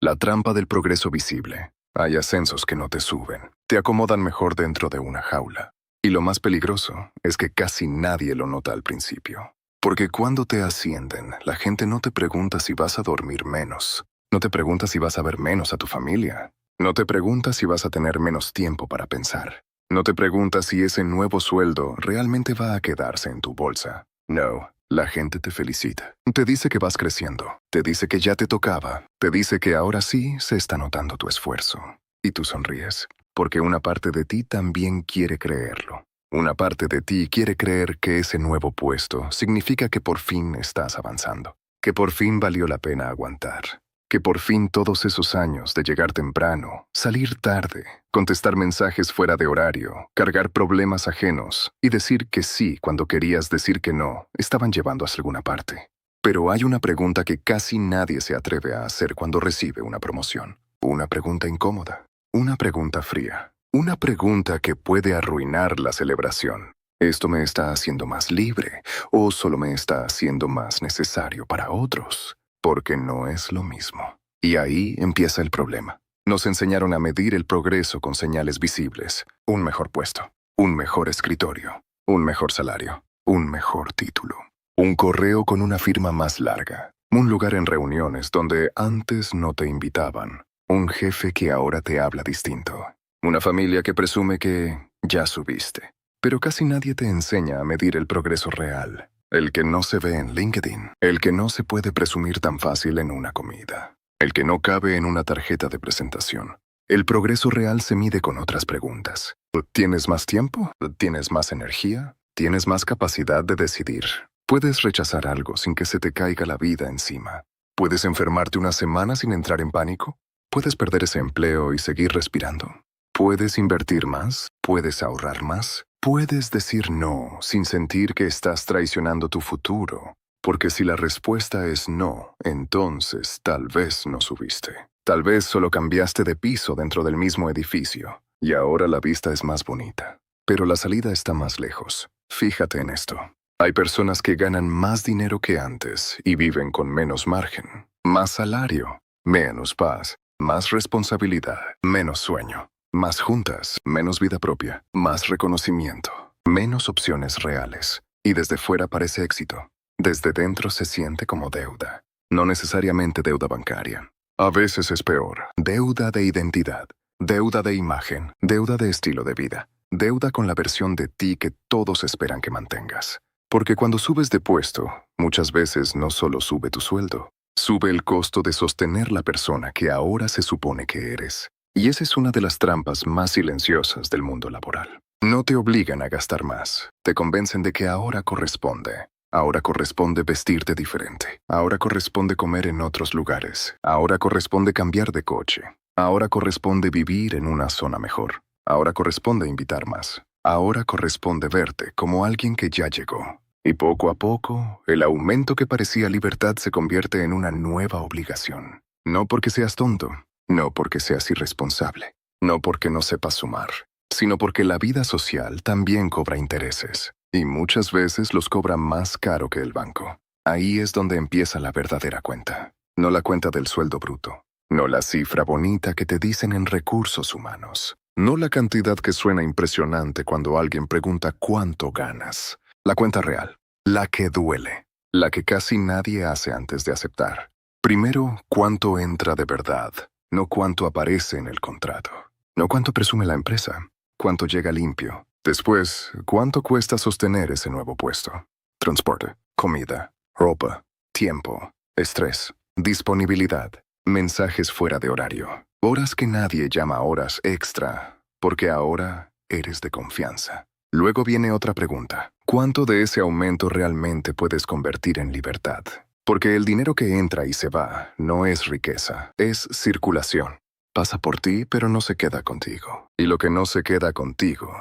La trampa del progreso visible. Hay ascensos que no te suben, te acomodan mejor dentro de una jaula. Y lo más peligroso es que casi nadie lo nota al principio. Porque cuando te ascienden, la gente no te pregunta si vas a dormir menos. No te pregunta si vas a ver menos a tu familia. No te pregunta si vas a tener menos tiempo para pensar. No te pregunta si ese nuevo sueldo realmente va a quedarse en tu bolsa. No, la gente te felicita. Te dice que vas creciendo. Te dice que ya te tocaba. Te dice que ahora sí se está notando tu esfuerzo. Y tú sonríes, porque una parte de ti también quiere creerlo. Una parte de ti quiere creer que ese nuevo puesto significa que por fin estás avanzando, que por fin valió la pena aguantar, que por fin todos esos años de llegar temprano, salir tarde, contestar mensajes fuera de horario, cargar problemas ajenos y decir que sí cuando querías decir que no, estaban llevando hacia alguna parte. Pero hay una pregunta que casi nadie se atreve a hacer cuando recibe una promoción. Una pregunta incómoda, una pregunta fría. Una pregunta que puede arruinar la celebración. ¿Esto me está haciendo más libre o solo me está haciendo más necesario para otros? Porque no es lo mismo. Y ahí empieza el problema. Nos enseñaron a medir el progreso con señales visibles. Un mejor puesto, un mejor escritorio, un mejor salario, un mejor título. Un correo con una firma más larga. Un lugar en reuniones donde antes no te invitaban. Un jefe que ahora te habla distinto. Una familia que presume que ya subiste. Pero casi nadie te enseña a medir el progreso real. El que no se ve en LinkedIn. El que no se puede presumir tan fácil en una comida. El que no cabe en una tarjeta de presentación. El progreso real se mide con otras preguntas. ¿Tienes más tiempo? ¿Tienes más energía? ¿Tienes más capacidad de decidir? ¿Puedes rechazar algo sin que se te caiga la vida encima? ¿Puedes enfermarte una semana sin entrar en pánico? ¿Puedes perder ese empleo y seguir respirando? ¿Puedes invertir más? ¿Puedes ahorrar más? ¿Puedes decir no sin sentir que estás traicionando tu futuro? Porque si la respuesta es no, entonces tal vez no subiste. Tal vez solo cambiaste de piso dentro del mismo edificio, y ahora la vista es más bonita. Pero la salida está más lejos. Fíjate en esto. Hay personas que ganan más dinero que antes y viven con menos margen, más salario, menos paz, más responsabilidad, menos sueño. Más juntas, menos vida propia, más reconocimiento, menos opciones reales. Y desde fuera parece éxito. Desde dentro se siente como deuda. No necesariamente deuda bancaria. A veces es peor. Deuda de identidad, deuda de imagen, deuda de estilo de vida, deuda con la versión de ti que todos esperan que mantengas. Porque cuando subes de puesto, muchas veces no solo sube tu sueldo, sube el costo de sostener la persona que ahora se supone que eres. Y esa es una de las trampas más silenciosas del mundo laboral. No te obligan a gastar más. Te convencen de que ahora corresponde. Ahora corresponde vestirte diferente. Ahora corresponde comer en otros lugares. Ahora corresponde cambiar de coche. Ahora corresponde vivir en una zona mejor. Ahora corresponde invitar más. Ahora corresponde verte como alguien que ya llegó. Y poco a poco, el aumento que parecía libertad se convierte en una nueva obligación. No porque seas tonto. No porque seas irresponsable, no porque no sepas sumar, sino porque la vida social también cobra intereses, y muchas veces los cobra más caro que el banco. Ahí es donde empieza la verdadera cuenta, no la cuenta del sueldo bruto, no la cifra bonita que te dicen en recursos humanos, no la cantidad que suena impresionante cuando alguien pregunta cuánto ganas, la cuenta real, la que duele, la que casi nadie hace antes de aceptar. Primero, cuánto entra de verdad. No cuánto aparece en el contrato. No cuánto presume la empresa. Cuánto llega limpio. Después, cuánto cuesta sostener ese nuevo puesto. Transporte, comida, ropa, tiempo, estrés, disponibilidad, mensajes fuera de horario. Horas que nadie llama horas extra, porque ahora eres de confianza. Luego viene otra pregunta. ¿Cuánto de ese aumento realmente puedes convertir en libertad? Porque el dinero que entra y se va no es riqueza, es circulación. Pasa por ti, pero no se queda contigo. Y lo que no se queda contigo,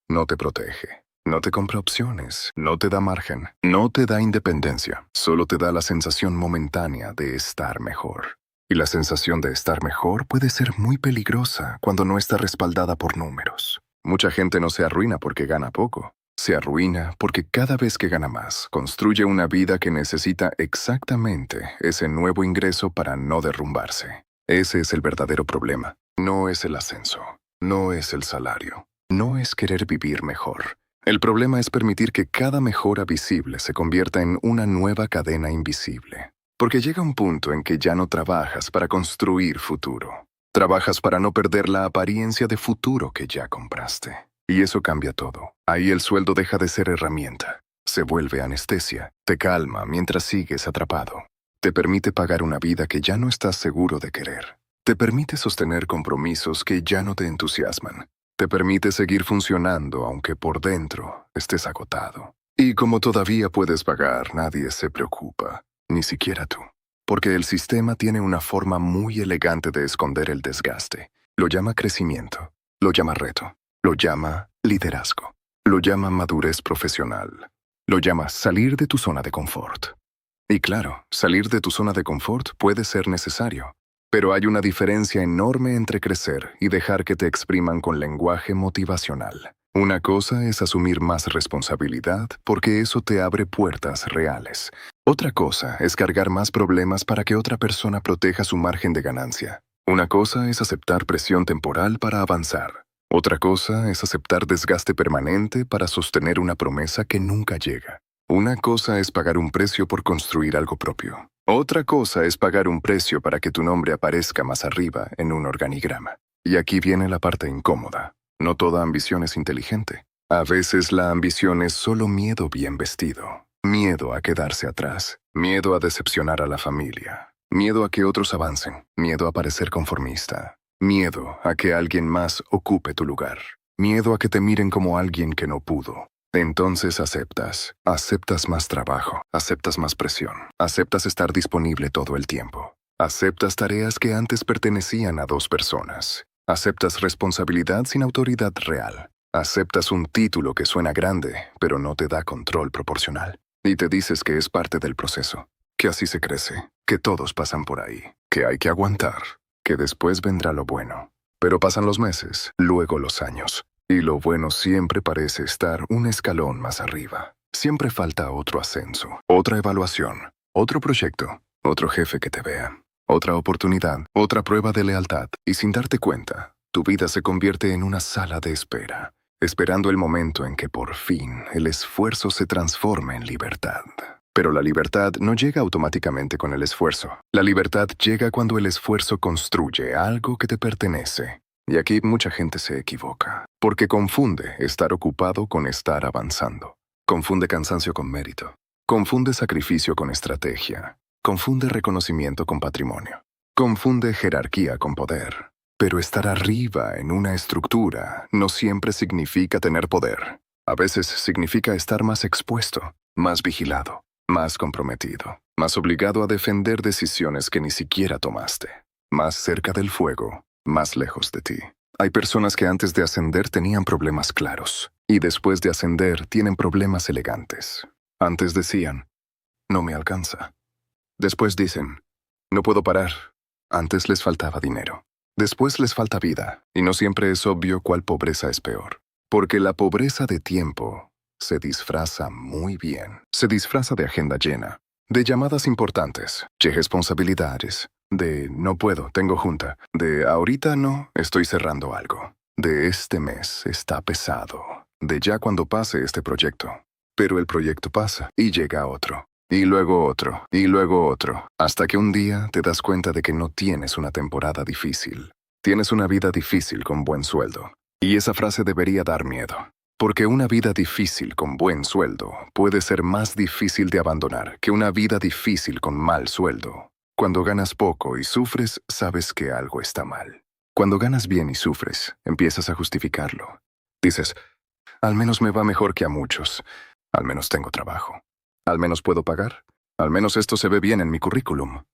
no te protege. No te compra opciones, no te da margen, no te da independencia. Solo te da la sensación momentánea de estar mejor. Y la sensación de estar mejor puede ser muy peligrosa cuando no está respaldada por números. Mucha gente no se arruina porque gana poco. Se arruina porque cada vez que gana más, construye una vida que necesita exactamente ese nuevo ingreso para no derrumbarse. Ese es el verdadero problema. No es el ascenso. No es el salario. No es querer vivir mejor. El problema es permitir que cada mejora visible se convierta en una nueva cadena invisible. Porque llega un punto en que ya no trabajas para construir futuro. Trabajas para no perder la apariencia de futuro que ya compraste. Y eso cambia todo. Ahí el sueldo deja de ser herramienta. Se vuelve anestesia. Te calma mientras sigues atrapado. Te permite pagar una vida que ya no estás seguro de querer. Te permite sostener compromisos que ya no te entusiasman. Te permite seguir funcionando aunque por dentro estés agotado. Y como todavía puedes pagar, nadie se preocupa, ni siquiera tú. Porque el sistema tiene una forma muy elegante de esconder el desgaste. Lo llama crecimiento, lo llama reto, lo llama liderazgo, lo llama madurez profesional, lo llama salir de tu zona de confort. Y claro, salir de tu zona de confort puede ser necesario. Pero hay una diferencia enorme entre crecer y dejar que te expriman con lenguaje motivacional. Una cosa es asumir más responsabilidad porque eso te abre puertas reales. Otra cosa es cargar más problemas para que otra persona proteja su margen de ganancia. Una cosa es aceptar presión temporal para avanzar. Otra cosa es aceptar desgaste permanente para sostener una promesa que nunca llega. Una cosa es pagar un precio por construir algo propio. Otra cosa es pagar un precio para que tu nombre aparezca más arriba en un organigrama. Y aquí viene la parte incómoda. No toda ambición es inteligente. A veces la ambición es solo miedo bien vestido. Miedo a quedarse atrás. Miedo a decepcionar a la familia. Miedo a que otros avancen. Miedo a parecer conformista. Miedo a que alguien más ocupe tu lugar. Miedo a que te miren como alguien que no pudo. Entonces aceptas más trabajo, aceptas más presión, aceptas estar disponible todo el tiempo, aceptas tareas que antes pertenecían a dos personas, aceptas responsabilidad sin autoridad real, aceptas un título que suena grande, pero no te da control proporcional, y te dices que es parte del proceso, que así se crece, que todos pasan por ahí, que hay que aguantar, que después vendrá lo bueno. Pero pasan los meses, luego los años. Y lo bueno siempre parece estar un escalón más arriba. Siempre falta otro ascenso, otra evaluación, otro proyecto, otro jefe que te vea, otra oportunidad, otra prueba de lealtad. Y sin darte cuenta, tu vida se convierte en una sala de espera, esperando el momento en que por fin el esfuerzo se transforme en libertad. Pero la libertad no llega automáticamente con el esfuerzo. La libertad llega cuando el esfuerzo construye algo que te pertenece. Y aquí mucha gente se equivoca, porque confunde estar ocupado con estar avanzando. Confunde cansancio con mérito. Confunde sacrificio con estrategia. Confunde reconocimiento con patrimonio. Confunde jerarquía con poder. Pero estar arriba en una estructura no siempre significa tener poder. A veces significa estar más expuesto, más vigilado, más comprometido, más obligado a defender decisiones que ni siquiera tomaste, más cerca del fuego, más lejos de ti. Hay personas que antes de ascender tenían problemas claros, y después de ascender tienen problemas elegantes. Antes decían, no me alcanza. Después dicen, no puedo parar. Antes les faltaba dinero. Después les falta vida, y no siempre es obvio cuál pobreza es peor. Porque la pobreza de tiempo se disfraza muy bien. Se disfraza de agenda llena, de llamadas importantes, de responsabilidades, de no puedo, tengo junta, de ahorita no, estoy cerrando algo, de este mes está pesado, de ya cuando pase este proyecto. Pero el proyecto pasa y llega otro, y luego otro, y luego otro, hasta que un día te das cuenta de que no tienes una temporada difícil. Tienes una vida difícil con buen sueldo. Y esa frase debería dar miedo. Porque una vida difícil con buen sueldo puede ser más difícil de abandonar que una vida difícil con mal sueldo. Cuando ganas poco y sufres, sabes que algo está mal. Cuando ganas bien y sufres, empiezas a justificarlo. Dices, al menos me va mejor que a muchos. Al menos tengo trabajo. Al menos puedo pagar. Al menos esto se ve bien en mi currículum.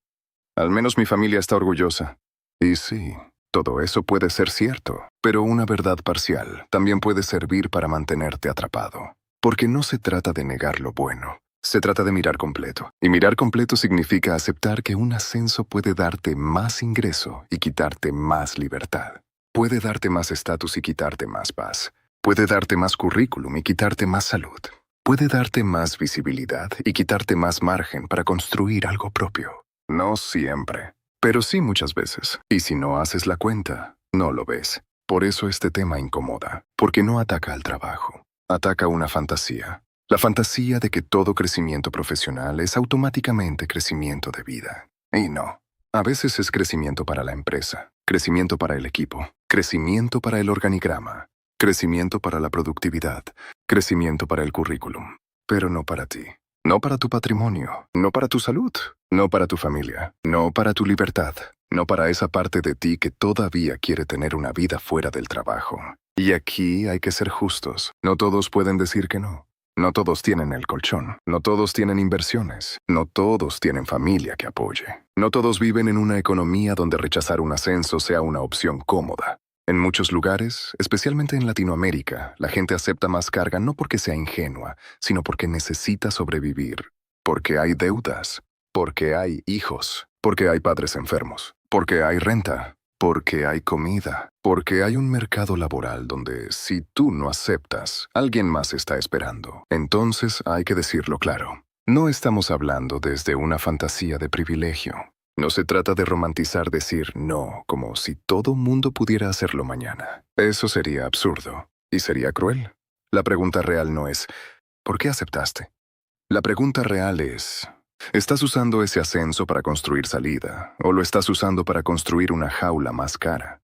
Al menos mi familia está orgullosa. Y sí, todo eso puede ser cierto, pero una verdad parcial también puede servir para mantenerte atrapado. Porque no se trata de negar lo bueno. Se trata de mirar completo. Y mirar completo significa aceptar que un ascenso puede darte más ingreso y quitarte más libertad. Puede darte más estatus y quitarte más paz. Puede darte más currículum y quitarte más salud. Puede darte más visibilidad y quitarte más margen para construir algo propio. No siempre. Pero sí muchas veces. Y si no haces la cuenta, no lo ves. Por eso este tema incomoda, porque no ataca al trabajo. Ataca una fantasía. La fantasía de que todo crecimiento profesional es automáticamente crecimiento de vida. Y no. A veces es crecimiento para la empresa, crecimiento para el equipo, crecimiento para el organigrama, crecimiento para la productividad, crecimiento para el currículum. Pero no para ti. No para tu patrimonio, no para tu salud, no para tu familia, no para tu libertad, no para esa parte de ti que todavía quiere tener una vida fuera del trabajo. Y aquí hay que ser justos. No todos pueden decir que no. No todos tienen el colchón. No todos tienen inversiones. No todos tienen familia que apoye. No todos viven en una economía donde rechazar un ascenso sea una opción cómoda. En muchos lugares, especialmente en Latinoamérica, la gente acepta más carga no porque sea ingenua, sino porque necesita sobrevivir. Porque hay deudas. Porque hay hijos. Porque hay padres enfermos. Porque hay renta. Porque hay comida. Porque hay un mercado laboral donde, si tú no aceptas, alguien más está esperando. Entonces hay que decirlo claro. No estamos hablando desde una fantasía de privilegio. No se trata de romantizar decir no, como si todo mundo pudiera hacerlo mañana. Eso sería absurdo. Y sería cruel. La pregunta real no es, ¿por qué aceptaste? La pregunta real es, ¿estás usando ese ascenso para construir salida o lo estás usando para construir una jaula más cara?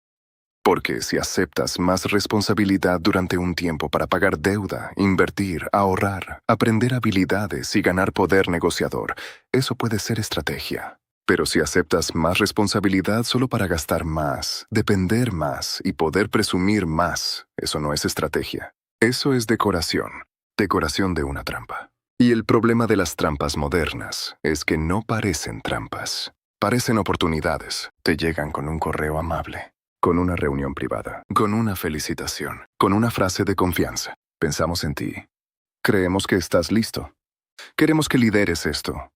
Porque si aceptas más responsabilidad durante un tiempo para pagar deuda, invertir, ahorrar, aprender habilidades y ganar poder negociador, eso puede ser estrategia. Pero si aceptas más responsabilidad solo para gastar más, depender más y poder presumir más, eso no es estrategia. Eso es decoración. Decoración de una trampa. Y el problema de las trampas modernas es que no parecen trampas. Parecen oportunidades. Te llegan con un correo amable, con una reunión privada, con una felicitación, con una frase de confianza. Pensamos en ti. Creemos que estás listo. Queremos que lideres esto.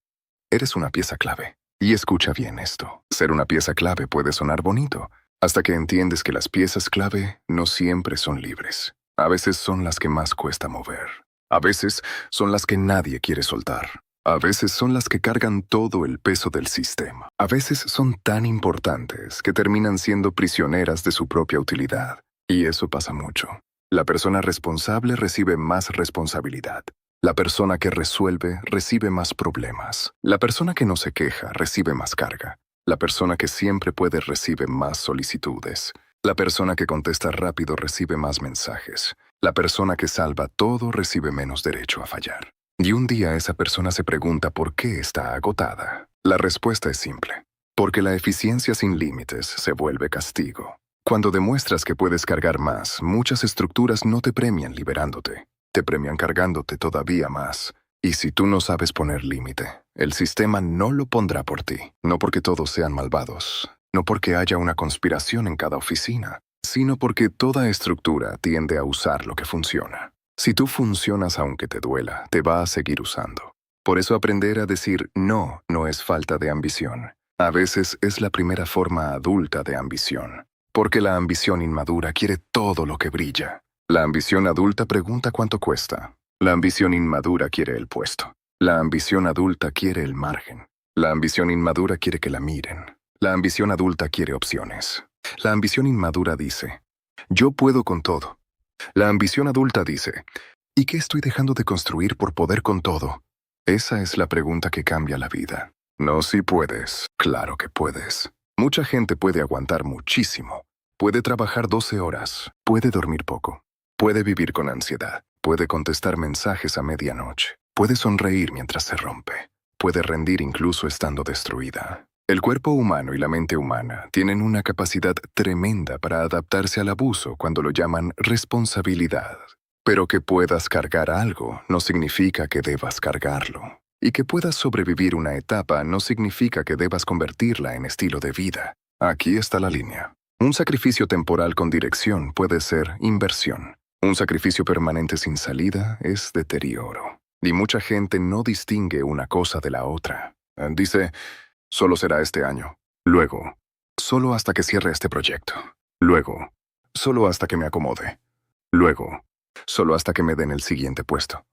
Eres una pieza clave. Y escucha bien esto. Ser una pieza clave puede sonar bonito, hasta que entiendes que las piezas clave no siempre son libres. A veces son las que más cuesta mover. A veces son las que nadie quiere soltar. A veces son las que cargan todo el peso del sistema. A veces son tan importantes que terminan siendo prisioneras de su propia utilidad. Y eso pasa mucho. La persona responsable recibe más responsabilidad. La persona que resuelve recibe más problemas. La persona que no se queja recibe más carga. La persona que siempre puede recibe más solicitudes. La persona que contesta rápido recibe más mensajes. La persona que salva todo recibe menos derecho a fallar. Y un día esa persona se pregunta por qué está agotada. La respuesta es simple. Porque la eficiencia sin límites se vuelve castigo. Cuando demuestras que puedes cargar más, muchas estructuras no te premian liberándote. Te premian cargándote todavía más. Y si tú no sabes poner límite, el sistema no lo pondrá por ti. No porque todos sean malvados, no porque haya una conspiración en cada oficina, sino porque toda estructura tiende a usar lo que funciona. Si tú funcionas aunque te duela, te va a seguir usando. Por eso aprender a decir no no es falta de ambición. A veces es la primera forma adulta de ambición. Porque la ambición inmadura quiere todo lo que brilla. La ambición adulta pregunta cuánto cuesta. La ambición inmadura quiere el puesto. La ambición adulta quiere el margen. La ambición inmadura quiere que la miren. La ambición adulta quiere opciones. La ambición inmadura dice, yo puedo con todo. La ambición adulta dice, ¿y qué estoy dejando de construir por poder con todo? Esa es la pregunta que cambia la vida. No si puedes, claro que puedes. Mucha gente puede aguantar muchísimo. Puede trabajar 12 horas, puede dormir poco. Puede vivir con ansiedad, puede contestar mensajes a medianoche, puede sonreír mientras se rompe, puede rendir incluso estando destruida. El cuerpo humano y la mente humana tienen una capacidad tremenda para adaptarse al abuso cuando lo llaman responsabilidad. Pero que puedas cargar algo no significa que debas cargarlo. Y que puedas sobrevivir una etapa no significa que debas convertirla en estilo de vida. Aquí está la línea. Un sacrificio temporal con dirección puede ser inversión. Un sacrificio permanente sin salida es deterioro. Y mucha gente no distingue una cosa de la otra. Dice, solo será este año. Luego, solo hasta que cierre este proyecto. Luego, solo hasta que me acomode. Luego, solo hasta que me den el siguiente puesto.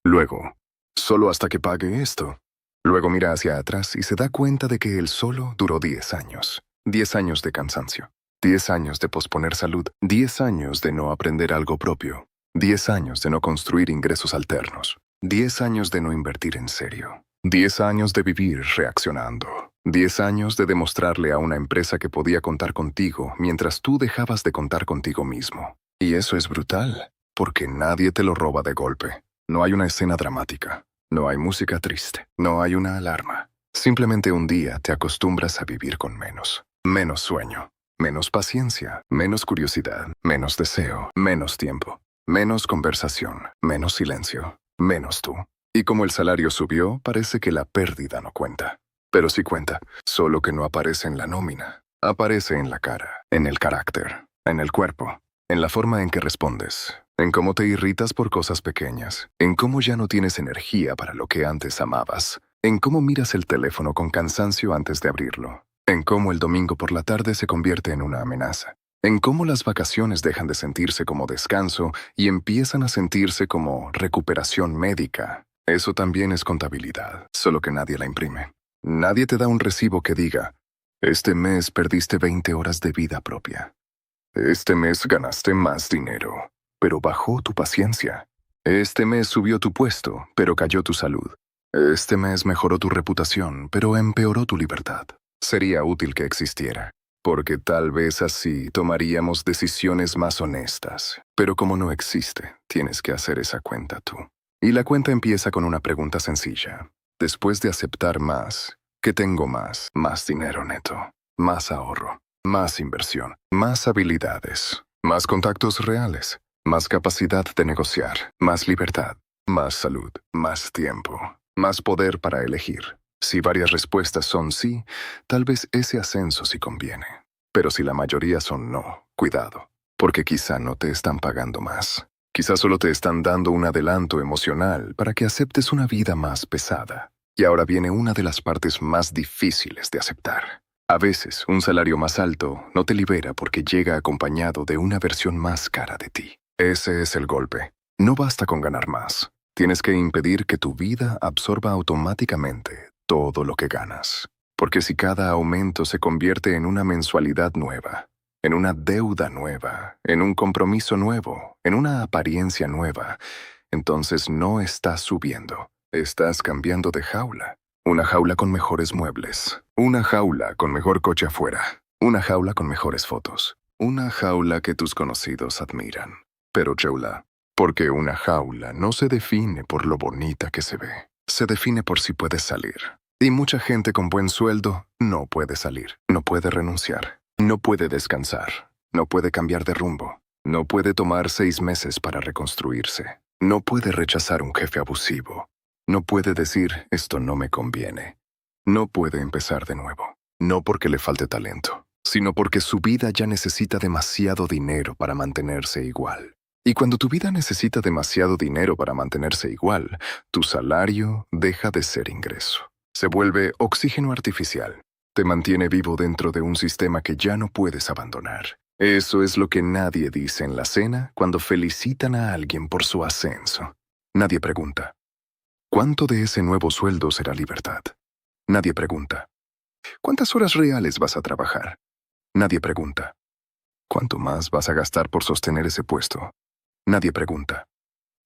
Luego, solo hasta que pague esto. Luego mira hacia atrás y se da cuenta de que él solo duró 10 años. 10 años de cansancio. 10 años de posponer salud. 10 años de no aprender algo propio. 10 años de no construir ingresos alternos. 10 años de no invertir en serio. 10 años de vivir reaccionando. 10 años de demostrarle a una empresa que podía contar contigo mientras tú dejabas de contar contigo mismo. Y eso es brutal, porque nadie te lo roba de golpe. No hay una escena dramática. No hay música triste. No hay una alarma. Simplemente un día te acostumbras a vivir con menos. Menos sueño. Menos paciencia. Menos curiosidad. Menos deseo. Menos tiempo. Menos conversación. Menos silencio. Menos tú. Y como el salario subió, parece que la pérdida no cuenta. Pero sí cuenta, solo que no aparece en la nómina. Aparece en la cara, en el carácter, en el cuerpo, en la forma en que respondes, en cómo te irritas por cosas pequeñas, en cómo ya no tienes energía para lo que antes amabas, en cómo miras el teléfono con cansancio antes de abrirlo, en cómo el domingo por la tarde se convierte en una amenaza, en cómo las vacaciones dejan de sentirse como descanso y empiezan a sentirse como recuperación médica. Eso también es contabilidad, solo que nadie la imprime. Nadie te da un recibo que diga, este mes perdiste 20 horas de vida propia. Este mes ganaste más dinero, pero bajó tu paciencia. Este mes subió tu puesto, pero cayó tu salud. Este mes mejoró tu reputación, pero empeoró tu libertad. Sería útil que existiera, porque tal vez así tomaríamos decisiones más honestas. Pero como no existe, tienes que hacer esa cuenta tú. Y la cuenta empieza con una pregunta sencilla. Después de aceptar más, ¿qué tengo más? Más dinero neto, más ahorro, más inversión, más habilidades, más contactos reales, más capacidad de negociar, más libertad, más salud, más tiempo, más poder para elegir. Si varias respuestas son sí, tal vez ese ascenso sí conviene. Pero si la mayoría son no, cuidado, porque quizá no te están pagando más. Quizás solo te están dando un adelanto emocional para que aceptes una vida más pesada. Y ahora viene una de las partes más difíciles de aceptar. A veces, un salario más alto no te libera porque llega acompañado de una versión más cara de ti. Ese es el golpe. No basta con ganar más. Tienes que impedir que tu vida absorba automáticamente todo lo que ganas. Porque si cada aumento se convierte en una mensualidad nueva, en una deuda nueva, en un compromiso nuevo, en una apariencia nueva, entonces no estás subiendo, estás cambiando de jaula. Una jaula con mejores muebles, una jaula con mejor coche afuera, una jaula con mejores fotos, una jaula que tus conocidos admiran. Pero jaula, porque una jaula no se define por lo bonita que se ve, se define por si puedes salir. Y mucha gente con buen sueldo no puede salir, no puede renunciar. No puede descansar, no puede cambiar de rumbo, no puede tomar 6 meses para reconstruirse, no puede rechazar un jefe abusivo, no puede decir esto no me conviene, no puede empezar de nuevo, no porque le falte talento, sino porque su vida ya necesita demasiado dinero para mantenerse igual. Y cuando tu vida necesita demasiado dinero para mantenerse igual, tu salario deja de ser ingreso, se vuelve oxígeno artificial. Te mantiene vivo dentro de un sistema que ya no puedes abandonar. Eso es lo que nadie dice en la cena cuando felicitan a alguien por su ascenso. Nadie pregunta, ¿cuánto de ese nuevo sueldo será libertad? Nadie pregunta, ¿cuántas horas reales vas a trabajar? Nadie pregunta, ¿cuánto más vas a gastar por sostener ese puesto? Nadie pregunta,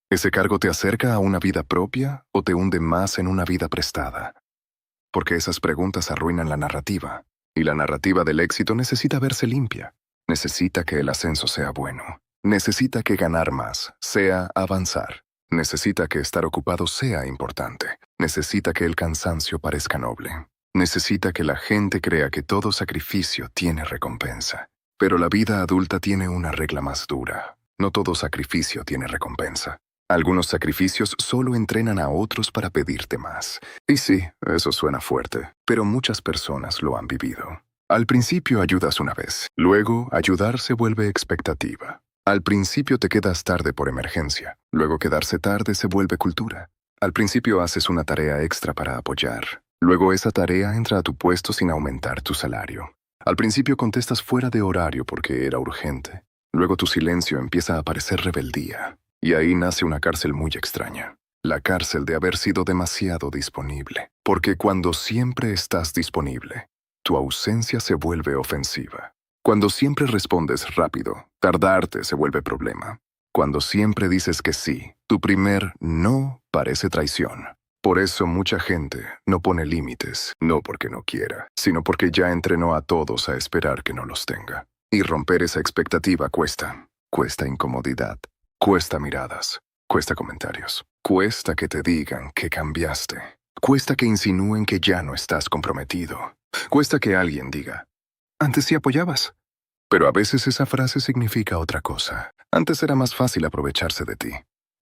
¿ese cargo te acerca a una vida propia o te hunde más en una vida prestada? Porque esas preguntas arruinan la narrativa, y la narrativa del éxito necesita verse limpia. Necesita que el ascenso sea bueno. Necesita que ganar más sea avanzar. Necesita que estar ocupado sea importante. Necesita que el cansancio parezca noble. Necesita que la gente crea que todo sacrificio tiene recompensa. Pero la vida adulta tiene una regla más dura. No todo sacrificio tiene recompensa. Algunos sacrificios solo entrenan a otros para pedirte más. Y sí, eso suena fuerte, pero muchas personas lo han vivido. Al principio ayudas una vez, luego ayudar se vuelve expectativa. Al principio te quedas tarde por emergencia, luego quedarse tarde se vuelve cultura. Al principio haces una tarea extra para apoyar, luego esa tarea entra a tu puesto sin aumentar tu salario. Al principio contestas fuera de horario porque era urgente, luego tu silencio empieza a parecer rebeldía. Y ahí nace una cárcel muy extraña. la cárcel de haber sido demasiado disponible. Porque cuando siempre estás disponible, tu ausencia se vuelve ofensiva. Cuando siempre respondes rápido, tardarte se vuelve problema. Cuando siempre dices que sí, tu primer no parece traición. Por eso mucha gente no pone límites, no porque no quiera, sino porque ya entrenó a todos a esperar que no los tenga. Y romper esa expectativa cuesta. Cuesta incomodidad, cuesta miradas, cuesta comentarios, cuesta que te digan que cambiaste, cuesta que insinúen que ya no estás comprometido, cuesta que alguien diga, antes sí apoyabas. Pero a veces esa frase significa otra cosa. Antes era más fácil aprovecharse de ti.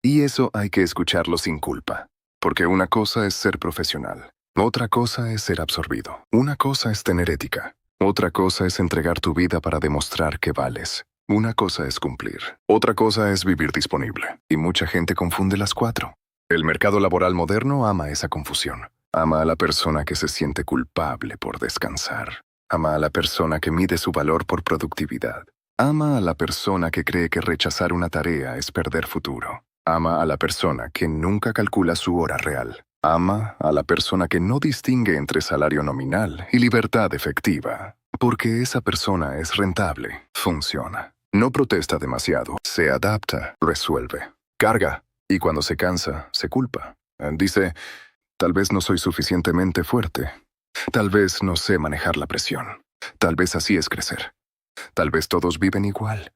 Y eso hay que escucharlo sin culpa. Porque una cosa es ser profesional, otra cosa es ser absorbido, una cosa es tener ética, otra cosa es entregar tu vida para demostrar que vales, una cosa es cumplir, otra cosa es vivir disponible. Y mucha gente confunde las cuatro. El mercado laboral moderno ama esa confusión. Ama a la persona que se siente culpable por descansar. Ama a la persona que mide su valor por productividad. Ama a la persona que cree que rechazar una tarea es perder futuro. Ama a la persona que nunca calcula su hora real. Ama a la persona que no distingue entre salario nominal y libertad efectiva. Porque esa persona es rentable, funciona. No protesta demasiado, se adapta, resuelve. Carga, y cuando se cansa, se culpa. Dice, tal vez no soy suficientemente fuerte. Tal vez no sé manejar la presión. Tal vez así es crecer. Tal vez todos viven igual.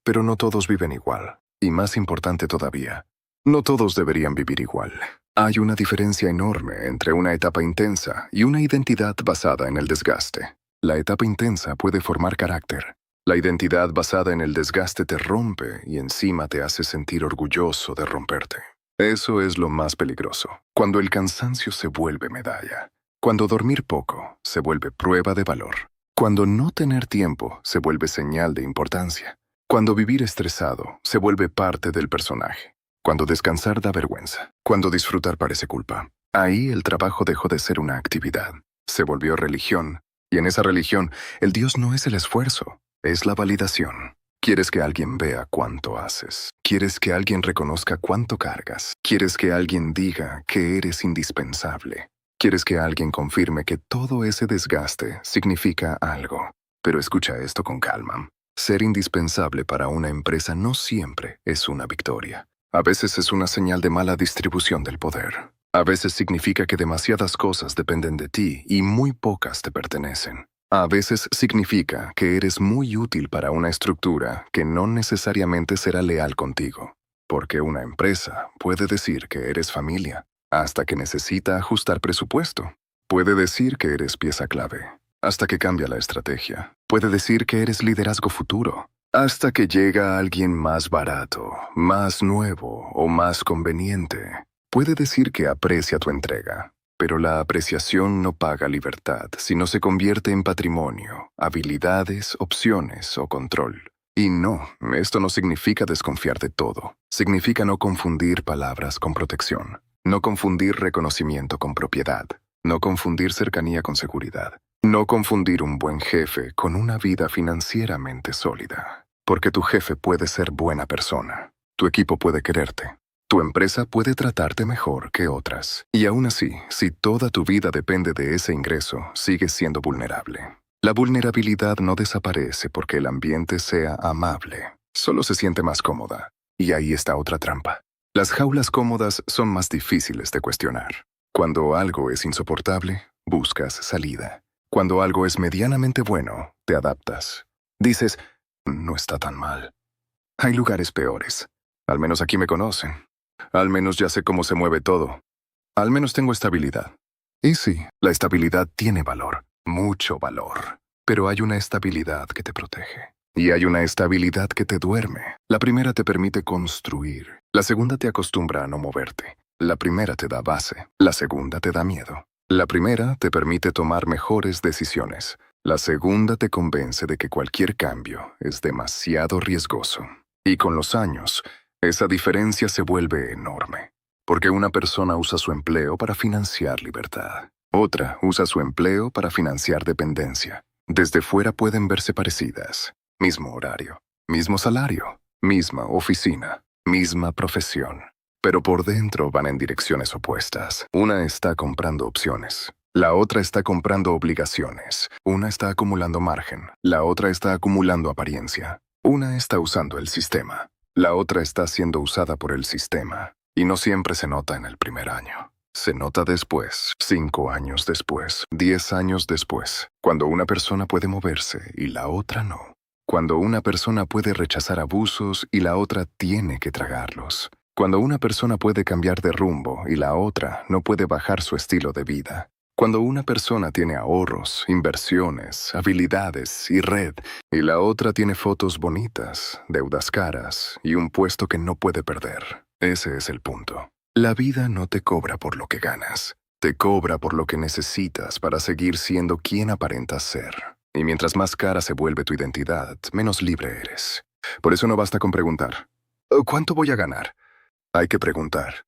Pero no todos viven igual. Y más importante todavía, no todos deberían vivir igual. Hay una diferencia enorme entre una etapa intensa y una identidad basada en el desgaste. La etapa intensa puede formar carácter. La identidad basada en el desgaste te rompe y encima te hace sentir orgulloso de romperte. Eso es lo más peligroso. Cuando el cansancio se vuelve medalla. Cuando dormir poco se vuelve prueba de valor. Cuando no tener tiempo se vuelve señal de importancia. Cuando vivir estresado se vuelve parte del personaje. Cuando descansar da vergüenza. Cuando disfrutar parece culpa. Ahí el trabajo dejó de ser una actividad. Se volvió religión. Y en esa religión, el Dios no es el esfuerzo, es la validación. Quieres que alguien vea cuánto haces. Quieres que alguien reconozca cuánto cargas. Quieres que alguien diga que eres indispensable. Quieres que alguien confirme que todo ese desgaste significa algo. Pero escucha esto con calma. Ser indispensable para una empresa no siempre es una victoria. A veces es una señal de mala distribución del poder. A veces significa que demasiadas cosas dependen de ti y muy pocas te pertenecen. A veces significa que eres muy útil para una estructura que no necesariamente será leal contigo. Porque una empresa puede decir que eres familia, hasta que necesita ajustar presupuesto. Puede decir que eres pieza clave, hasta que cambia la estrategia. Puede decir que eres liderazgo futuro, hasta que llega alguien más barato, más nuevo o más conveniente. Puede decir que aprecia tu entrega, pero la apreciación no paga libertad, sino se convierte en patrimonio, habilidades, opciones o control. Y no, esto no significa desconfiar de todo. Significa no confundir palabras con protección, no confundir reconocimiento con propiedad, no confundir cercanía con seguridad, no confundir un buen jefe con una vida financieramente sólida. Porque tu jefe puede ser buena persona, tu equipo puede quererte, tu empresa puede tratarte mejor que otras. Y aún así, si toda tu vida depende de ese ingreso, sigues siendo vulnerable. La vulnerabilidad no desaparece porque el ambiente sea amable. Solo se siente más cómoda. Y ahí está otra trampa. Las jaulas cómodas son más difíciles de cuestionar. Cuando algo es insoportable, buscas salida. Cuando algo es medianamente bueno, te adaptas. Dices, no está tan mal. Hay lugares peores. Al menos aquí me conocen. Al menos ya sé cómo se mueve todo. Al menos tengo estabilidad. Y sí, la estabilidad tiene valor, mucho valor. Pero hay una estabilidad que te protege. Y hay una estabilidad que te duerme. La primera te permite construir. La segunda te acostumbra a no moverte. La primera te da base. La segunda te da miedo. La primera te permite tomar mejores decisiones. La segunda te convence de que cualquier cambio es demasiado riesgoso. Y con los años, esa diferencia se vuelve enorme. Porque una persona usa su empleo para financiar libertad. Otra usa su empleo para financiar dependencia. Desde fuera pueden verse parecidas. Mismo horario, mismo salario, misma oficina, misma profesión. pero por dentro van en direcciones opuestas. Una está comprando opciones. La otra está comprando obligaciones. Una está acumulando margen. La otra está acumulando apariencia. Una está usando el sistema. La otra está siendo usada por el sistema. Y no siempre se nota en el primer año. Se nota después, 5 años después, 10 años después, cuando una persona puede moverse y la otra no. Cuando una persona puede rechazar abusos y la otra tiene que tragarlos. Cuando una persona puede cambiar de rumbo y la otra no puede bajar su estilo de vida. Cuando una persona tiene ahorros, inversiones, habilidades y red, y la otra tiene fotos bonitas, deudas caras y un puesto que no puede perder. Ese es el punto. La vida no te cobra por lo que ganas. Te cobra por lo que necesitas para seguir siendo quien aparentas ser. Y mientras más cara se vuelve tu identidad, menos libre eres. Por eso no basta con preguntar, ¿cuánto voy a ganar? Hay que preguntar,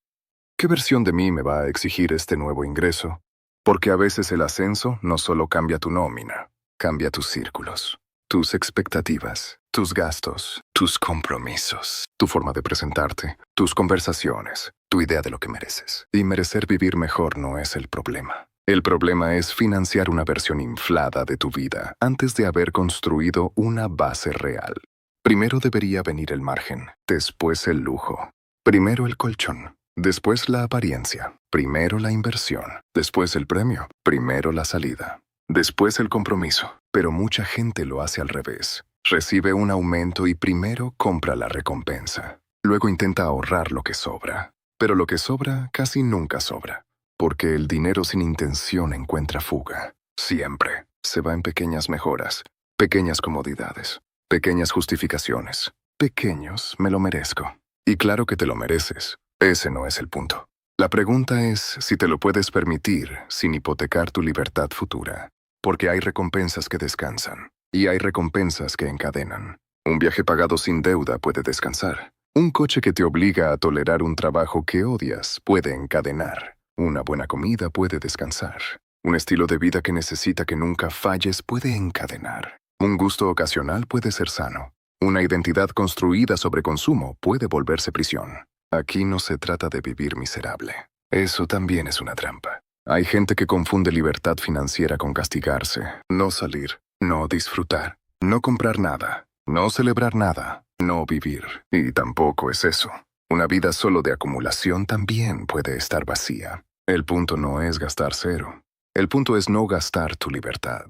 ¿qué versión de mí me va a exigir este nuevo ingreso? Porque a veces el ascenso no solo cambia tu nómina, cambia tus círculos, tus expectativas, tus gastos, tus compromisos, tu forma de presentarte, tus conversaciones, tu idea de lo que mereces. Y merecer vivir mejor no es el problema. El problema es financiar una versión inflada de tu vida antes de haber construido una base real. Primero debería venir el margen, después el lujo, primero el colchón. Después la apariencia, primero la inversión, después el premio, primero la salida, después el compromiso. Pero mucha gente lo hace al revés. Recibe un aumento y primero compra la recompensa. Luego intenta ahorrar lo que sobra. Pero lo que sobra casi nunca sobra, porque el dinero sin intención encuentra fuga. Siempre se va en pequeñas mejoras, pequeñas comodidades, pequeñas justificaciones, pequeños me lo merezco. Y claro que te lo mereces. Ese no es el punto. La pregunta es si te lo puedes permitir sin hipotecar tu libertad futura. Porque hay recompensas que descansan y hay recompensas que encadenan. Un viaje pagado sin deuda puede descansar. Un coche que te obliga a tolerar un trabajo que odias puede encadenar. Una buena comida puede descansar. Un estilo de vida que necesita que nunca falles puede encadenar. Un gusto ocasional puede ser sano. Una identidad construida sobre consumo puede volverse prisión. Aquí no se trata de vivir miserable. Eso también es una trampa. Hay gente que confunde libertad financiera con castigarse, no salir, no disfrutar, no comprar nada, no celebrar nada, no vivir. Y tampoco es eso. Una vida solo de acumulación también puede estar vacía. El punto no es gastar cero. El punto es no gastar tu libertad.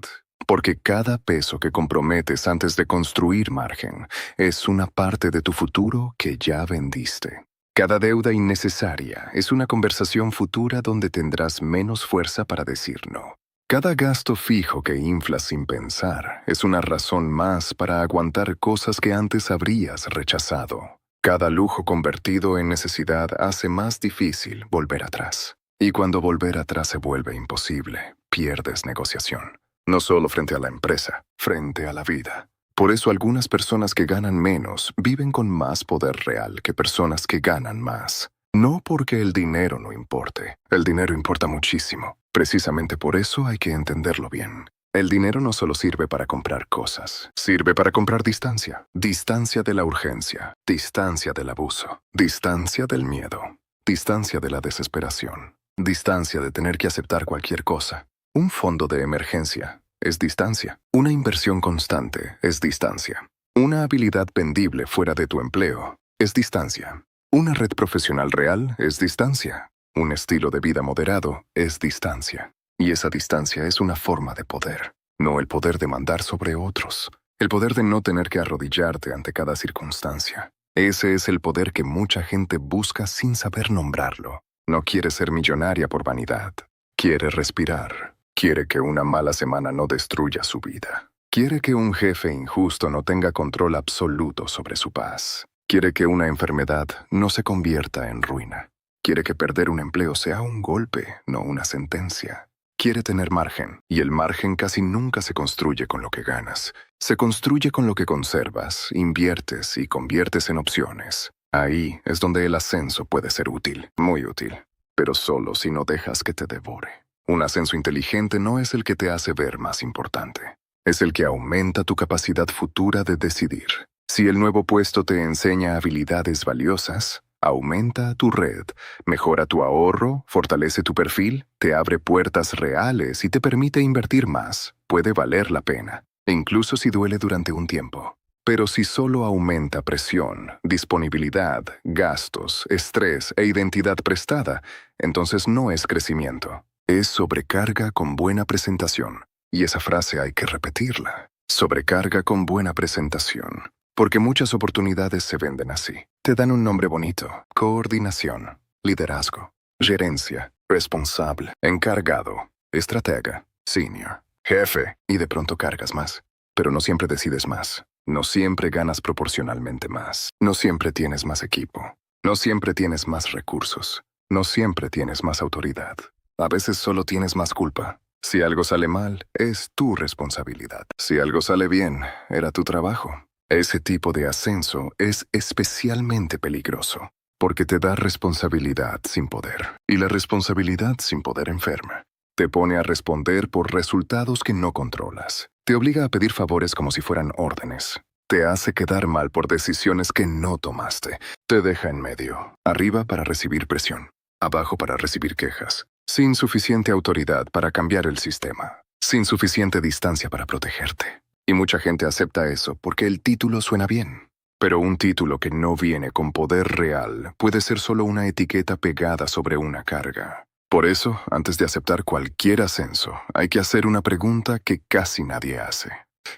Porque cada peso que comprometes antes de construir margen es una parte de tu futuro que ya vendiste. Cada deuda innecesaria es una conversación futura donde tendrás menos fuerza para decir no. Cada gasto fijo que inflas sin pensar es una razón más para aguantar cosas que antes habrías rechazado. Cada lujo convertido en necesidad hace más difícil volver atrás. Y cuando volver atrás se vuelve imposible, pierdes negociación. No solo frente a la empresa, frente a la vida. Por eso algunas personas que ganan menos viven con más poder real que personas que ganan más. No porque el dinero no importe. El dinero importa muchísimo. Precisamente por eso hay que entenderlo bien. El dinero no solo sirve para comprar cosas. Sirve para comprar distancia. Distancia de la urgencia. Distancia del abuso. Distancia del miedo. Distancia de la desesperación. Distancia de tener que aceptar cualquier cosa. Un fondo de emergencia es distancia. Una inversión constante es distancia. Una habilidad vendible fuera de tu empleo es distancia. Una red profesional real es distancia. Un estilo de vida moderado es distancia. Y esa distancia es una forma de poder. No el poder de mandar sobre otros. El poder de no tener que arrodillarte ante cada circunstancia. Ese es el poder que mucha gente busca sin saber nombrarlo. No quiere ser millonaria por vanidad. Quiere respirar. Quiere que una mala semana no destruya su vida. Quiere que un jefe injusto no tenga control absoluto sobre su paz. Quiere que una enfermedad no se convierta en ruina. Quiere que perder un empleo sea un golpe, no una sentencia. Quiere tener margen, y el margen casi nunca se construye con lo que ganas. Se construye con lo que conservas, inviertes y conviertes en opciones. Ahí es donde el ascenso puede ser útil, muy útil, pero solo si no dejas que te devore. Un ascenso inteligente no es el que te hace ver más importante. Es el que aumenta tu capacidad futura de decidir. Si el nuevo puesto te enseña habilidades valiosas, aumenta tu red, mejora tu ahorro, fortalece tu perfil, te abre puertas reales y te permite invertir más. Puede valer la pena, incluso si duele durante un tiempo. Pero si solo aumenta presión, disponibilidad, gastos, estrés e identidad prestada, entonces no es crecimiento. Es sobrecarga con buena presentación. Y esa frase hay que repetirla. Sobrecarga con buena presentación. Porque muchas oportunidades se venden así. Te dan un nombre bonito: coordinación, liderazgo, gerencia, responsable, encargado, estratega, senior, jefe, y de pronto cargas más. Pero no siempre decides más. No siempre ganas proporcionalmente más. No siempre tienes más equipo. No siempre tienes más recursos. No siempre tienes más autoridad. A veces solo tienes más culpa. Si algo sale mal, es tu responsabilidad. Si algo sale bien, era tu trabajo. Ese tipo de ascenso es especialmente peligroso, porque te da responsabilidad sin poder. Y la responsabilidad sin poder enferma. Te pone a responder por resultados que no controlas. Te obliga a pedir favores como si fueran órdenes. Te hace quedar mal por decisiones que no tomaste. Te deja en medio, arriba para recibir presión, abajo para recibir quejas, sin suficiente autoridad para cambiar el sistema, sin suficiente distancia para protegerte. Y mucha gente acepta eso porque el título suena bien. Pero un título que no viene con poder real puede ser solo una etiqueta pegada sobre una carga. Por eso, antes de aceptar cualquier ascenso, hay que hacer una pregunta que casi nadie hace.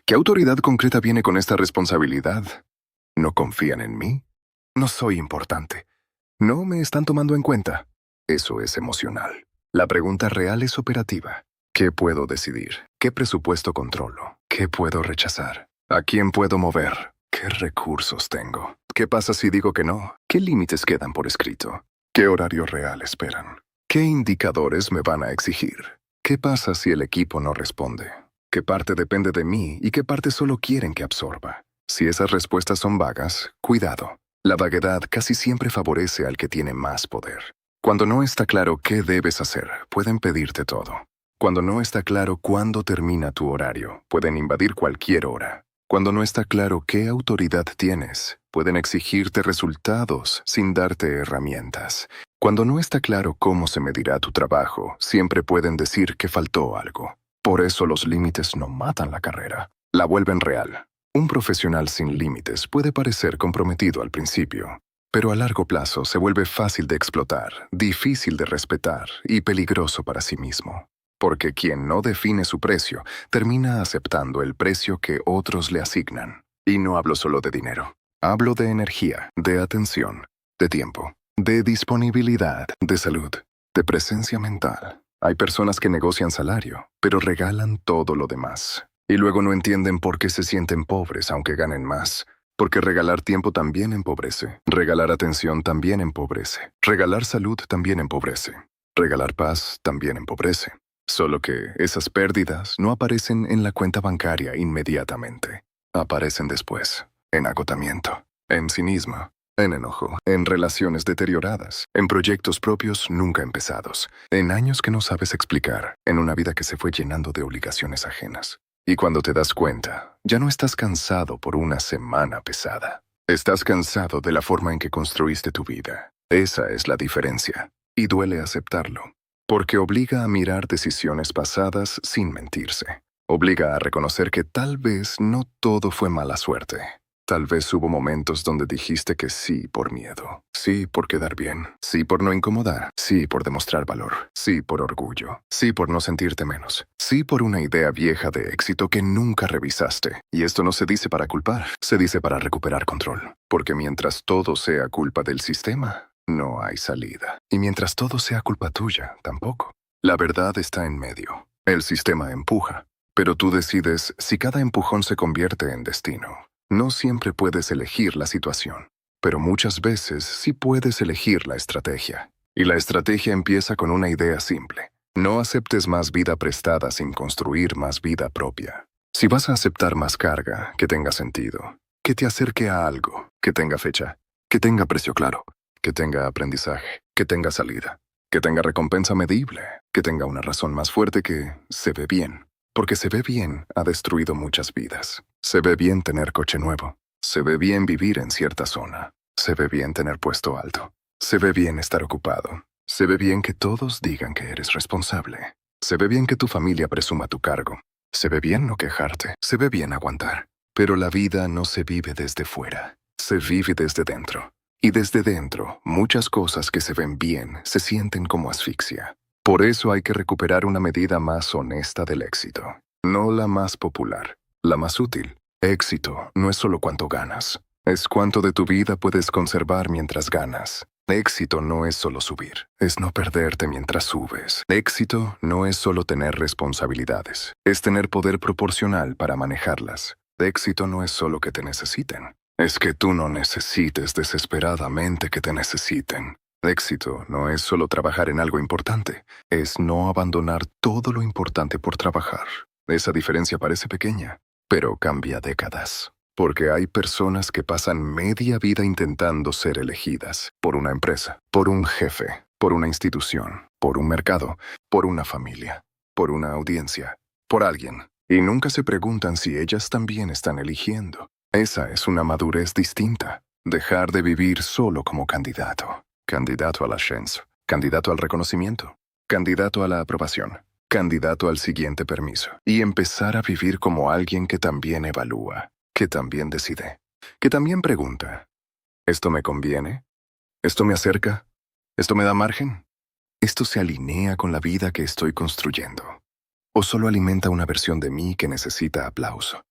¿Qué autoridad concreta viene con esta responsabilidad? ¿No confían en mí? ¿No soy importante? ¿No me están tomando en cuenta? Eso es emocional. La pregunta real es operativa. ¿Qué puedo decidir? ¿Qué presupuesto controlo? ¿Qué puedo rechazar? ¿A quién puedo mover? ¿Qué recursos tengo? ¿Qué pasa si digo que no? ¿Qué límites quedan por escrito? ¿Qué horario real esperan? ¿Qué indicadores me van a exigir? ¿Qué pasa si el equipo no responde? ¿Qué parte depende de mí y qué parte solo quieren que absorba? Si esas respuestas son vagas, cuidado. La vaguedad casi siempre favorece al que tiene más poder. Cuando no está claro qué debes hacer, pueden pedirte todo. Cuando no está claro cuándo termina tu horario, pueden invadir cualquier hora. Cuando no está claro qué autoridad tienes, pueden exigirte resultados sin darte herramientas. Cuando no está claro cómo se medirá tu trabajo, siempre pueden decir que faltó algo. Por eso los límites no matan la carrera, la vuelven real. Un profesional sin límites puede parecer comprometido al principio, pero a largo plazo se vuelve fácil de explotar, difícil de respetar y peligroso para sí mismo. Porque quien no define su precio, termina aceptando el precio que otros le asignan. Y no hablo solo de dinero. Hablo de energía, de atención, de tiempo, de disponibilidad, de salud, de presencia mental. Hay personas que negocian salario, pero regalan todo lo demás. Y luego no entienden por qué se sienten pobres aunque ganen más. Porque regalar tiempo también empobrece. Regalar atención también empobrece. Regalar salud también empobrece. Regalar paz también empobrece. Solo que esas pérdidas no aparecen en la cuenta bancaria inmediatamente. Aparecen después, en agotamiento, en cinismo, en enojo, en relaciones deterioradas, en proyectos propios nunca empezados, en años que no sabes explicar, en una vida que se fue llenando de obligaciones ajenas. Y cuando te das cuenta, ya no estás cansado por una semana pesada. Estás cansado de la forma en que construiste tu vida. Esa es la diferencia. Y duele aceptarlo. Porque obliga a mirar decisiones pasadas sin mentirse. Obliga a reconocer que tal vez no todo fue mala suerte. Tal vez hubo momentos donde dijiste que sí por miedo, sí por quedar bien, sí por no incomodar, sí por demostrar valor, sí por orgullo, sí por no sentirte menos, sí por una idea vieja de éxito que nunca revisaste. Y esto no se dice para culpar, se dice para recuperar control. Porque mientras todo sea culpa del sistema, no hay salida. Y mientras todo sea culpa tuya, tampoco. La verdad está en medio. El sistema empuja, pero tú decides si cada empujón se convierte en destino. No siempre puedes elegir la situación, pero muchas veces sí puedes elegir la estrategia. Y la estrategia empieza con una idea simple. No aceptes más vida prestada sin construir más vida propia. Si vas a aceptar más carga, que tenga sentido, que te acerque a algo, que tenga fecha, que tenga precio claro, que tenga aprendizaje, que tenga salida, que tenga recompensa medible, que tenga una razón más fuerte que se ve bien. Porque se ve bien ha destruido muchas vidas. Se ve bien tener coche nuevo. Se ve bien vivir en cierta zona. Se ve bien tener puesto alto. Se ve bien estar ocupado. Se ve bien que todos digan que eres responsable. Se ve bien que tu familia presuma tu cargo. Se ve bien no quejarte. Se ve bien aguantar. Pero la vida no se vive desde fuera. Se vive desde dentro. Y desde dentro, muchas cosas que se ven bien se sienten como asfixia. Por eso hay que recuperar una medida más honesta del éxito. No la más popular, la más útil. Éxito no es solo cuánto ganas. Es cuánto de tu vida puedes conservar mientras ganas. Éxito no es solo subir, es no perderte mientras subes. Éxito no es solo tener responsabilidades, es tener poder proporcional para manejarlas. Éxito no es solo que te necesiten, es que tú no necesites desesperadamente que te necesiten. Éxito no es solo trabajar en algo importante, es no abandonar todo lo importante por trabajar. Esa diferencia parece pequeña, pero cambia décadas. Porque hay personas que pasan media vida intentando ser elegidas por una empresa, por un jefe, por una institución, por un mercado, por una familia, por una audiencia, por alguien. Y nunca se preguntan si ellas también están eligiendo. Esa es una madurez distinta. Dejar de vivir solo como candidato. Candidato al ascenso, candidato al reconocimiento, candidato a la aprobación, candidato al siguiente permiso. Y empezar a vivir como alguien que también evalúa, que también decide, que también pregunta, ¿esto me conviene? ¿Esto me acerca? ¿Esto me da margen? ¿Esto se alinea con la vida que estoy construyendo? ¿O solo alimenta una versión de mí que necesita aplauso?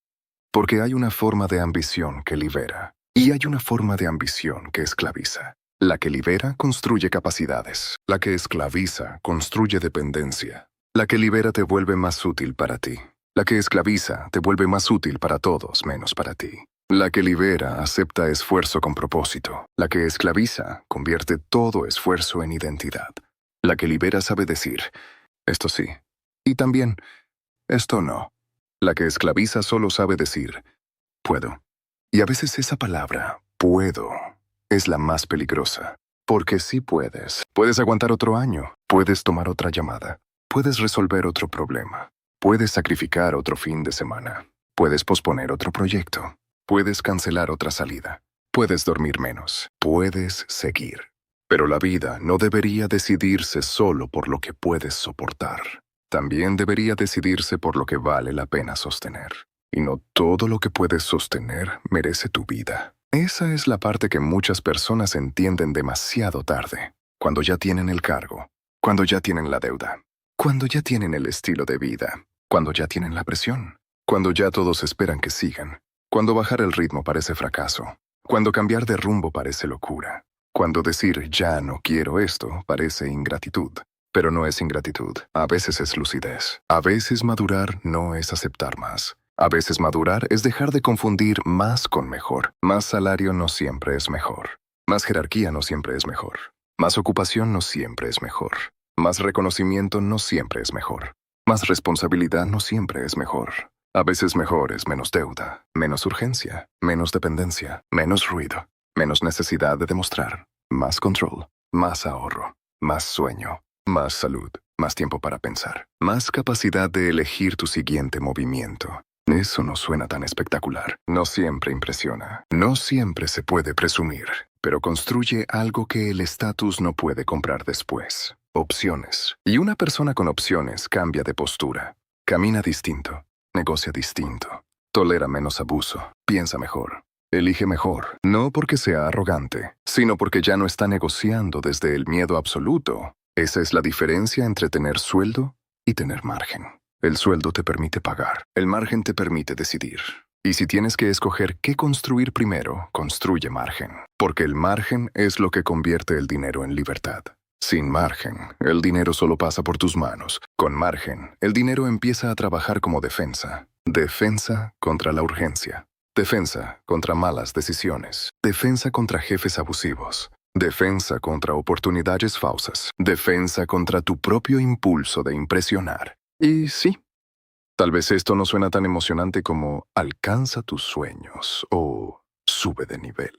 Porque hay una forma de ambición que libera, y hay una forma de ambición que esclaviza. La que libera construye capacidades, la que esclaviza construye dependencia. La que libera te vuelve más útil para ti. La que esclaviza te vuelve más útil para todos menos para ti. La que libera acepta esfuerzo con propósito. La que esclaviza convierte todo esfuerzo en identidad. La que libera sabe decir, esto sí, y también, esto no. La que esclaviza solo sabe decir, puedo. Y a veces esa palabra, puedo, es la más peligrosa. Porque sí puedes. Puedes aguantar otro año. Puedes tomar otra llamada. Puedes resolver otro problema. Puedes sacrificar otro fin de semana. Puedes posponer otro proyecto. Puedes cancelar otra salida. Puedes dormir menos. Puedes seguir. Pero la vida no debería decidirse solo por lo que puedes soportar. También debería decidirse por lo que vale la pena sostener. Y no todo lo que puedes sostener merece tu vida. Esa es la parte que muchas personas entienden demasiado tarde. Cuando ya tienen el cargo. Cuando ya tienen la deuda. Cuando ya tienen el estilo de vida. Cuando ya tienen la presión. Cuando ya todos esperan que sigan. Cuando bajar el ritmo parece fracaso. Cuando cambiar de rumbo parece locura. Cuando decir ya no quiero esto parece ingratitud. Pero no es ingratitud. A veces es lucidez. A veces madurar no es aceptar más. A veces madurar es dejar de confundir más con mejor. Más salario no siempre es mejor. Más jerarquía no siempre es mejor. Más ocupación no siempre es mejor. Más reconocimiento no siempre es mejor. Más responsabilidad no siempre es mejor. A veces mejor es menos deuda, menos urgencia, menos dependencia, menos ruido, menos necesidad de demostrar, más control, más ahorro, más sueño, más salud, más tiempo para pensar, más capacidad de elegir tu siguiente movimiento. Eso no suena tan espectacular, no siempre impresiona, no siempre se puede presumir, pero construye algo que el estatus no puede comprar después. Opciones. Y una persona con opciones cambia de postura, camina distinto, negocia distinto, tolera menos abuso, piensa mejor, elige mejor, no porque sea arrogante, sino porque ya no está negociando desde el miedo absoluto. Esa es la diferencia entre tener sueldo y tener margen. El sueldo te permite pagar, el margen te permite decidir. Y si tienes que escoger qué construir primero, construye margen, porque el margen es lo que convierte el dinero en libertad. Sin margen, el dinero solo pasa por tus manos. Con margen, el dinero empieza a trabajar como defensa. Defensa contra la urgencia. Defensa contra malas decisiones. Defensa contra jefes abusivos. Defensa contra oportunidades falsas. Defensa contra tu propio impulso de impresionar. Y sí, tal vez esto no suena tan emocionante como alcanza tus sueños o sube de nivel.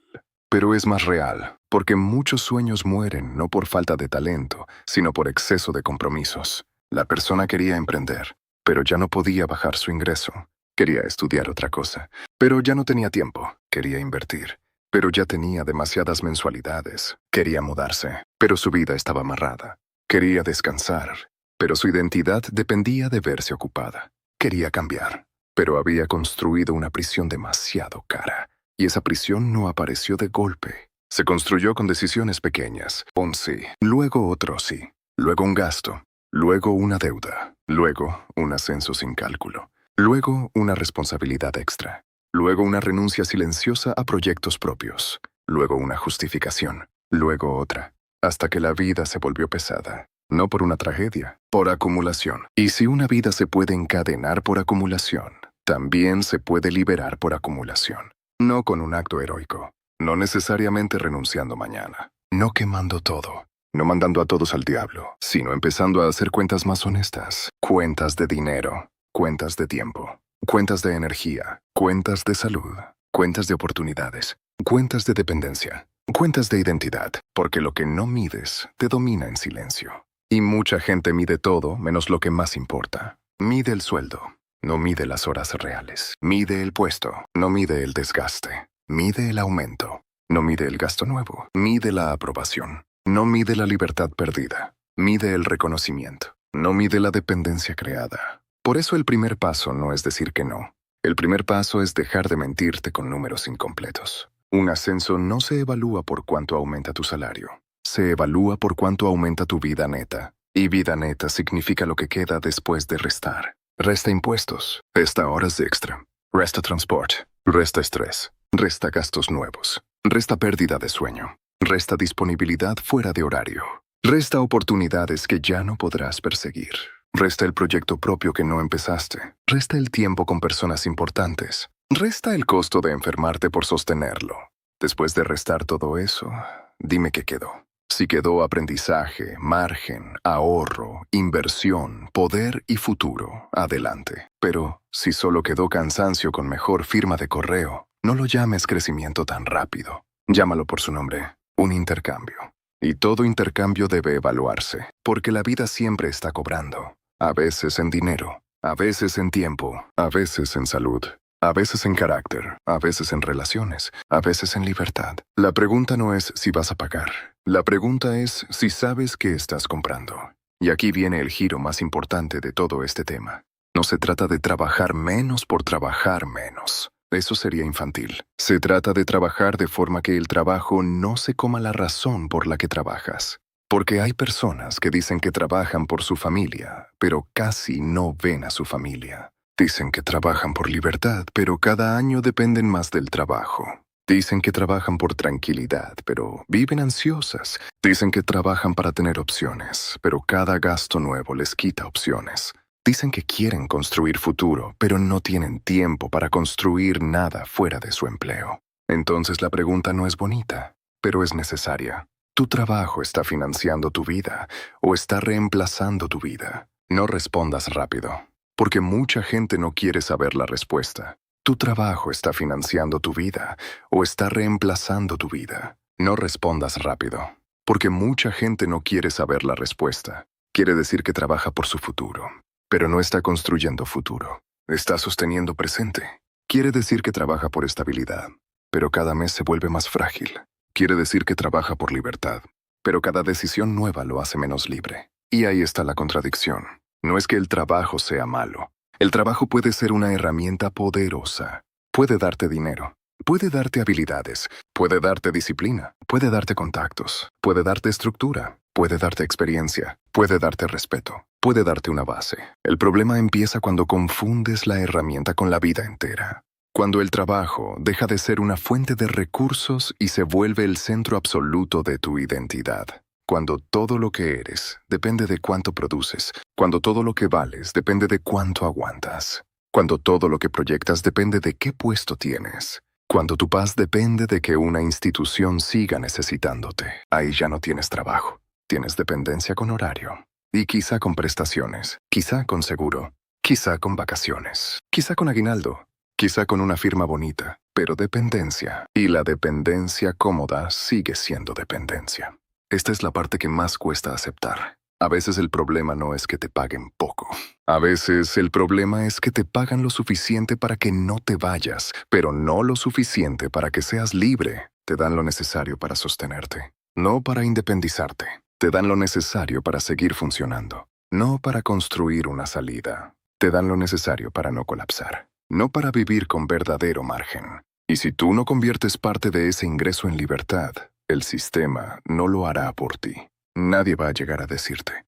Pero es más real, porque muchos sueños mueren no por falta de talento, sino por exceso de compromisos. La persona quería emprender, pero ya no podía bajar su ingreso. Quería estudiar otra cosa, pero ya no tenía tiempo. Quería invertir, pero ya tenía demasiadas mensualidades. Quería mudarse, pero su vida estaba amarrada. Quería descansar, pero su identidad dependía de verse ocupada. Quería cambiar, pero había construido una prisión demasiado cara. Y esa prisión no apareció de golpe. Se construyó con decisiones pequeñas. Un sí, luego otro sí, luego un gasto, luego una deuda, luego un ascenso sin cálculo, luego una responsabilidad extra, luego una renuncia silenciosa a proyectos propios, luego una justificación, luego otra, hasta que la vida se volvió pesada. No por una tragedia, por acumulación. Y si una vida se puede encadenar por acumulación, también se puede liberar por acumulación. No con un acto heroico, no necesariamente renunciando mañana, no quemando todo, no mandando a todos al diablo, sino empezando a hacer cuentas más honestas. Cuentas de dinero, cuentas de tiempo, cuentas de energía, cuentas de salud, cuentas de oportunidades, cuentas de dependencia, cuentas de identidad, porque lo que no mides te domina en silencio. Y mucha gente mide todo menos lo que más importa. Mide el sueldo, no mide las horas reales. Mide el puesto, no mide el desgaste. Mide el aumento, no mide el gasto nuevo. Mide la aprobación, no mide la libertad perdida. Mide el reconocimiento, no mide la dependencia creada. Por eso el primer paso no es decir que no. El primer paso es dejar de mentirte con números incompletos. Un ascenso no se evalúa por cuánto aumenta tu salario. Se evalúa por cuánto aumenta tu vida neta. Y vida neta significa lo que queda después de restar. Resta impuestos, resta horas extra, resta transporte, resta estrés, resta gastos nuevos, resta pérdida de sueño, resta disponibilidad fuera de horario, resta oportunidades que ya no podrás perseguir, resta el proyecto propio que no empezaste, resta el tiempo con personas importantes, resta el costo de enfermarte por sostenerlo. Después de restar todo eso, dime qué quedó. Si quedó aprendizaje, margen, ahorro, inversión, poder y futuro, adelante. Pero si solo quedó cansancio con mejor firma de correo, no lo llames crecimiento tan rápido. Llámalo por su nombre, un intercambio. Y todo intercambio debe evaluarse, porque la vida siempre está cobrando. A veces en dinero, a veces en tiempo, a veces en salud. A veces en carácter, a veces en relaciones, a veces en libertad. La pregunta no es si vas a pagar. La pregunta es si sabes qué estás comprando. Y aquí viene el giro más importante de todo este tema. No se trata de trabajar menos por trabajar menos. Eso sería infantil. Se trata de trabajar de forma que el trabajo no se coma la razón por la que trabajas. Porque hay personas que dicen que trabajan por su familia, pero casi no ven a su familia. Dicen que trabajan por libertad, pero cada año dependen más del trabajo. Dicen que trabajan por tranquilidad, pero viven ansiosas. Dicen que trabajan para tener opciones, pero cada gasto nuevo les quita opciones. Dicen que quieren construir futuro, pero no tienen tiempo para construir nada fuera de su empleo. Entonces la pregunta no es bonita, pero es necesaria. ¿Tu trabajo está financiando tu vida o está reemplazando tu vida? No respondas rápido. Porque mucha gente no quiere saber la respuesta. ¿Tu trabajo está financiando tu vida o está reemplazando tu vida? No respondas rápido. Porque mucha gente no quiere saber la respuesta. Quiere decir que trabaja por su futuro, pero no está construyendo futuro. Está sosteniendo presente. Quiere decir que trabaja por estabilidad, pero cada mes se vuelve más frágil. Quiere decir que trabaja por libertad, pero cada decisión nueva lo hace menos libre. Y ahí está la contradicción. No es que el trabajo sea malo. El trabajo puede ser una herramienta poderosa. Puede darte dinero, puede darte habilidades, puede darte disciplina, puede darte contactos, puede darte estructura, puede darte experiencia, puede darte respeto, puede darte una base. El problema empieza cuando confundes la herramienta con la vida entera. Cuando el trabajo deja de ser una fuente de recursos y se vuelve el centro absoluto de tu identidad. Cuando todo lo que eres depende de cuánto produces, cuando todo lo que vales depende de cuánto aguantas, cuando todo lo que proyectas depende de qué puesto tienes, cuando tu paz depende de que una institución siga necesitándote, ahí ya no tienes trabajo, tienes dependencia con horario, y quizá con prestaciones, quizá con seguro, quizá con vacaciones, quizá con aguinaldo, quizá con una firma bonita, pero dependencia, y la dependencia cómoda sigue siendo dependencia. Esta es la parte que más cuesta aceptar. A veces el problema no es que te paguen poco. A veces el problema es que te pagan lo suficiente para que no te vayas, pero no lo suficiente para que seas libre. te dan lo necesario para sostenerte, no para independizarte. Te dan lo necesario para seguir funcionando, no para construir una salida. Te dan lo necesario para no colapsar, no para vivir con verdadero margen. Y si tú no conviertes parte de ese ingreso en libertad, el sistema no lo hará por ti. Nadie va a llegar a decirte: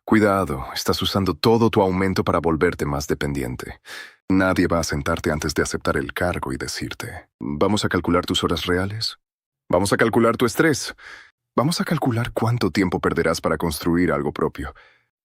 cuidado, estás usando todo tu aumento para volverte más dependiente. Nadie va a sentarte antes de aceptar el cargo y decirte: vamos a calcular tus horas reales. Vamos a calcular tu estrés. Vamos a calcular cuánto tiempo perderás para construir algo propio.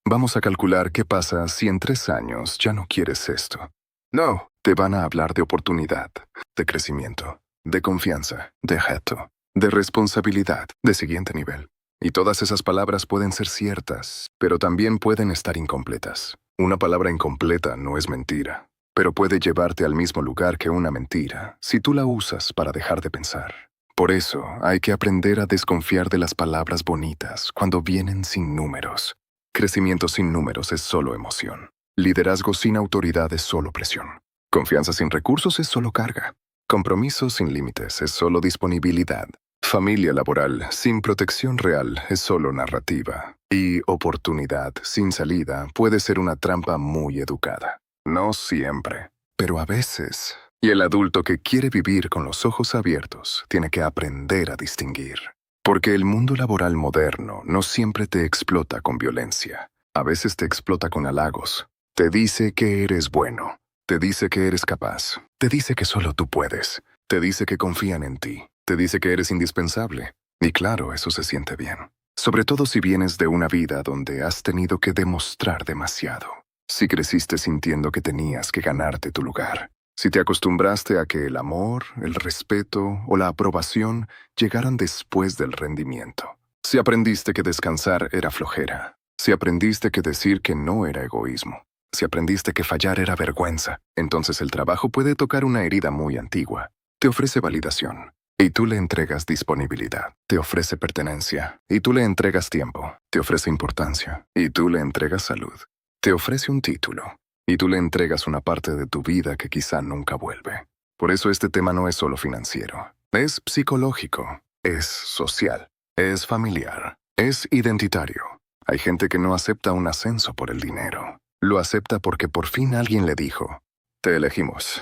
Vamos a calcular qué pasa si en 3 años ya no quieres esto. No, te van a hablar de oportunidad, de crecimiento, de confianza, de reto, de responsabilidad, de siguiente nivel. Y todas esas palabras pueden ser ciertas, pero también pueden estar incompletas. Una palabra incompleta no es mentira, pero puede llevarte al mismo lugar que una mentira si tú la usas para dejar de pensar. Por eso hay que aprender a desconfiar de las palabras bonitas cuando vienen sin números. Crecimiento sin números es solo emoción. Liderazgo sin autoridad es solo presión. Confianza sin recursos es solo carga. Compromiso sin límites es solo disponibilidad. Familia laboral sin protección real es solo narrativa. Y oportunidad sin salida puede ser una trampa muy educada. No siempre, pero a veces. Y el adulto que quiere vivir con los ojos abiertos tiene que aprender a distinguir. Porque el mundo laboral moderno no siempre te explota con violencia. A veces te explota con halagos. Te dice que eres bueno. Te dice que eres capaz. Te dice que solo tú puedes. Te dice que confían en ti. Te dice que eres indispensable. Y claro, eso se siente bien. Sobre todo si vienes de una vida donde has tenido que demostrar demasiado. Si creciste sintiendo que tenías que ganarte tu lugar. Si te acostumbraste a que el amor, el respeto o la aprobación llegaran después del rendimiento. Si aprendiste que descansar era flojera. Si aprendiste que decir que no era egoísmo. Si aprendiste que fallar era vergüenza. Entonces el trabajo puede tocar una herida muy antigua. Te ofrece validación. Y tú le entregas disponibilidad. Te ofrece pertenencia. Y tú le entregas tiempo. Te ofrece importancia. Y tú le entregas salud. Te ofrece un título. Y tú le entregas una parte de tu vida que quizá nunca vuelve. Por eso este tema no es solo financiero. Es psicológico, es social, es familiar, es identitario. Hay gente que no acepta un ascenso por el dinero. Lo acepta porque por fin alguien le dijo: te elegimos.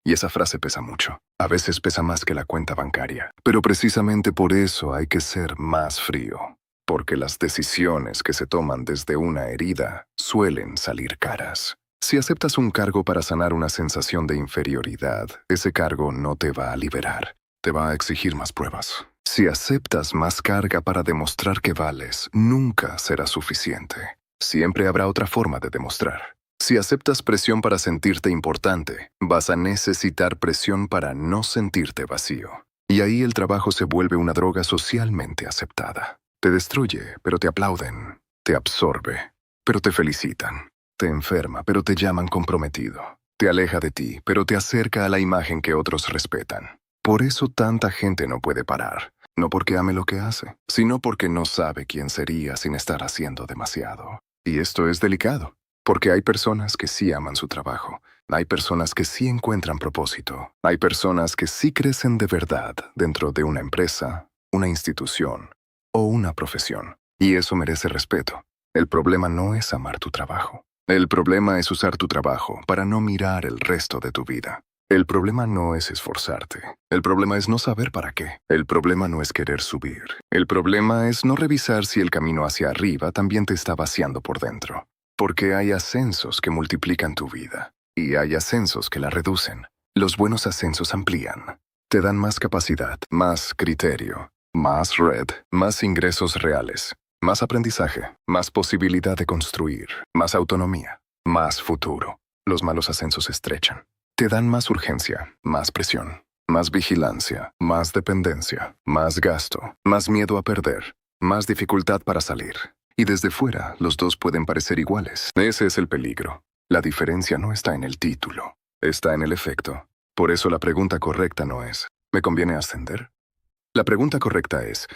Y esa frase pesa mucho. A veces pesa más que la cuenta bancaria. Pero precisamente por eso hay que ser más frío. Porque las decisiones que se toman desde una herida suelen salir caras. Si aceptas un cargo para sanar una sensación de inferioridad, ese cargo no te va a liberar, te va a exigir más pruebas. Si aceptas más carga para demostrar que vales, nunca será suficiente. Siempre habrá otra forma de demostrar. Si aceptas presión para sentirte importante, vas a necesitar presión para no sentirte vacío. Y ahí el trabajo se vuelve una droga socialmente aceptada. Te destruye, pero te aplauden. Te absorbe, pero te felicitan. Te enferma, pero te llaman comprometido. Te aleja de ti, pero te acerca a la imagen que otros respetan. Por eso tanta gente no puede parar. No porque ame lo que hace, sino porque no sabe quién sería sin estar haciendo demasiado. Y esto es delicado, porque hay personas que sí aman su trabajo. Hay personas que sí encuentran propósito. Hay personas que sí crecen de verdad dentro de una empresa, una institución o una profesión. Y eso merece respeto. El problema no es amar tu trabajo. El problema es usar tu trabajo para no mirar el resto de tu vida. El problema no es esforzarte. El problema es no saber para qué. El problema no es querer subir. El problema es no revisar si el camino hacia arriba también te está vaciando por dentro. Porque hay ascensos que multiplican tu vida. Y hay ascensos que la reducen. Los buenos ascensos amplían. Te dan más capacidad, más criterio, más red, más ingresos reales. Más aprendizaje, más posibilidad de construir, más autonomía, más futuro. Los malos ascensos estrechan. Te dan más urgencia, más presión, más vigilancia, más dependencia, más gasto, más miedo a perder, más dificultad para salir. Y desde fuera, los dos pueden parecer iguales. Ese es el peligro. La diferencia no está en el título, está en el efecto. Por eso la pregunta correcta no es: ¿me conviene ascender? La pregunta correcta es: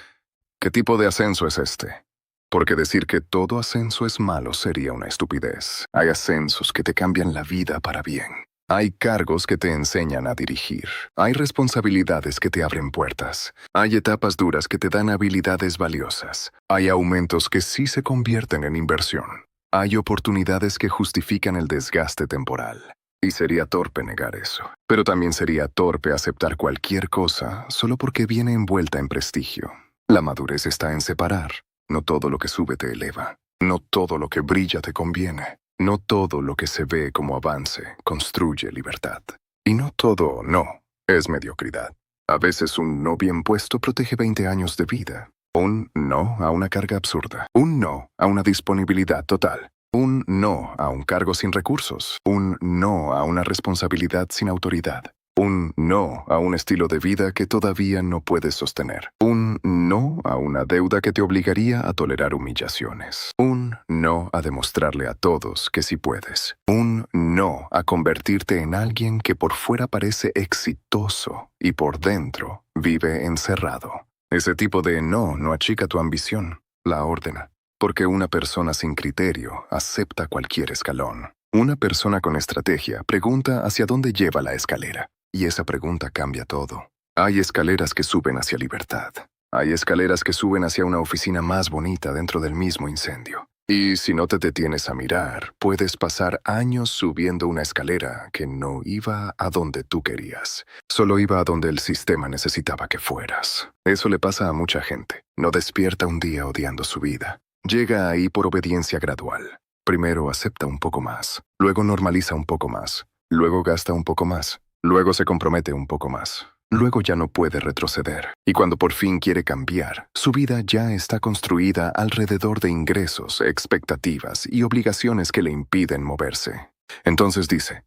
¿qué tipo de ascenso es este? Porque decir que todo ascenso es malo sería una estupidez. Hay ascensos que te cambian la vida para bien. Hay cargos que te enseñan a dirigir. Hay responsabilidades que te abren puertas. Hay etapas duras que te dan habilidades valiosas. Hay aumentos que sí se convierten en inversión. Hay oportunidades que justifican el desgaste temporal. Y sería torpe negar eso. Pero también sería torpe aceptar cualquier cosa solo porque viene envuelta en prestigio. La madurez está en separar. No todo lo que sube te eleva. No todo lo que brilla te conviene. No todo lo que se ve como avance construye libertad. Y no todo no es mediocridad. A veces un no bien puesto protege 20 años de vida. Un no a una carga absurda. Un no a una disponibilidad total. Un no a un cargo sin recursos. Un no a una responsabilidad sin autoridad. Un no a un estilo de vida que todavía no puedes sostener. Un no a una deuda que te obligaría a tolerar humillaciones. Un no a demostrarle a todos que sí puedes. Un no a convertirte en alguien que por fuera parece exitoso y por dentro vive encerrado. Ese tipo de no achica tu ambición, la ordena. Porque una persona sin criterio acepta cualquier escalón. Una persona con estrategia pregunta hacia dónde lleva la escalera. Y esa pregunta cambia todo. Hay escaleras que suben hacia libertad. Hay escaleras que suben hacia una oficina más bonita dentro del mismo incendio. Y si no te detienes a mirar, puedes pasar años subiendo una escalera que no iba a donde tú querías. Solo iba a donde el sistema necesitaba que fueras. Eso le pasa a mucha gente. No despierta un día odiando su vida. Llega ahí por obediencia gradual. Primero acepta un poco más. Luego normaliza un poco más. Luego gasta un poco más. Luego se compromete un poco más. Luego ya no puede retroceder. Y cuando por fin quiere cambiar, su vida ya está construida alrededor de ingresos, expectativas y obligaciones que le impiden moverse. Entonces dice,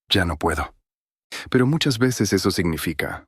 ya no puedo. Pero muchas veces eso significa,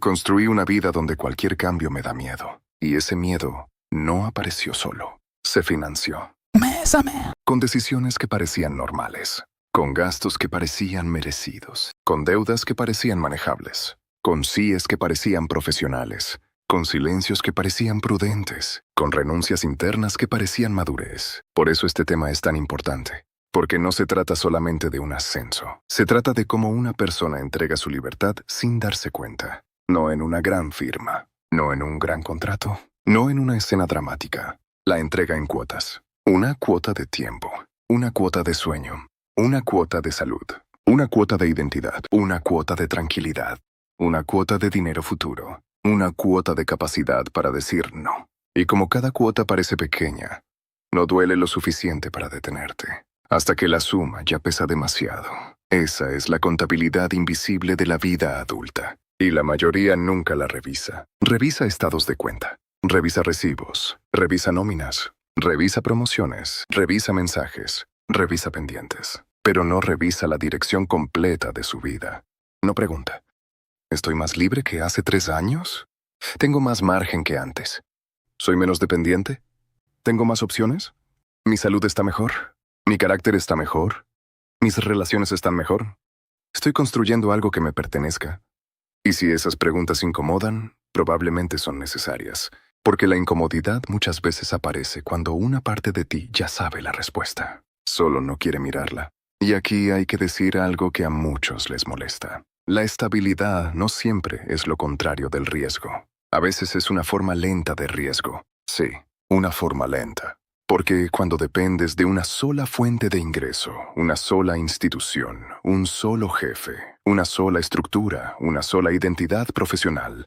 construí una vida donde cualquier cambio me da miedo. Y ese miedo no apareció solo. Se financió. Mésame. Con decisiones que parecían normales. Con gastos que parecían merecidos, con deudas que parecían manejables, con síes que parecían profesionales, con silencios que parecían prudentes, con renuncias internas que parecían madurez. Por eso este tema es tan importante, porque no se trata solamente de un ascenso, se trata de cómo una persona entrega su libertad sin darse cuenta, no en una gran firma, no en un gran contrato, no en una escena dramática, la entrega en cuotas, una cuota de tiempo, una cuota de sueño, una cuota de salud, una cuota de identidad, una cuota de tranquilidad, una cuota de dinero futuro, una cuota de capacidad para decir no. Y como cada cuota parece pequeña, no duele lo suficiente para detenerte, hasta que la suma ya pesa demasiado. Esa es la contabilidad invisible de la vida adulta, y la mayoría nunca la revisa. Revisa estados de cuenta, revisa recibos, revisa nóminas, revisa promociones, revisa mensajes, revisa pendientes, pero no revisa la dirección completa de su vida. No pregunta, ¿estoy más libre que hace 3 años? ¿Tengo más margen que antes? ¿Soy menos dependiente? ¿Tengo más opciones? ¿Mi salud está mejor? ¿Mi carácter está mejor? ¿Mis relaciones están mejor? ¿Estoy construyendo algo que me pertenezca? Y si esas preguntas incomodan, probablemente son necesarias, porque la incomodidad muchas veces aparece cuando una parte de ti ya sabe la respuesta. Solo no quiere mirarla. Y aquí hay que decir algo que a muchos les molesta. La estabilidad no siempre es lo contrario del riesgo. A veces es una forma lenta de riesgo. Sí, una forma lenta. Porque cuando dependes de una sola fuente de ingreso, una sola institución, un solo jefe, una sola estructura, una sola identidad profesional,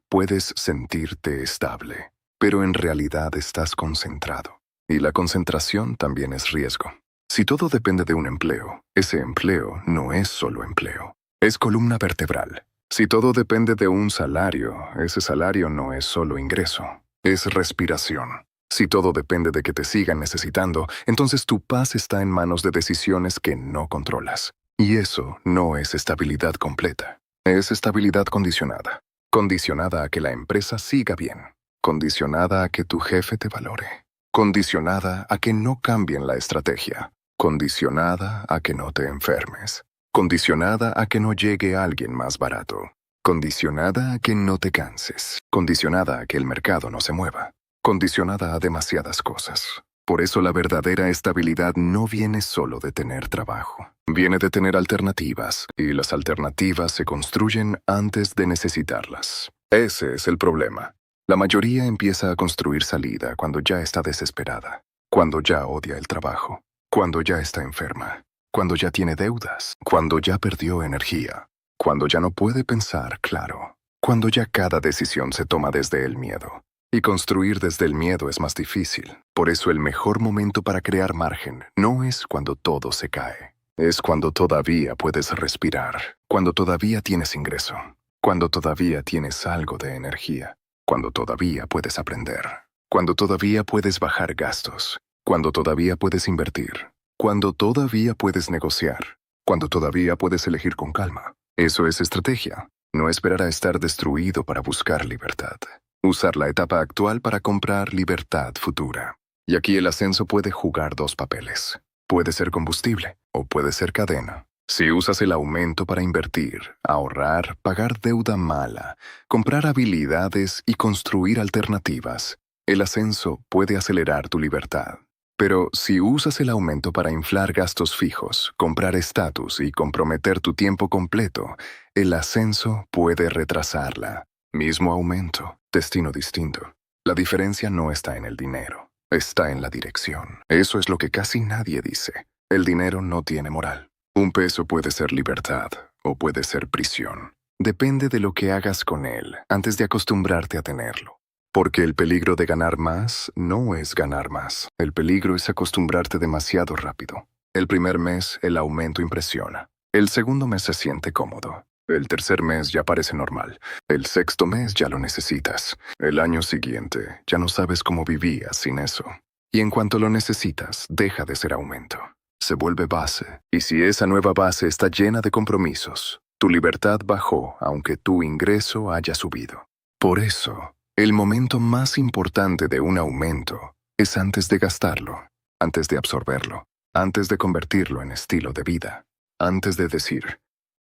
puedes sentirte estable. Pero en realidad estás concentrado. Y la concentración también es riesgo. Si todo depende de un empleo, ese empleo no es solo empleo, es columna vertebral. Si todo depende de un salario, ese salario no es solo ingreso, es respiración. Si todo depende de que te sigan necesitando, entonces tu paz está en manos de decisiones que no controlas. Y eso no es estabilidad completa, es estabilidad condicionada. Condicionada a que la empresa siga bien, condicionada a que tu jefe te valore, condicionada a que no cambien la estrategia, condicionada a que no te enfermes, condicionada a que no llegue alguien más barato, condicionada a que no te canses, condicionada a que el mercado no se mueva, condicionada a demasiadas cosas. Por eso la verdadera estabilidad no viene solo de tener trabajo. Viene de tener alternativas, y las alternativas se construyen antes de necesitarlas. Ese es el problema. La mayoría empieza a construir salida cuando ya está desesperada, cuando ya odia el trabajo, cuando ya está enferma, cuando ya tiene deudas, cuando ya perdió energía, cuando ya no puede pensar claro, cuando ya cada decisión se toma desde el miedo. Y construir desde el miedo es más difícil. Por eso el mejor momento para crear margen no es cuando todo se cae. Es cuando todavía puedes respirar, cuando todavía tienes ingreso, cuando todavía tienes algo de energía, cuando todavía puedes aprender, cuando todavía puedes bajar gastos, cuando todavía puedes invertir, cuando todavía puedes negociar, cuando todavía puedes elegir con calma. Eso es estrategia. No esperar a estar destruido para buscar libertad. Usar la etapa actual para comprar libertad futura. Y aquí el ascenso puede jugar dos papeles. Puede ser combustible o puede ser cadena. Si usas el aumento para invertir, ahorrar, pagar deuda mala, comprar habilidades y construir alternativas, el ascenso puede acelerar tu libertad. Pero si usas el aumento para inflar gastos fijos, comprar estatus y comprometer tu tiempo completo, el ascenso puede retrasarla. Mismo aumento, destino distinto. La diferencia no está en el dinero, está en la dirección. Eso es lo que casi nadie dice. El dinero no tiene moral. Un peso puede ser libertad o puede ser prisión. Depende de lo que hagas con él antes de acostumbrarte a tenerlo. Porque el peligro de ganar más no es ganar más. El peligro es acostumbrarte demasiado rápido. El primer mes el aumento impresiona. El segundo mes se siente cómodo. El tercer mes ya parece normal. El sexto mes ya lo necesitas. El año siguiente ya no sabes cómo vivías sin eso. Y en cuanto lo necesitas, deja de ser aumento. Se vuelve base. Y si esa nueva base está llena de compromisos, tu libertad bajó aunque tu ingreso haya subido. Por eso, el momento más importante de un aumento es antes de gastarlo, antes de absorberlo, antes de convertirlo en estilo de vida, antes de decir,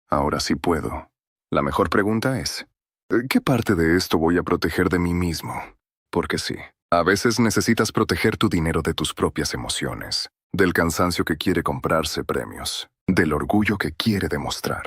ahora sí puedo. La mejor pregunta es, ¿qué parte de esto voy a proteger de mí mismo? Porque sí, a veces necesitas proteger tu dinero de tus propias emociones, del cansancio que quiere comprarse premios, del orgullo que quiere demostrar,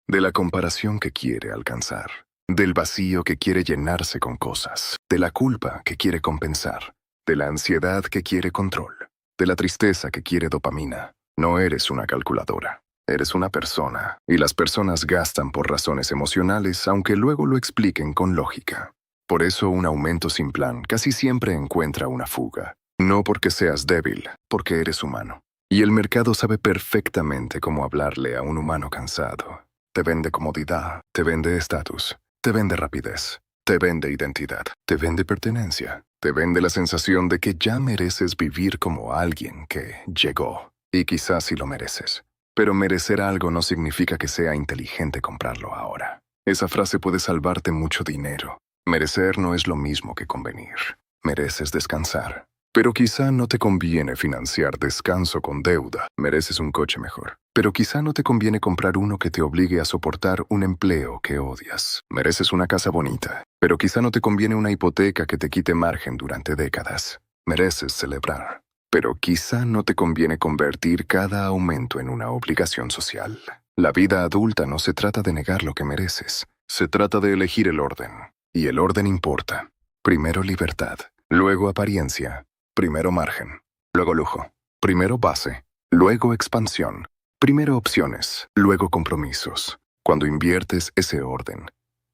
de la comparación que quiere alcanzar, del vacío que quiere llenarse con cosas, de la culpa que quiere compensar, de la ansiedad que quiere control, de la tristeza que quiere dopamina. No eres una calculadora. Eres una persona, y las personas gastan por razones emocionales, aunque luego lo expliquen con lógica. Por eso un aumento sin plan casi siempre encuentra una fuga. No porque seas débil, porque eres humano. Y el mercado sabe perfectamente cómo hablarle a un humano cansado. Te vende comodidad, te vende estatus, te vende rapidez, te vende identidad, te vende pertenencia, te vende la sensación de que ya mereces vivir como alguien que llegó. Y quizás sí lo mereces. Pero merecer algo no significa que sea inteligente comprarlo ahora. Esa frase puede salvarte mucho dinero. Merecer no es lo mismo que convenir. Mereces descansar. Pero quizá no te conviene financiar descanso con deuda. Mereces un coche mejor. Pero quizá no te conviene comprar uno que te obligue a soportar un empleo que odias. Mereces una casa bonita. Pero quizá no te conviene una hipoteca que te quite margen durante décadas. Mereces celebrar. Pero quizá no te conviene convertir cada aumento en una obligación social. La vida adulta no se trata de negar lo que mereces. Se trata de elegir el orden. Y el orden importa. Primero libertad, luego apariencia, primero margen, luego lujo, primero base, luego expansión, primero opciones, luego compromisos. Cuando inviertes ese orden,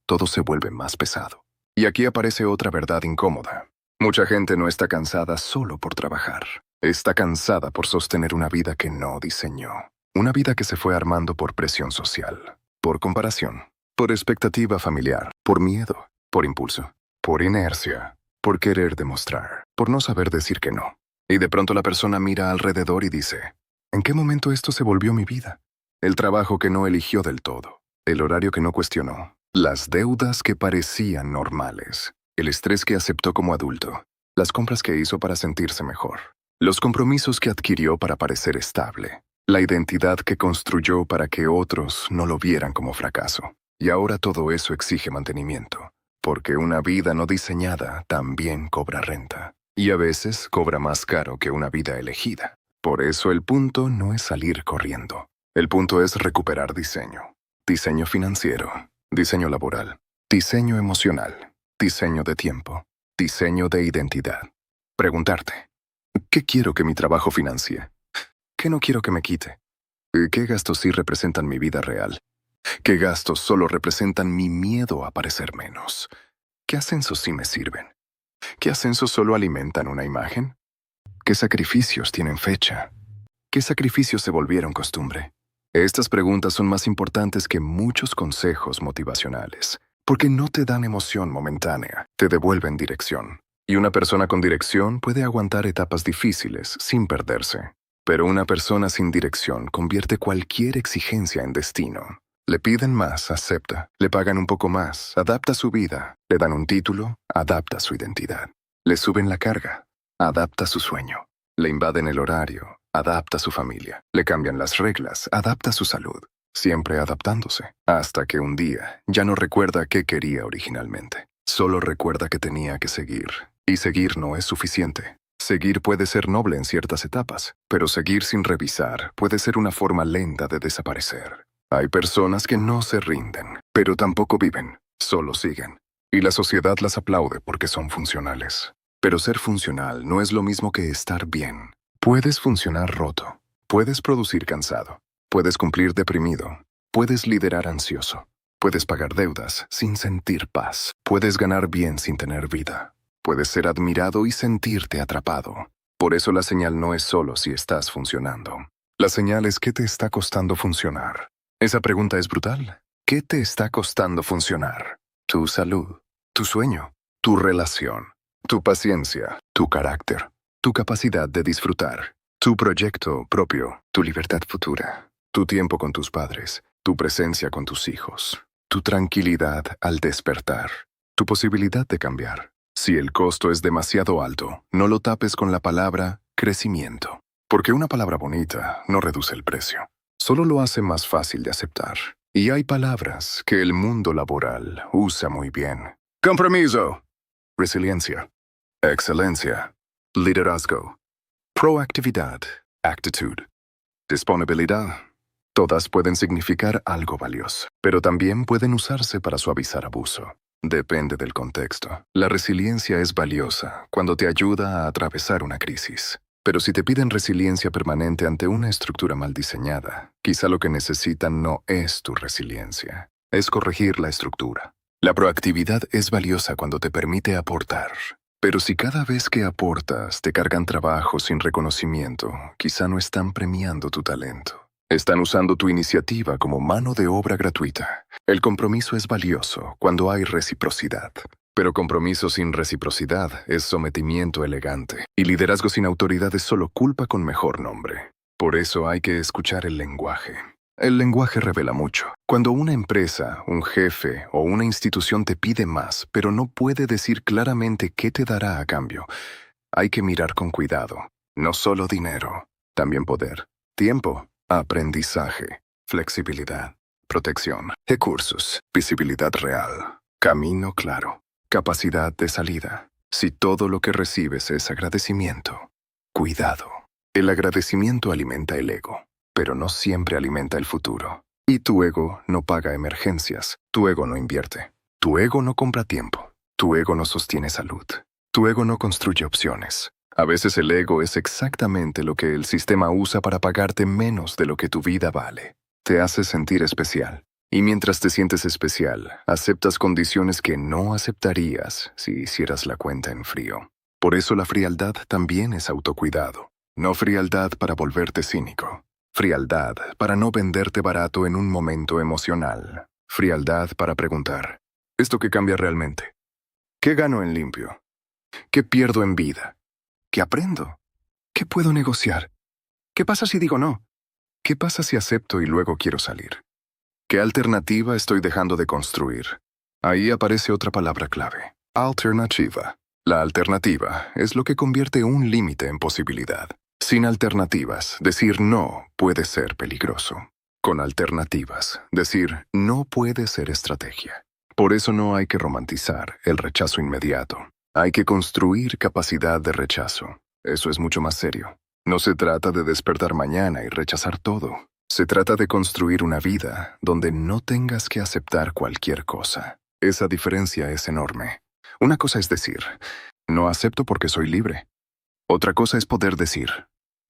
todo se vuelve más pesado. Y aquí aparece otra verdad incómoda. Mucha gente no está cansada solo por trabajar. Está cansada por sostener una vida que no diseñó. Una vida que se fue armando por presión social, por comparación, por expectativa familiar, por miedo, por impulso, por inercia, por querer demostrar, por no saber decir que no. Y de pronto la persona mira alrededor y dice, ¿en qué momento esto se volvió mi vida? El trabajo que no eligió del todo, el horario que no cuestionó, las deudas que parecían normales, el estrés que aceptó como adulto, las compras que hizo para sentirse mejor, los compromisos que adquirió para parecer estable, la identidad que construyó para que otros no lo vieran como fracaso. Y ahora todo eso exige mantenimiento, porque una vida no diseñada también cobra renta. y a veces cobra más caro que una vida elegida. Por eso el punto no es salir corriendo. El punto es recuperar diseño. Diseño financiero, diseño laboral, diseño emocional, diseño de tiempo, diseño de identidad. Preguntarte, ¿qué quiero que mi trabajo financie? ¿Qué no quiero que me quite? ¿Qué gastos sí representan mi vida real? ¿Qué gastos solo representan mi miedo a parecer menos? ¿Qué ascensos sí me sirven? ¿Qué ascensos solo alimentan una imagen? ¿Qué sacrificios tienen fecha? ¿Qué sacrificios se volvieron costumbre? Estas preguntas son más importantes que muchos consejos motivacionales, porque no te dan emoción momentánea, te devuelven dirección. Y una persona con dirección puede aguantar etapas difíciles sin perderse. Pero una persona sin dirección convierte cualquier exigencia en destino. Le piden más, acepta. Le pagan un poco más, adapta su vida. Le dan un título, adapta su identidad. Le suben la carga, adapta su sueño. Le invaden el horario, adapta su familia. Le cambian las reglas, adapta su salud. Siempre adaptándose, hasta que un día ya no recuerda qué quería originalmente. Solo recuerda que tenía que seguir. Y seguir no es suficiente. Seguir puede ser noble en ciertas etapas, pero seguir sin revisar puede ser una forma lenta de desaparecer. Hay personas que no se rinden, pero tampoco viven, solo siguen. Y la sociedad las aplaude porque son funcionales. Pero ser funcional no es lo mismo que estar bien. Puedes funcionar roto, puedes producir cansado, puedes cumplir deprimido, puedes liderar ansioso, puedes pagar deudas sin sentir paz, puedes ganar bien sin tener vida. Puedes ser admirado y sentirte atrapado. Por eso la señal no es solo si estás funcionando. La señal es qué te está costando funcionar. Esa pregunta es brutal. ¿Qué te está costando funcionar? Tu salud, tu sueño, tu relación, tu paciencia, tu carácter, tu capacidad de disfrutar, tu proyecto propio, tu libertad futura, tu tiempo con tus padres, tu presencia con tus hijos, tu tranquilidad al despertar, tu posibilidad de cambiar. Si el costo es demasiado alto, no lo tapes con la palabra crecimiento, porque una palabra bonita no reduce el precio, solo lo hace más fácil de aceptar. Y hay palabras que el mundo laboral usa muy bien. Compromiso, resiliencia, excelencia, liderazgo, proactividad, actitud, disponibilidad. Todas pueden significar algo valioso, pero también pueden usarse para suavizar abuso. Depende del contexto. La resiliencia es valiosa cuando te ayuda a atravesar una crisis. Pero si te piden resiliencia permanente ante una estructura mal diseñada, quizá lo que necesitan no es tu resiliencia, es corregir la estructura. La proactividad es valiosa cuando te permite aportar. Pero si cada vez que aportas te cargan trabajo sin reconocimiento, quizá no están premiando tu talento. Están usando tu iniciativa como mano de obra gratuita. El compromiso es valioso cuando hay reciprocidad. Pero compromiso sin reciprocidad es sometimiento elegante. Y liderazgo sin autoridad es solo culpa con mejor nombre. Por eso hay que escuchar el lenguaje. El lenguaje revela mucho. Cuando una empresa, un jefe o una institución te pide más, pero no puede decir claramente qué te dará a cambio, hay que mirar con cuidado. No solo dinero, también poder, tiempo, aprendizaje, flexibilidad, protección, recursos, visibilidad real, camino claro, capacidad de salida. Si todo lo que recibes es agradecimiento, cuidado. El agradecimiento alimenta el ego, pero no siempre alimenta el futuro. Y tu ego no paga emergencias, tu ego no invierte, tu ego no compra tiempo, tu ego no sostiene salud, tu ego no construye opciones. A veces el ego es exactamente lo que el sistema usa para pagarte menos de lo que tu vida vale. Te hace sentir especial. Y mientras te sientes especial, aceptas condiciones que no aceptarías si hicieras la cuenta en frío. Por eso la frialdad también es autocuidado. No frialdad para volverte cínico. Frialdad para no venderte barato en un momento emocional. Frialdad para preguntar, ¿esto qué cambia realmente? ¿Qué gano en limpio? ¿Qué pierdo en vida? ¿Qué aprendo? ¿Qué puedo negociar? ¿Qué pasa si digo no? ¿Qué pasa si acepto y luego quiero salir? ¿Qué alternativa estoy dejando de construir? Ahí aparece otra palabra clave. Alternativa. La alternativa es lo que convierte un límite en posibilidad. Sin alternativas, decir no puede ser peligroso. Con alternativas, decir no puede ser estrategia. Por eso no hay que romantizar el rechazo inmediato. Hay que construir capacidad de rechazo. Eso es mucho más serio. No se trata de despertar mañana y rechazar todo. Se trata de construir una vida donde no tengas que aceptar cualquier cosa. Esa diferencia es enorme. Una cosa es decir, no acepto porque soy libre. Otra cosa es poder decir,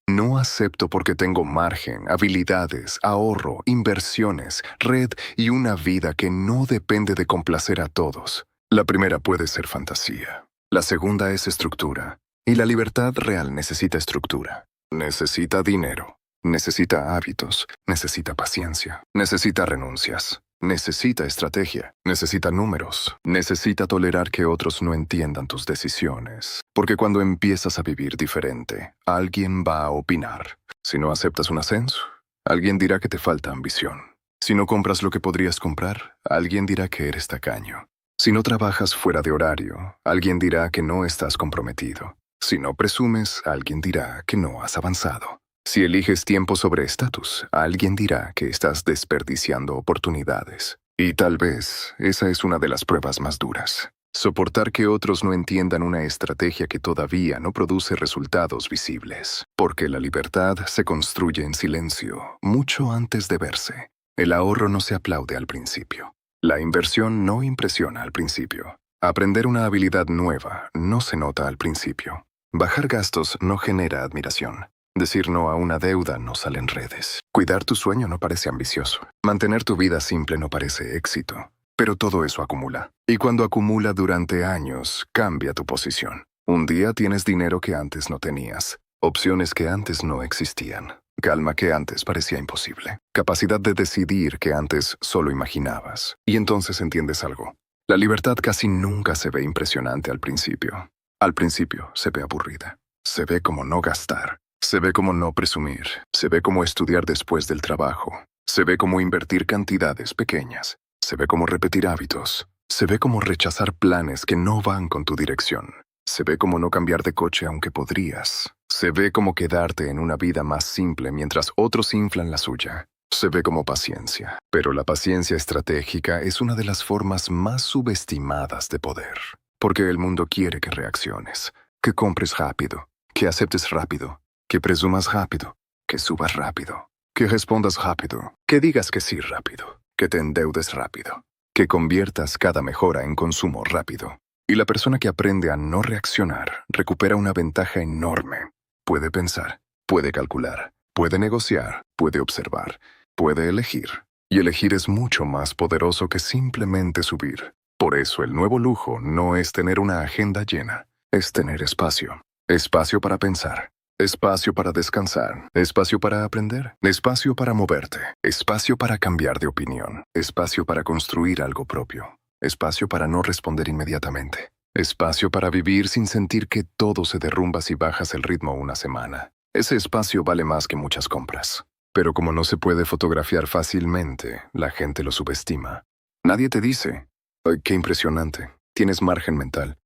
no acepto porque tengo margen, habilidades, ahorro, inversiones, red y una vida que no depende de complacer a todos. La primera puede ser fantasía. La segunda es estructura. Y la libertad real necesita estructura. Necesita dinero. Necesita hábitos. Necesita paciencia. Necesita renuncias. Necesita estrategia. Necesita números. Necesita tolerar que otros no entiendan tus decisiones. Porque cuando empiezas a vivir diferente, alguien va a opinar. Si no aceptas un ascenso, alguien dirá que te falta ambición. Si no compras lo que podrías comprar, alguien dirá que eres tacaño. Si no trabajas fuera de horario, alguien dirá que no estás comprometido. Si no presumes, alguien dirá que no has avanzado. Si eliges tiempo sobre estatus, alguien dirá que estás desperdiciando oportunidades. Y tal vez esa es una de las pruebas más duras. Soportar que otros no entiendan una estrategia que todavía no produce resultados visibles. Porque la libertad se construye en silencio, mucho antes de verse. El ahorro no se aplaude al principio. La inversión no impresiona al principio. Aprender una habilidad nueva no se nota al principio. Bajar gastos no genera admiración. Decir no a una deuda no sale en redes. Cuidar tu sueño no parece ambicioso. Mantener tu vida simple no parece éxito. Pero todo eso acumula. Y cuando acumula durante años, cambia tu posición. Un día tienes dinero que antes no tenías. Opciones que antes no existían. Calma que antes parecía imposible. Capacidad de decidir que antes solo imaginabas. Y entonces entiendes algo. La libertad casi nunca se ve impresionante al principio. Al principio se ve aburrida. Se ve como no gastar. Se ve como no presumir. Se ve como estudiar después del trabajo. Se ve como invertir cantidades pequeñas. Se ve como repetir hábitos. Se ve como rechazar planes que no van con tu dirección. Se ve como no cambiar de coche aunque podrías. Se ve como quedarte en una vida más simple mientras otros inflan la suya. Se ve como paciencia. Pero la paciencia estratégica es una de las formas más subestimadas de poder. Porque el mundo quiere que reacciones, que compres rápido, que aceptes rápido, que presumas rápido, que subas rápido, que respondas rápido, que digas que sí rápido, que te endeudes rápido, que conviertas cada mejora en consumo rápido. Y la persona que aprende a no reaccionar recupera una ventaja enorme. Puede pensar, puede calcular, puede negociar, puede observar, puede elegir. Y elegir es mucho más poderoso que simplemente subir. Por eso el nuevo lujo no es tener una agenda llena, es tener espacio. Espacio para pensar, espacio para descansar, espacio para aprender, espacio para moverte, espacio para cambiar de opinión, espacio para construir algo propio, espacio para no responder inmediatamente, espacio para vivir sin sentir que todo se derrumba si bajas el ritmo una semana. Ese espacio vale más que muchas compras. Pero como no se puede fotografiar fácilmente, la gente lo subestima. Nadie te dice, ¡ay, qué impresionante! Tienes margen mental.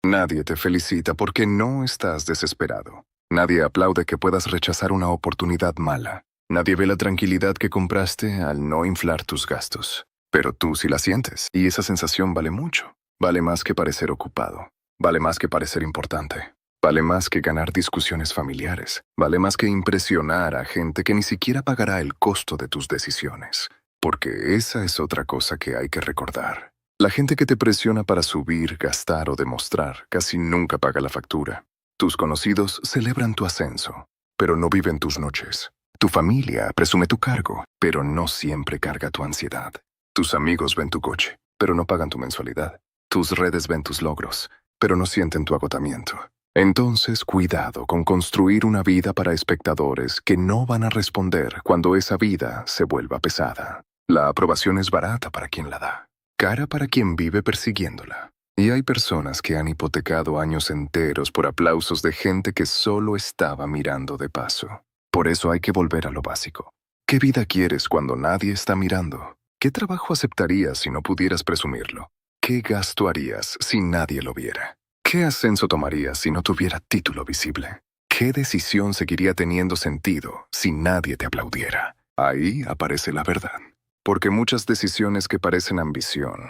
Nadie te felicita porque no estás desesperado. Nadie aplaude que puedas rechazar una oportunidad mala. Nadie ve la tranquilidad que compraste al no inflar tus gastos. Pero tú sí la sientes, y esa sensación vale mucho. Vale más que parecer ocupado. Vale más que parecer importante. Vale más que ganar discusiones familiares. Vale más que impresionar a gente que ni siquiera pagará el costo de tus decisiones. Porque esa es otra cosa que hay que recordar. La gente que te presiona para subir, gastar o demostrar casi nunca paga la factura. Tus conocidos celebran tu ascenso, pero no viven tus noches. Tu familia presume tu cargo, pero no siempre carga tu ansiedad. Tus amigos ven tu coche, pero no pagan tu mensualidad. Tus redes ven tus logros, pero no sienten tu agotamiento. Entonces, cuidado con construir una vida para espectadores que no van a responder cuando esa vida se vuelva pesada. La aprobación es barata para quien la da, cara para quien vive persiguiéndola. Y hay personas que han hipotecado años enteros por aplausos de gente que solo estaba mirando de paso. Por eso hay que volver a lo básico. ¿Qué vida quieres cuando nadie está mirando? ¿Qué trabajo aceptarías si no pudieras presumirlo? ¿Qué gasto harías si nadie lo viera? ¿Qué ascenso tomarías si no tuviera título visible? ¿Qué decisión seguiría teniendo sentido si nadie te aplaudiera? Ahí aparece la verdad. Porque muchas decisiones que parecen ambición,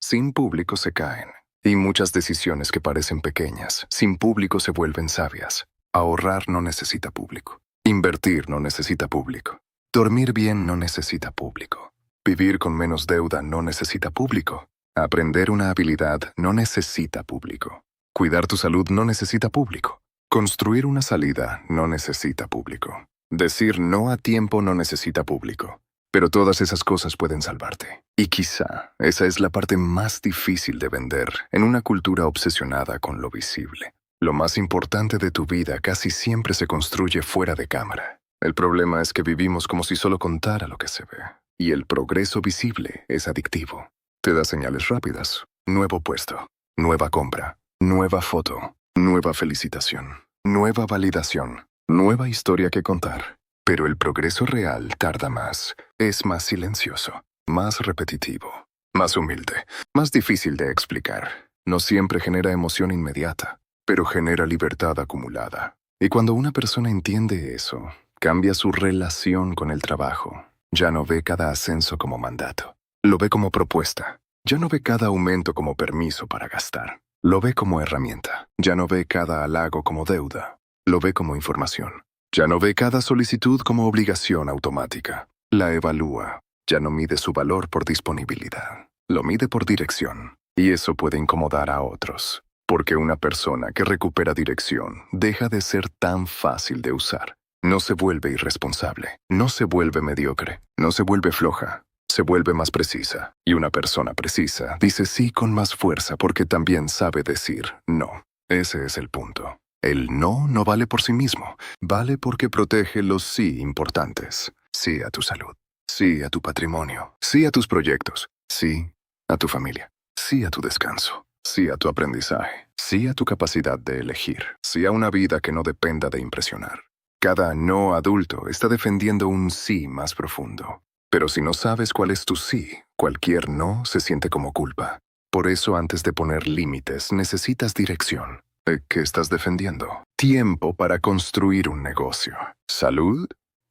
sin público se caen. Y muchas decisiones que parecen pequeñas, sin público se vuelven sabias. Ahorrar no necesita público. Invertir no necesita público. Dormir bien no necesita público. Vivir con menos deuda no necesita público. Aprender una habilidad no necesita público. Cuidar tu salud no necesita público. Construir una salida no necesita público. Decir no a tiempo no necesita público. Pero todas esas cosas pueden salvarte. Y quizá esa es la parte más difícil de vender en una cultura obsesionada con lo visible. Lo más importante de tu vida casi siempre se construye fuera de cámara. El problema es que vivimos como si solo contara lo que se ve. Y el progreso visible es adictivo. Te da señales rápidas. Nuevo puesto. Nueva compra. Nueva foto. Nueva felicitación. Nueva validación. Nueva historia que contar. Pero el progreso real tarda más. Es más silencioso. Más repetitivo. Más humilde. Más difícil de explicar. No siempre genera emoción inmediata, pero genera libertad acumulada. Y cuando una persona entiende eso, cambia su relación con el trabajo. Ya no ve cada ascenso como mandato. Lo ve como propuesta. Ya no ve cada aumento como permiso para gastar. Lo ve como herramienta. Ya no ve cada halago como deuda. Lo ve como información. Ya no ve cada solicitud como obligación automática. La evalúa. Ya no mide su valor por disponibilidad. Lo mide por dirección. Y eso puede incomodar a otros. Porque una persona que recupera dirección deja de ser tan fácil de usar. No se vuelve irresponsable. No se vuelve mediocre. No se vuelve floja. Se vuelve más precisa. Y una persona precisa dice sí con más fuerza porque también sabe decir no. Ese es el punto. El no vale por sí mismo. Vale porque protege los sí importantes. Sí a tu salud. Sí a tu patrimonio. Sí a tus proyectos. Sí a tu familia. Sí a tu descanso. Sí a tu aprendizaje. Sí a tu capacidad de elegir. Sí a una vida que no dependa de impresionar. Cada no adulto está defendiendo un sí más profundo. Pero si no sabes cuál es tu sí, cualquier no se siente como culpa. Por eso antes de poner límites necesitas dirección. ¿Qué estás defendiendo? Tiempo para construir un negocio. ¿Salud?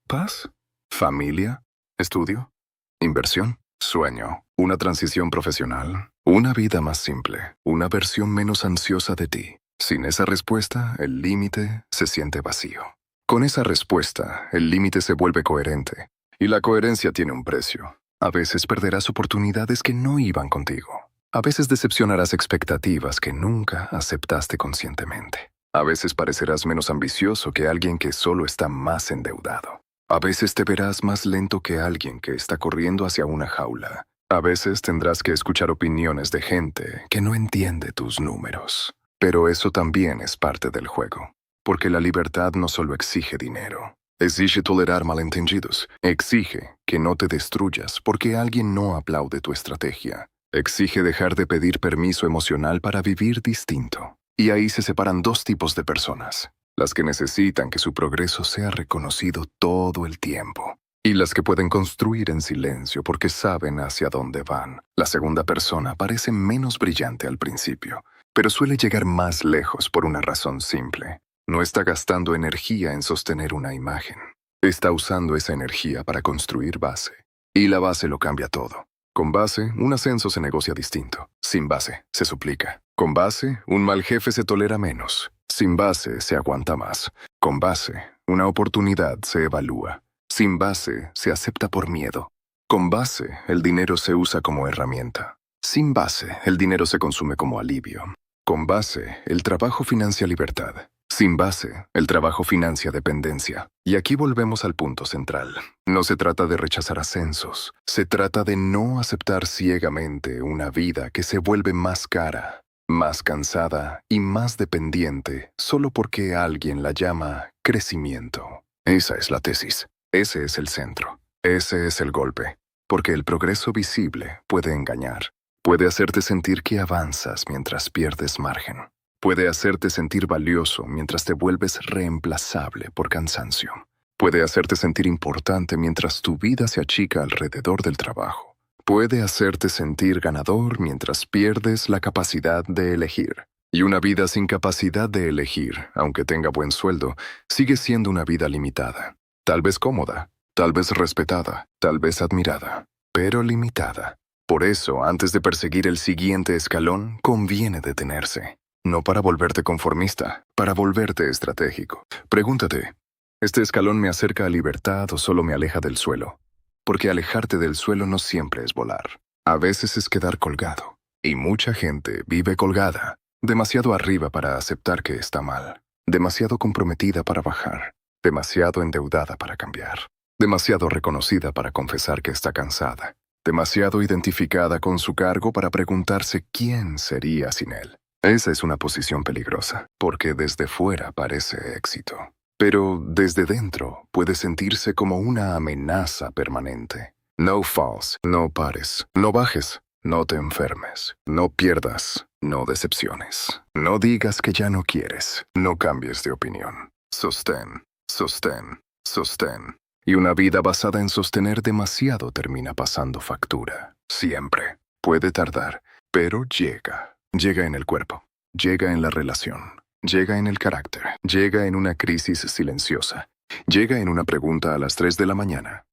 ¿Paz? ¿Familia? ¿Estudio? ¿Inversión? ¿Sueño? ¿Una transición profesional? ¿Una vida más simple? ¿Una versión menos ansiosa de ti? Sin esa respuesta, el límite se siente vacío. Con esa respuesta, el límite se vuelve coherente. Y la coherencia tiene un precio. A veces perderás oportunidades que no iban contigo. A veces decepcionarás expectativas que nunca aceptaste conscientemente. A veces parecerás menos ambicioso que alguien que solo está más endeudado. A veces te verás más lento que alguien que está corriendo hacia una jaula. A veces tendrás que escuchar opiniones de gente que no entiende tus números. Pero eso también es parte del juego. Porque la libertad no solo exige dinero. Exige tolerar malentendidos. Exige que no te destruyas porque alguien no aplaude tu estrategia. Exige dejar de pedir permiso emocional para vivir distinto. Y ahí se separan dos tipos de personas. Las que necesitan que su progreso sea reconocido todo el tiempo. Y las que pueden construir en silencio porque saben hacia dónde van. La segunda persona parece menos brillante al principio, pero suele llegar más lejos por una razón simple. No está gastando energía en sostener una imagen. Está usando esa energía para construir base. Y la base lo cambia todo. Con base, un ascenso se negocia distinto. Sin base, se suplica. Con base, un mal jefe se tolera menos. Sin base, se aguanta más. Con base, una oportunidad se evalúa. Sin base, se acepta por miedo. Con base, el dinero se usa como herramienta. Sin base, el dinero se consume como alivio. Con base, el trabajo financia libertad. Sin base, el trabajo financia dependencia. Y aquí volvemos al punto central. No se trata de rechazar ascensos. Se trata de no aceptar ciegamente una vida que se vuelve más cara, más cansada y más dependiente solo porque alguien la llama crecimiento. Esa es la tesis. Ese es el centro. Ese es el golpe. Porque el progreso visible puede engañar. Puede hacerte sentir que avanzas mientras pierdes margen. Puede hacerte sentir valioso mientras te vuelves reemplazable por cansancio. Puede hacerte sentir importante mientras tu vida se achica alrededor del trabajo. Puede hacerte sentir ganador mientras pierdes la capacidad de elegir. Y una vida sin capacidad de elegir, aunque tenga buen sueldo, sigue siendo una vida limitada. Tal vez cómoda, tal vez respetada, tal vez admirada, pero limitada. Por eso, antes de perseguir el siguiente escalón, conviene detenerse. No para volverte conformista, para volverte estratégico. Pregúntate, ¿este escalón me acerca a libertad o solo me aleja del suelo? Porque alejarte del suelo no siempre es volar. A veces es quedar colgado. Y mucha gente vive colgada, demasiado arriba para aceptar que está mal, demasiado comprometida para bajar, demasiado endeudada para cambiar, demasiado reconocida para confesar que está cansada, demasiado identificada con su cargo para preguntarse quién sería sin él. Esa es una posición peligrosa, porque desde fuera parece éxito. Pero desde dentro puede sentirse como una amenaza permanente. No falls, no pares, no bajes, no te enfermes, no pierdas, no decepciones. No digas que ya no quieres, no cambies de opinión. Sostén, sostén, sostén. Y una vida basada en sostener demasiado termina pasando factura. Siempre. Puede tardar, pero llega. Llega en el cuerpo, llega en la relación, llega en el carácter, llega en una crisis silenciosa, llega en una pregunta a las 3 de la mañana.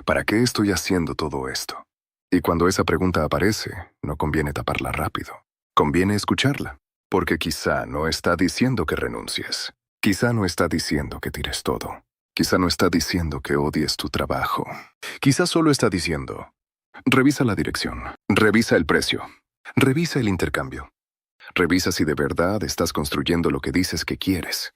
¿Para qué estoy haciendo todo esto? Y cuando esa pregunta aparece, no conviene taparla rápido. Conviene escucharla, porque quizá no está diciendo que renuncies. Quizá no está diciendo que tires todo. Quizá no está diciendo que odies tu trabajo. Quizá solo está diciendo, revisa la dirección, revisa el precio, revisa el intercambio. Revisa si de verdad estás construyendo lo que dices que quieres.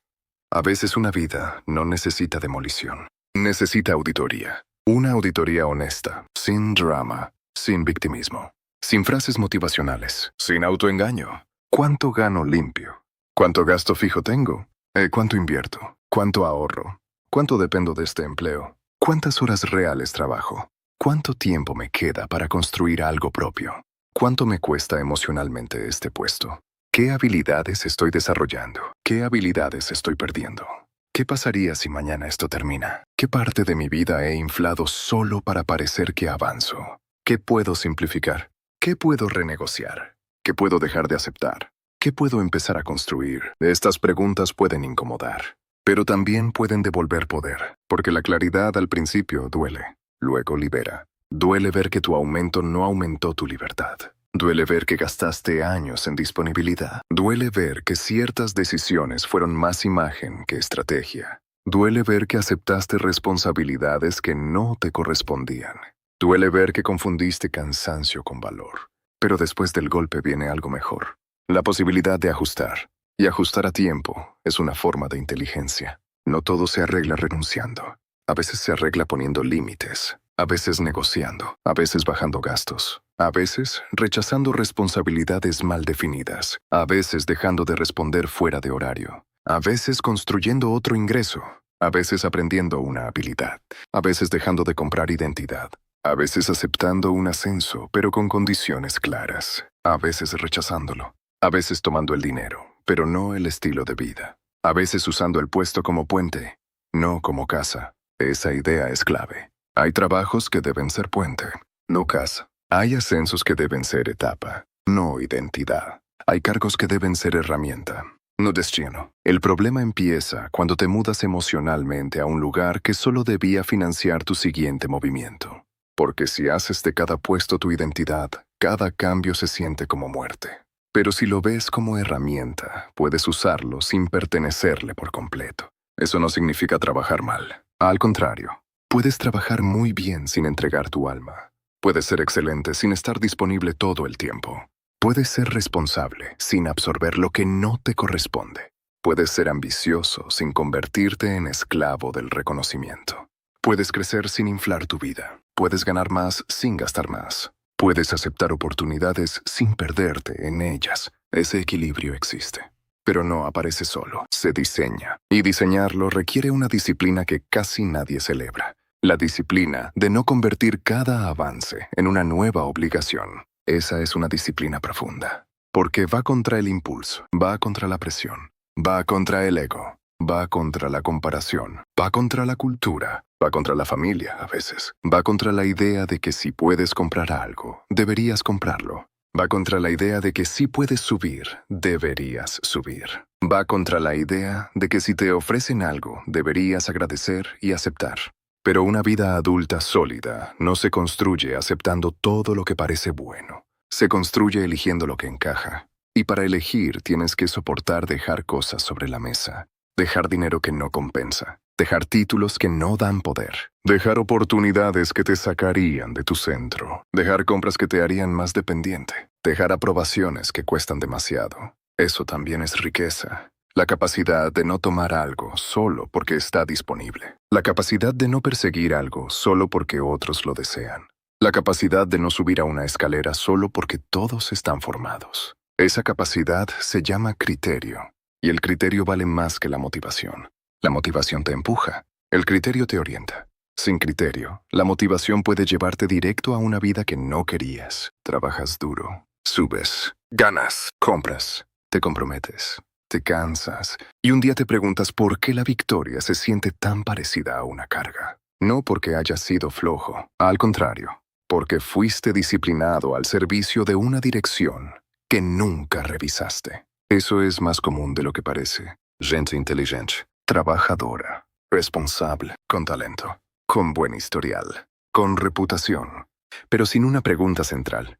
A veces una vida no necesita demolición. Necesita auditoría. Una auditoría honesta, sin drama, sin victimismo, sin frases motivacionales, sin autoengaño. ¿Cuánto gano limpio? ¿Cuánto gasto fijo tengo? ¿Cuánto invierto? ¿Cuánto ahorro? ¿Cuánto dependo de este empleo? ¿Cuántas horas reales trabajo? ¿Cuánto tiempo me queda para construir algo propio? ¿Cuánto me cuesta emocionalmente este puesto? ¿Qué habilidades estoy desarrollando? ¿Qué habilidades estoy perdiendo? ¿Qué pasaría si mañana esto termina? ¿Qué parte de mi vida he inflado solo para parecer que avanzo? ¿Qué puedo simplificar? ¿Qué puedo renegociar? ¿Qué puedo dejar de aceptar? ¿Qué puedo empezar a construir? Estas preguntas pueden incomodar, pero también pueden devolver poder, porque la claridad al principio duele, luego libera. Duele ver que tu aumento no aumentó tu libertad. Duele ver que gastaste años en disponibilidad. Duele ver que ciertas decisiones fueron más imagen que estrategia. Duele ver que aceptaste responsabilidades que no te correspondían. Duele ver que confundiste cansancio con valor. Pero después del golpe viene algo mejor. La posibilidad de ajustar. Y ajustar a tiempo es una forma de inteligencia. No todo se arregla renunciando. A veces se arregla poniendo límites. A veces negociando, a veces bajando gastos, a veces rechazando responsabilidades mal definidas, a veces dejando de responder fuera de horario, a veces construyendo otro ingreso, a veces aprendiendo una habilidad, a veces dejando de comprar identidad, a veces aceptando un ascenso pero con condiciones claras, a veces rechazándolo, a veces tomando el dinero, pero no el estilo de vida, a veces usando el puesto como puente, no como casa. Esa idea es clave. Hay trabajos que deben ser puente, no casa. Hay ascensos que deben ser etapa, no identidad. Hay cargos que deben ser herramienta, no destino. El problema empieza cuando te mudas emocionalmente a un lugar que solo debía financiar tu siguiente movimiento. Porque si haces de cada puesto tu identidad, cada cambio se siente como muerte. Pero si lo ves como herramienta, puedes usarlo sin pertenecerle por completo. Eso no significa trabajar mal. Al contrario. Puedes trabajar muy bien sin entregar tu alma. Puedes ser excelente sin estar disponible todo el tiempo. Puedes ser responsable sin absorber lo que no te corresponde. Puedes ser ambicioso sin convertirte en esclavo del reconocimiento. Puedes crecer sin inflar tu vida. Puedes ganar más sin gastar más. Puedes aceptar oportunidades sin perderte en ellas. Ese equilibrio existe. Pero no aparece solo, se diseña. Y diseñarlo requiere una disciplina que casi nadie celebra. La disciplina de no convertir cada avance en una nueva obligación. Esa es una disciplina profunda. Porque va contra el impulso, va contra la presión, va contra el ego, va contra la comparación, va contra la cultura, va contra la familia a veces, va contra la idea de que si puedes comprar algo, deberías comprarlo. Va contra la idea de que si puedes subir, deberías subir. Va contra la idea de que si te ofrecen algo, deberías agradecer y aceptar. Pero una vida adulta sólida no se construye aceptando todo lo que parece bueno. Se construye eligiendo lo que encaja. Y para elegir tienes que soportar dejar cosas sobre la mesa. Dejar dinero que no compensa. Dejar títulos que no dan poder. Dejar oportunidades que te sacarían de tu centro. Dejar compras que te harían más dependiente. Dejar aprobaciones que cuestan demasiado. Eso también es riqueza. La capacidad de no tomar algo solo porque está disponible. La capacidad de no perseguir algo solo porque otros lo desean. La capacidad de no subir a una escalera solo porque todos están formados. Esa capacidad se llama criterio. Y el criterio vale más que la motivación. La motivación te empuja. El criterio te orienta. Sin criterio, la motivación puede llevarte directo a una vida que no querías. Trabajas duro. Subes. Ganas. Compras. Te comprometes. Te cansas, y un día te preguntas por qué la victoria se siente tan parecida a una carga. No porque hayas sido flojo, al contrario, porque fuiste disciplinado al servicio de una dirección que nunca revisaste. Eso es más común de lo que parece. Gente inteligente, trabajadora, responsable, con talento, con buen historial, con reputación, pero sin una pregunta central.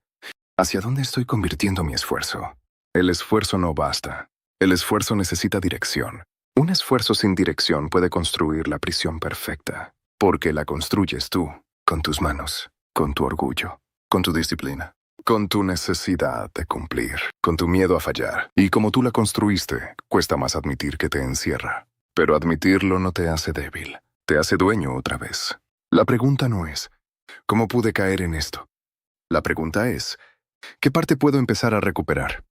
¿Hacia dónde estoy convirtiendo mi esfuerzo? El esfuerzo no basta. El esfuerzo necesita dirección. Un esfuerzo sin dirección puede construir la prisión perfecta, porque la construyes tú, con tus manos, con tu orgullo, con tu disciplina, con tu necesidad de cumplir, con tu miedo a fallar. Y como tú la construiste, cuesta más admitir que te encierra. Pero admitirlo no te hace débil, te hace dueño otra vez. La pregunta no es, ¿cómo pude caer en esto? La pregunta es, ¿qué parte puedo empezar a recuperar?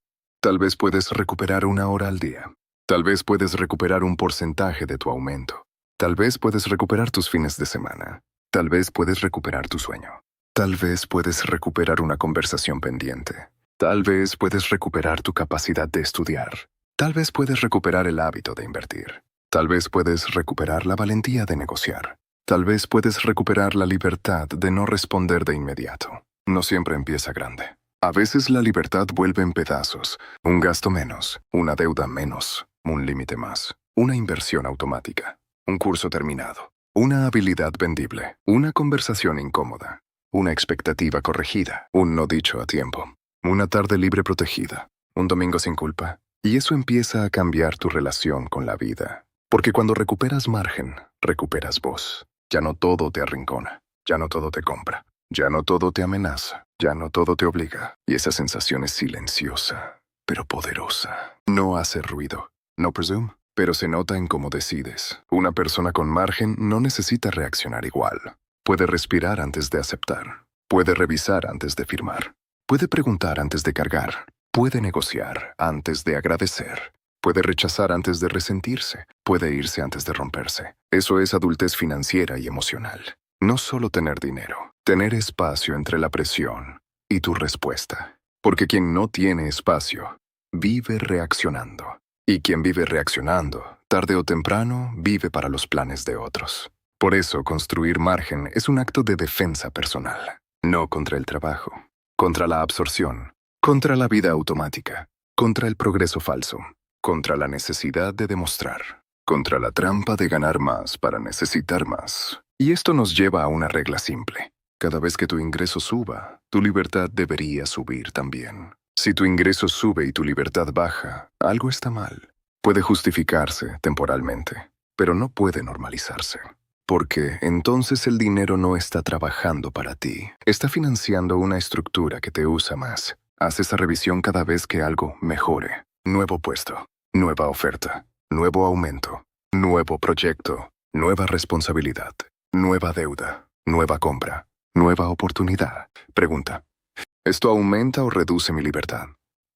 Tal vez puedes recuperar 1 hora al día. Tal vez puedes recuperar un porcentaje de tu aumento. Tal vez puedes recuperar tus fines de semana. Tal vez puedes recuperar tu sueño. Tal vez puedes recuperar una conversación pendiente. Tal vez puedes recuperar tu capacidad de estudiar. Tal vez puedes recuperar el hábito de invertir. Tal vez puedes recuperar la valentía de negociar. Tal vez puedes recuperar la libertad de no responder de inmediato. No siempre empieza grande. A veces la libertad vuelve en pedazos, un gasto menos, una deuda menos, un límite más, una inversión automática, un curso terminado, una habilidad vendible, una conversación incómoda, una expectativa corregida, un no dicho a tiempo, una tarde libre protegida, un domingo sin culpa. Y eso empieza a cambiar tu relación con la vida. Porque cuando recuperas margen, recuperas voz. Ya no todo te arrincona, ya no todo te compra. Ya no todo te amenaza, ya no todo te obliga. Y esa sensación es silenciosa, pero poderosa. No hace ruido, no presume, pero se nota en cómo decides. Una persona con margen no necesita reaccionar igual. Puede respirar antes de aceptar. Puede revisar antes de firmar. Puede preguntar antes de cargar. Puede negociar antes de agradecer. Puede rechazar antes de resentirse. Puede irse antes de romperse. Eso es adultez financiera y emocional. No solo tener dinero, tener espacio entre la presión y tu respuesta. Porque quien no tiene espacio, vive reaccionando. Y quien vive reaccionando, tarde o temprano, vive para los planes de otros. Por eso, construir margen es un acto de defensa personal. No contra el trabajo, contra la absorción, contra la vida automática, contra el progreso falso, contra la necesidad de demostrar, contra la trampa de ganar más para necesitar más. Y esto nos lleva a una regla simple. Cada vez que tu ingreso suba, tu libertad debería subir también. Si tu ingreso sube y tu libertad baja, algo está mal. Puede justificarse temporalmente, pero no puede normalizarse. Porque entonces el dinero no está trabajando para ti. Está financiando una estructura que te usa más. Haz esa revisión cada vez que algo mejore. Nuevo puesto, nueva oferta, nuevo aumento, nuevo proyecto, nueva responsabilidad. Nueva deuda, nueva compra, nueva oportunidad. Pregunta, ¿esto aumenta o reduce mi libertad?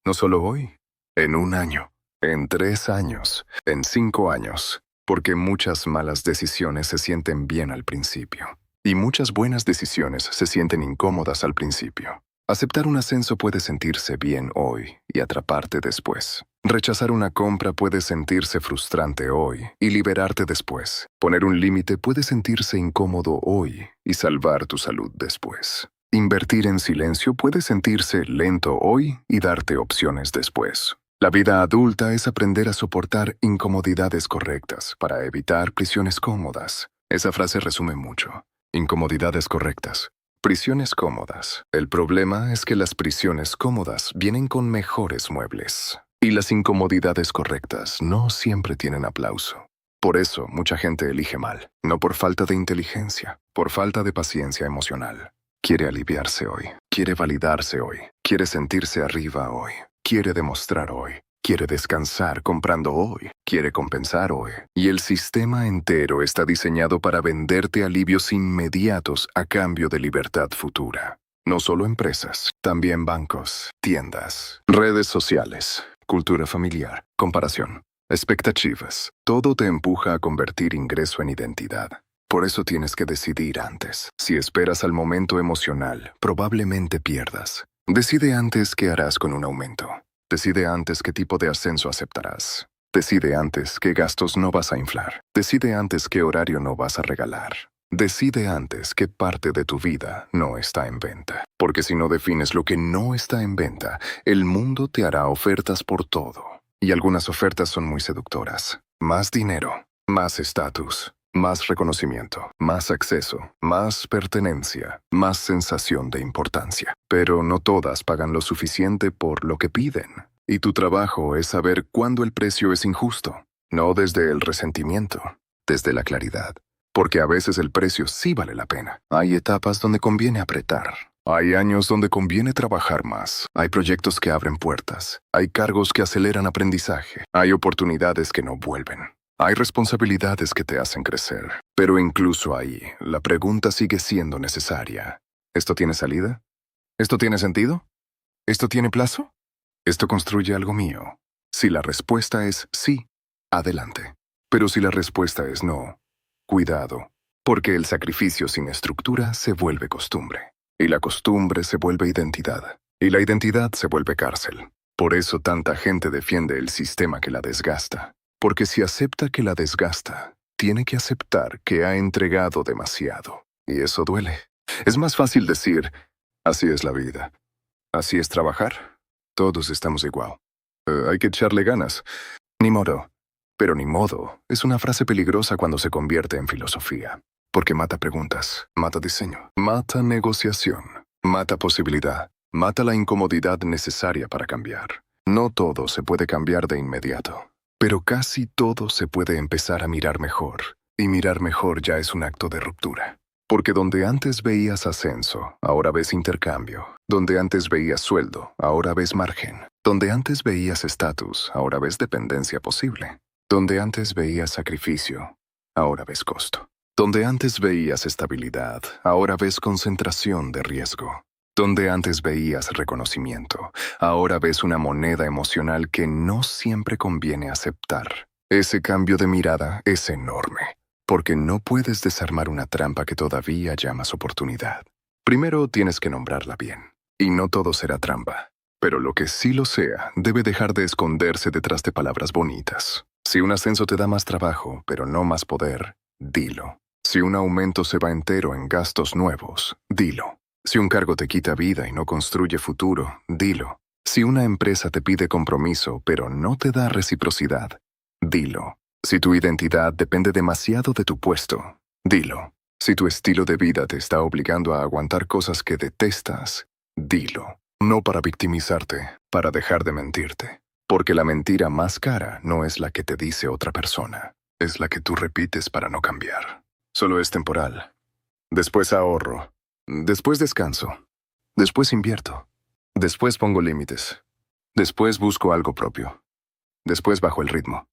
No solo hoy, en 1 año, en 3 años, en 5 años. Porque muchas malas decisiones se sienten bien al principio. Y muchas buenas decisiones se sienten incómodas al principio. Aceptar un ascenso puede sentirse bien hoy y atraparte después. Rechazar una compra puede sentirse frustrante hoy y liberarte después. Poner un límite puede sentirse incómodo hoy y salvar tu salud después. Invertir en silencio puede sentirse lento hoy y darte opciones después. La vida adulta es aprender a soportar incomodidades correctas para evitar prisiones cómodas. Esa frase resume mucho. Incomodidades correctas. Prisiones cómodas. El problema es que las prisiones cómodas vienen con mejores muebles. Y las incomodidades correctas no siempre tienen aplauso. Por eso mucha gente elige mal. No por falta de inteligencia, por falta de paciencia emocional. Quiere aliviarse hoy. Quiere validarse hoy. Quiere sentirse arriba hoy. Quiere demostrar hoy. Quiere descansar comprando hoy. Quiere compensar hoy. Y el sistema entero está diseñado para venderte alivios inmediatos a cambio de libertad futura. No solo empresas, también bancos, tiendas, redes sociales, cultura familiar, comparación, expectativas. Todo te empuja a convertir ingreso en identidad. Por eso tienes que decidir antes. Si esperas al momento emocional, probablemente pierdas. Decide antes qué harás con un aumento. Decide antes qué tipo de ascenso aceptarás. Decide antes qué gastos no vas a inflar. Decide antes qué horario no vas a regalar. Decide antes qué parte de tu vida no está en venta. Porque si no defines lo que no está en venta, el mundo te hará ofertas por todo. Y algunas ofertas son muy seductoras. Más dinero, más estatus, más reconocimiento, más acceso, más pertenencia, más sensación de importancia. Pero no todas pagan lo suficiente por lo que piden. Y tu trabajo es saber cuándo el precio es injusto. No desde el resentimiento, desde la claridad. Porque a veces el precio sí vale la pena. Hay etapas donde conviene apretar. Hay años donde conviene trabajar más. Hay proyectos que abren puertas. Hay cargos que aceleran aprendizaje. Hay oportunidades que no vuelven. Hay responsabilidades que te hacen crecer. Pero incluso ahí, la pregunta sigue siendo necesaria. ¿Esto tiene salida? ¿Esto tiene sentido? ¿Esto tiene plazo? ¿Esto construye algo mío? Si la respuesta es sí, adelante. Pero si la respuesta es no, cuidado, porque el sacrificio sin estructura se vuelve costumbre. Y la costumbre se vuelve identidad. Y la identidad se vuelve cárcel. Por eso tanta gente defiende el sistema que la desgasta. Porque si acepta que la desgasta, tiene que aceptar que ha entregado demasiado. Y eso duele. Es más fácil decir, así es la vida. Así es trabajar. Todos estamos igual. Hay que echarle ganas. Ni modo. Pero ni modo es una frase peligrosa cuando se convierte en filosofía. Porque mata preguntas, mata diseño, mata negociación, mata posibilidad, mata la incomodidad necesaria para cambiar. No todo se puede cambiar de inmediato. Pero casi todo se puede empezar a mirar mejor. Y mirar mejor ya es un acto de ruptura. Porque donde antes veías ascenso, ahora ves intercambio. Donde antes veías sueldo, ahora ves margen. Donde antes veías estatus, ahora ves dependencia posible. Donde antes veías sacrificio, ahora ves costo. Donde antes veías estabilidad, ahora ves concentración de riesgo. Donde antes veías reconocimiento, ahora ves una moneda emocional que no siempre conviene aceptar. Ese cambio de mirada es enorme, porque no puedes desarmar una trampa que todavía llamas oportunidad. Primero tienes que nombrarla bien, y no todo será trampa. Pero lo que sí lo sea, debe dejar de esconderse detrás de palabras bonitas. Si un ascenso te da más trabajo, pero no más poder, dilo. Si un aumento se va entero en gastos nuevos, dilo. Si un cargo te quita vida y no construye futuro, dilo. Si una empresa te pide compromiso, pero no te da reciprocidad, dilo. Si tu identidad depende demasiado de tu puesto, dilo. Si tu estilo de vida te está obligando a aguantar cosas que detestas, dilo. No para victimizarte, para dejar de mentirte. Porque la mentira más cara no es la que te dice otra persona, es la que tú repites para no cambiar. Solo es temporal. Después ahorro. Después descanso. Después invierto. Después pongo límites. Después busco algo propio. Después bajo el ritmo.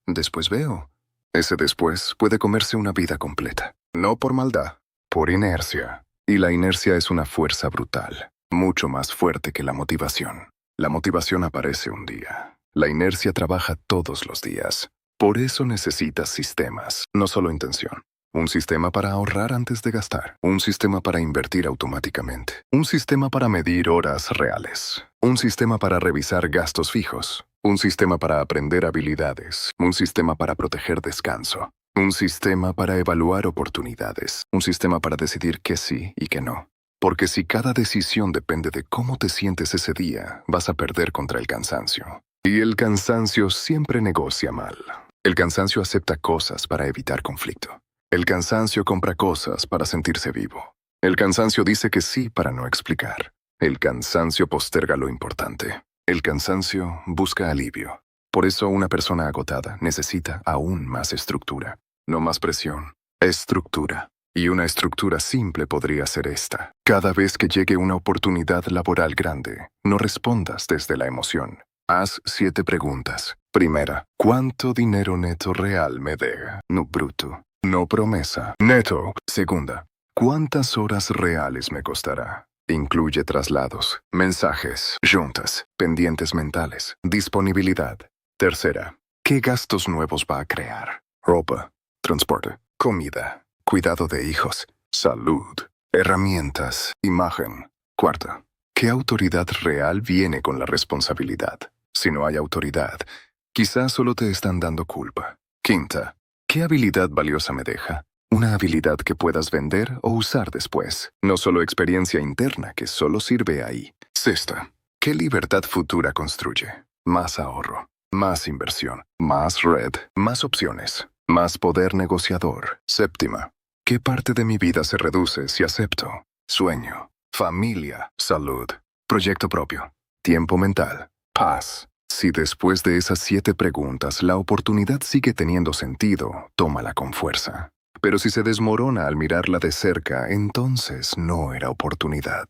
Después veo. Ese después puede comerse una vida completa. No por maldad, por inercia. Y la inercia es una fuerza brutal, mucho más fuerte que la motivación. La motivación aparece un día. La inercia trabaja todos los días. Por eso necesitas sistemas, no solo intención. Un sistema para ahorrar antes de gastar. Un sistema para invertir automáticamente. Un sistema para medir horas reales. Un sistema para revisar gastos fijos. Un sistema para aprender habilidades. Un sistema para proteger descanso. Un sistema para evaluar oportunidades. Un sistema para decidir qué sí y qué no. Porque si cada decisión depende de cómo te sientes ese día, vas a perder contra el cansancio. Y el cansancio siempre negocia mal. El cansancio acepta cosas para evitar conflicto. El cansancio compra cosas para sentirse vivo. El cansancio dice que sí para no explicar. El cansancio posterga lo importante. El cansancio busca alivio. Por eso una persona agotada necesita aún más estructura. No más presión, estructura. Y una estructura simple podría ser esta. Cada vez que llegue una oportunidad laboral grande, no respondas desde la emoción. Haz 7 preguntas. Primera, ¿cuánto dinero neto real me deja? No bruto, no promesa. Neto. Segunda, ¿cuántas horas reales me costará? Incluye traslados, mensajes, juntas, pendientes mentales, disponibilidad. Tercera, ¿qué gastos nuevos va a crear? Ropa, transporte, comida, cuidado de hijos, salud, herramientas, imagen. Cuarta, ¿qué autoridad real viene con la responsabilidad? Si no hay autoridad, quizás solo te están dando culpa. Quinta, ¿qué habilidad valiosa me deja? Una habilidad que puedas vender o usar después, no solo experiencia interna que solo sirve ahí. Sexta, ¿qué libertad futura construye? Más ahorro, más inversión, más red, más opciones, más poder negociador. Séptima, ¿qué parte de mi vida se reduce si acepto? Sueño, familia, salud, proyecto propio, tiempo mental, paz. Si después de esas 7 preguntas la oportunidad sigue teniendo sentido, tómala con fuerza. Pero si se desmorona al mirarla de cerca, entonces no era oportunidad.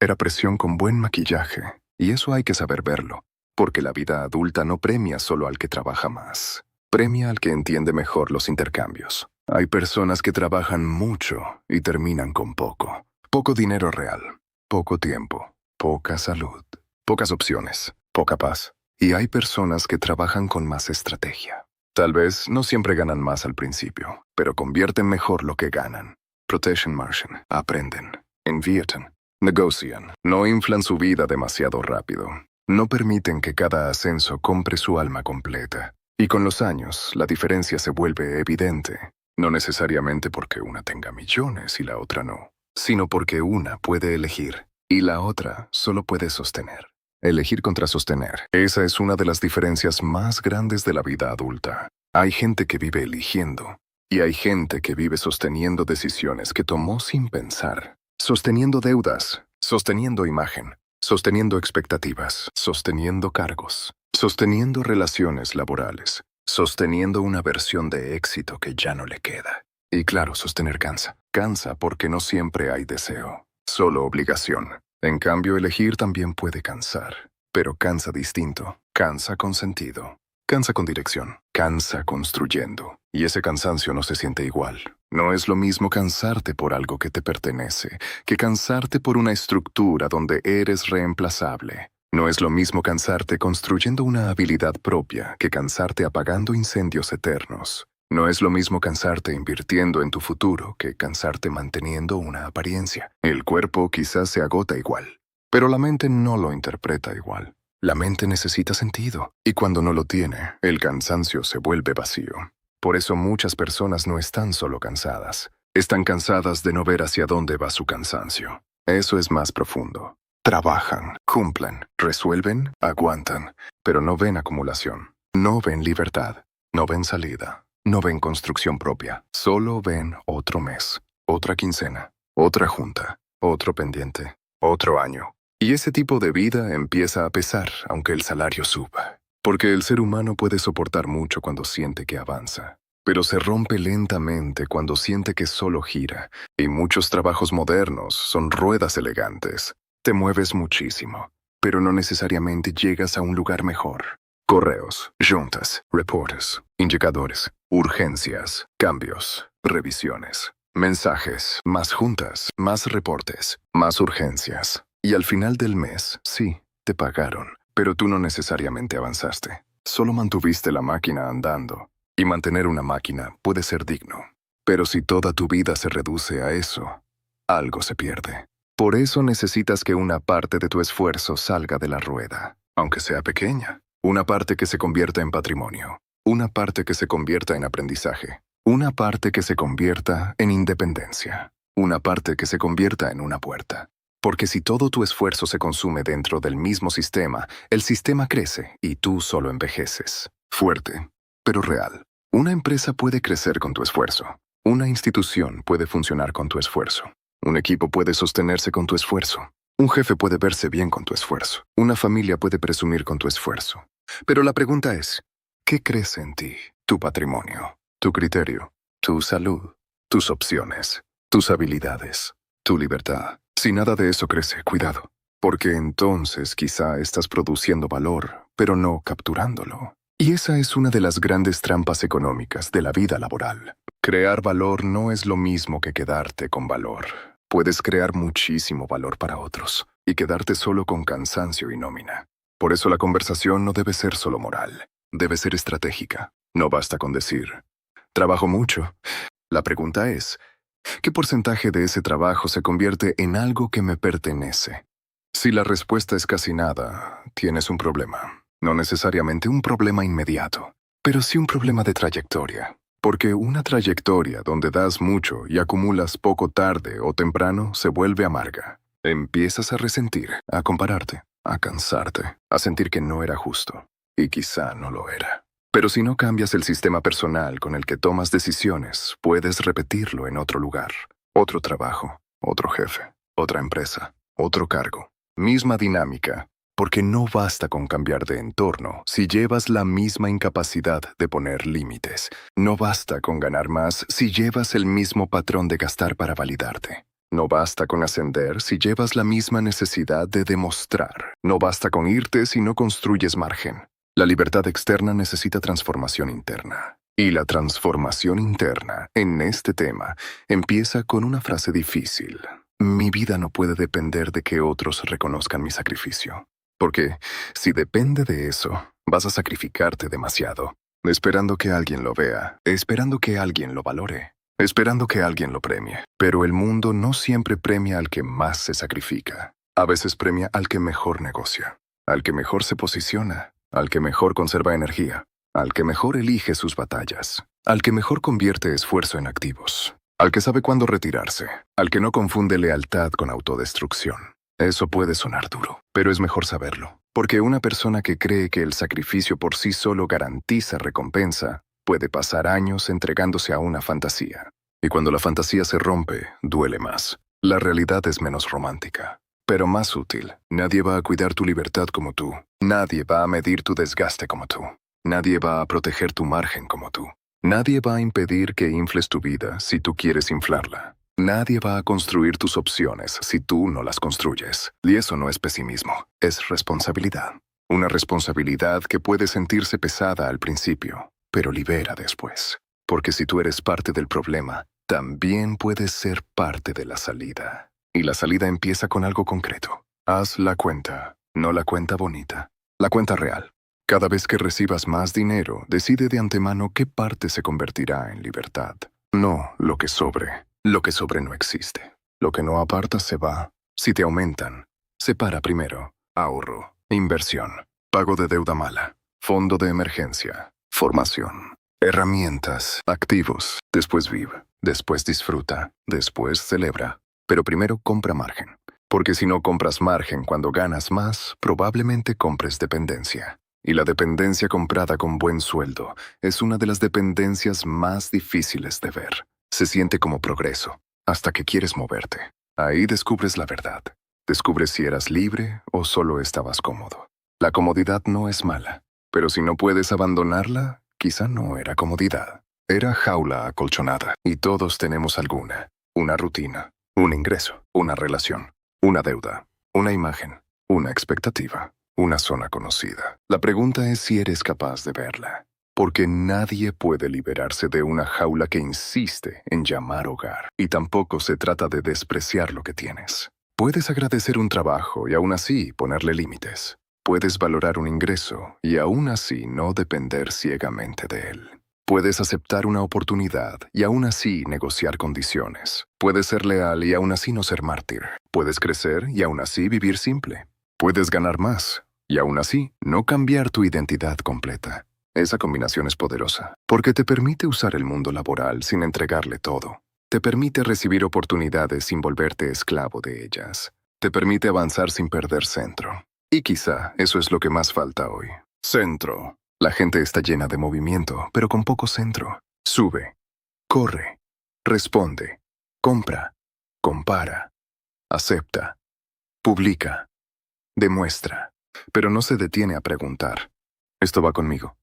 Era presión con buen maquillaje, y eso hay que saber verlo, porque la vida adulta no premia solo al que trabaja más. Premia al que entiende mejor los intercambios. Hay personas que trabajan mucho y terminan con poco. Poco dinero real, poco tiempo, poca salud, pocas opciones, poca paz. Y hay personas que trabajan con más estrategia. Tal vez no siempre ganan más al principio, pero convierten mejor lo que ganan. Protection margin, aprenden, invierten, negocian, no inflan su vida demasiado rápido. No permiten que cada ascenso compre su alma completa. Y con los años, la diferencia se vuelve evidente. No necesariamente porque una tenga millones y la otra no, sino porque una puede elegir y la otra solo puede sostener. Elegir contra sostener. Esa es una de las diferencias más grandes de la vida adulta. Hay gente que vive eligiendo y hay gente que vive sosteniendo decisiones que tomó sin pensar. Sosteniendo deudas, sosteniendo imagen, sosteniendo expectativas, sosteniendo cargos, sosteniendo relaciones laborales, sosteniendo una versión de éxito que ya no le queda. Y claro, sostener cansa. Cansa porque no siempre hay deseo, solo obligación. En cambio, elegir también puede cansar, pero cansa distinto, cansa con sentido, cansa con dirección, cansa construyendo. Y ese cansancio no se siente igual. No es lo mismo cansarte por algo que te pertenece, que cansarte por una estructura donde eres reemplazable. No es lo mismo cansarte construyendo una habilidad propia que cansarte apagando incendios eternos. No es lo mismo cansarte invirtiendo en tu futuro que cansarte manteniendo una apariencia. El cuerpo quizás se agota igual, pero la mente no lo interpreta igual. La mente necesita sentido, y cuando no lo tiene, el cansancio se vuelve vacío. Por eso muchas personas no están solo cansadas. Están cansadas de no ver hacia dónde va su cansancio. Eso es más profundo. Trabajan, cumplen, resuelven, aguantan, pero no ven acumulación. No ven libertad. No ven salida. No ven construcción propia, solo ven otro mes, otra quincena, otra junta, otro pendiente, otro año. Y ese tipo de vida empieza a pesar aunque el salario suba. Porque el ser humano puede soportar mucho cuando siente que avanza, pero se rompe lentamente cuando siente que solo gira. Y muchos trabajos modernos son ruedas elegantes. Te mueves muchísimo, pero no necesariamente llegas a un lugar mejor. Correos, juntas, reportes, indicadores, urgencias, cambios, revisiones, mensajes, más juntas, más reportes, más urgencias. Y al final del mes, sí, te pagaron, pero tú no necesariamente avanzaste. Solo mantuviste la máquina andando. Y mantener una máquina puede ser digno. Pero si toda tu vida se reduce a eso, algo se pierde. Por eso necesitas que una parte de tu esfuerzo salga de la rueda, aunque sea pequeña. Una parte que se convierta en patrimonio. Una parte que se convierta en aprendizaje. Una parte que se convierta en independencia. Una parte que se convierta en una puerta. Porque si todo tu esfuerzo se consume dentro del mismo sistema, el sistema crece y tú solo envejeces. Fuerte, pero real. Una empresa puede crecer con tu esfuerzo, Una institución puede funcionar con tu esfuerzo. Un equipo puede sostenerse con tu esfuerzo. Un jefe puede verse bien con tu esfuerzo. Una familia puede presumir con tu esfuerzo. Pero la pregunta es, ¿qué crece en ti? Tu patrimonio, tu criterio, tu salud, tus opciones, tus habilidades, tu libertad. Si nada de eso crece, cuidado, porque entonces quizá estás produciendo valor, pero no capturándolo. Y esa es una de las grandes trampas económicas de la vida laboral. Crear valor no es lo mismo que quedarte con valor. Puedes crear muchísimo valor para otros y quedarte solo con cansancio y nómina. Por eso la conversación no debe ser solo moral, debe ser estratégica. No basta con decir, trabajo mucho. La pregunta es, ¿qué porcentaje de ese trabajo se convierte en algo que me pertenece? Si la respuesta es casi nada, tienes un problema. No necesariamente un problema inmediato, pero sí un problema de trayectoria. Porque una trayectoria donde das mucho y acumulas poco tarde o temprano se vuelve amarga. Empiezas a resentir, a compararte, a cansarte, a sentir que no era justo. Y quizá no lo era. Pero si no cambias el sistema personal con el que tomas decisiones, puedes repetirlo en otro lugar. Otro trabajo, otro jefe, otra empresa, otro cargo. Misma dinámica. Porque no basta con cambiar de entorno si llevas la misma incapacidad de poner límites. No basta con ganar más si llevas el mismo patrón de gastar para validarte. No basta con ascender si llevas la misma necesidad de demostrar. No basta con irte si no construyes margen. La libertad externa necesita transformación interna. Y la transformación interna, en este tema, empieza con una frase difícil. Mi vida no puede depender de que otros reconozcan mi sacrificio. Porque si depende de eso, vas a sacrificarte demasiado, esperando que alguien lo vea, esperando que alguien lo valore, esperando que alguien lo premie. Pero el mundo no siempre premia al que más se sacrifica. A veces premia al que mejor negocia, al que mejor se posiciona, al que mejor conserva energía, al que mejor elige sus batallas, al que mejor convierte esfuerzo en activos, al que sabe cuándo retirarse, al que no confunde lealtad con autodestrucción. Eso puede sonar duro, pero es mejor saberlo, porque una persona que cree que el sacrificio por sí solo garantiza recompensa, puede pasar años entregándose a una fantasía. Y cuando la fantasía se rompe, duele más. La realidad es menos romántica, pero más útil. Nadie va a cuidar tu libertad como tú. Nadie va a medir tu desgaste como tú. Nadie va a proteger tu margen como tú. Nadie va a impedir que infles tu vida si tú quieres inflarla. Nadie va a construir tus opciones si tú no las construyes. Y eso no es pesimismo, es responsabilidad. Una responsabilidad que puede sentirse pesada al principio, pero libera después. Porque si tú eres parte del problema, también puedes ser parte de la salida. Y la salida empieza con algo concreto. Haz la cuenta, no la cuenta bonita, la cuenta real. Cada vez que recibas más dinero, decide de antemano qué parte se convertirá en libertad. No lo que sobre. Lo que sobre no existe. Lo que no apartas se va. Si te aumentan, separa primero. Ahorro, inversión, pago de deuda mala, fondo de emergencia, formación, herramientas, activos. Después vive, después disfruta, después celebra. Pero primero compra margen. Porque si no compras margen cuando ganas más, probablemente compres dependencia. Y la dependencia comprada con buen sueldo es una de las dependencias más difíciles de ver. Se siente como progreso, hasta que quieres moverte. Ahí descubres la verdad. Descubres si eras libre o solo estabas cómodo. La comodidad no es mala, pero si no puedes abandonarla, quizá no era comodidad. Era jaula acolchonada, y todos tenemos alguna. Una rutina, un ingreso, una relación, una deuda, una imagen, una expectativa, una zona conocida. La pregunta es si eres capaz de verla. Porque nadie puede liberarse de una jaula que insiste en llamar hogar. Y tampoco se trata de despreciar lo que tienes. Puedes agradecer un trabajo y aún así ponerle límites. Puedes valorar un ingreso y aún así no depender ciegamente de él. Puedes aceptar una oportunidad y aún así negociar condiciones. Puedes ser leal y aún así no ser mártir. Puedes crecer y aún así vivir simple. Puedes ganar más y aún así no cambiar tu identidad completa. Esa combinación es poderosa, porque te permite usar el mundo laboral sin entregarle todo. Te permite recibir oportunidades sin volverte esclavo de ellas. Te permite avanzar sin perder centro. Y quizá eso es lo que más falta hoy. Centro. La gente está llena de movimiento, pero con poco centro. Sube, corre, responde, compra, compara, acepta, publica, demuestra, pero no se detiene a preguntar, ¿esto va conmigo?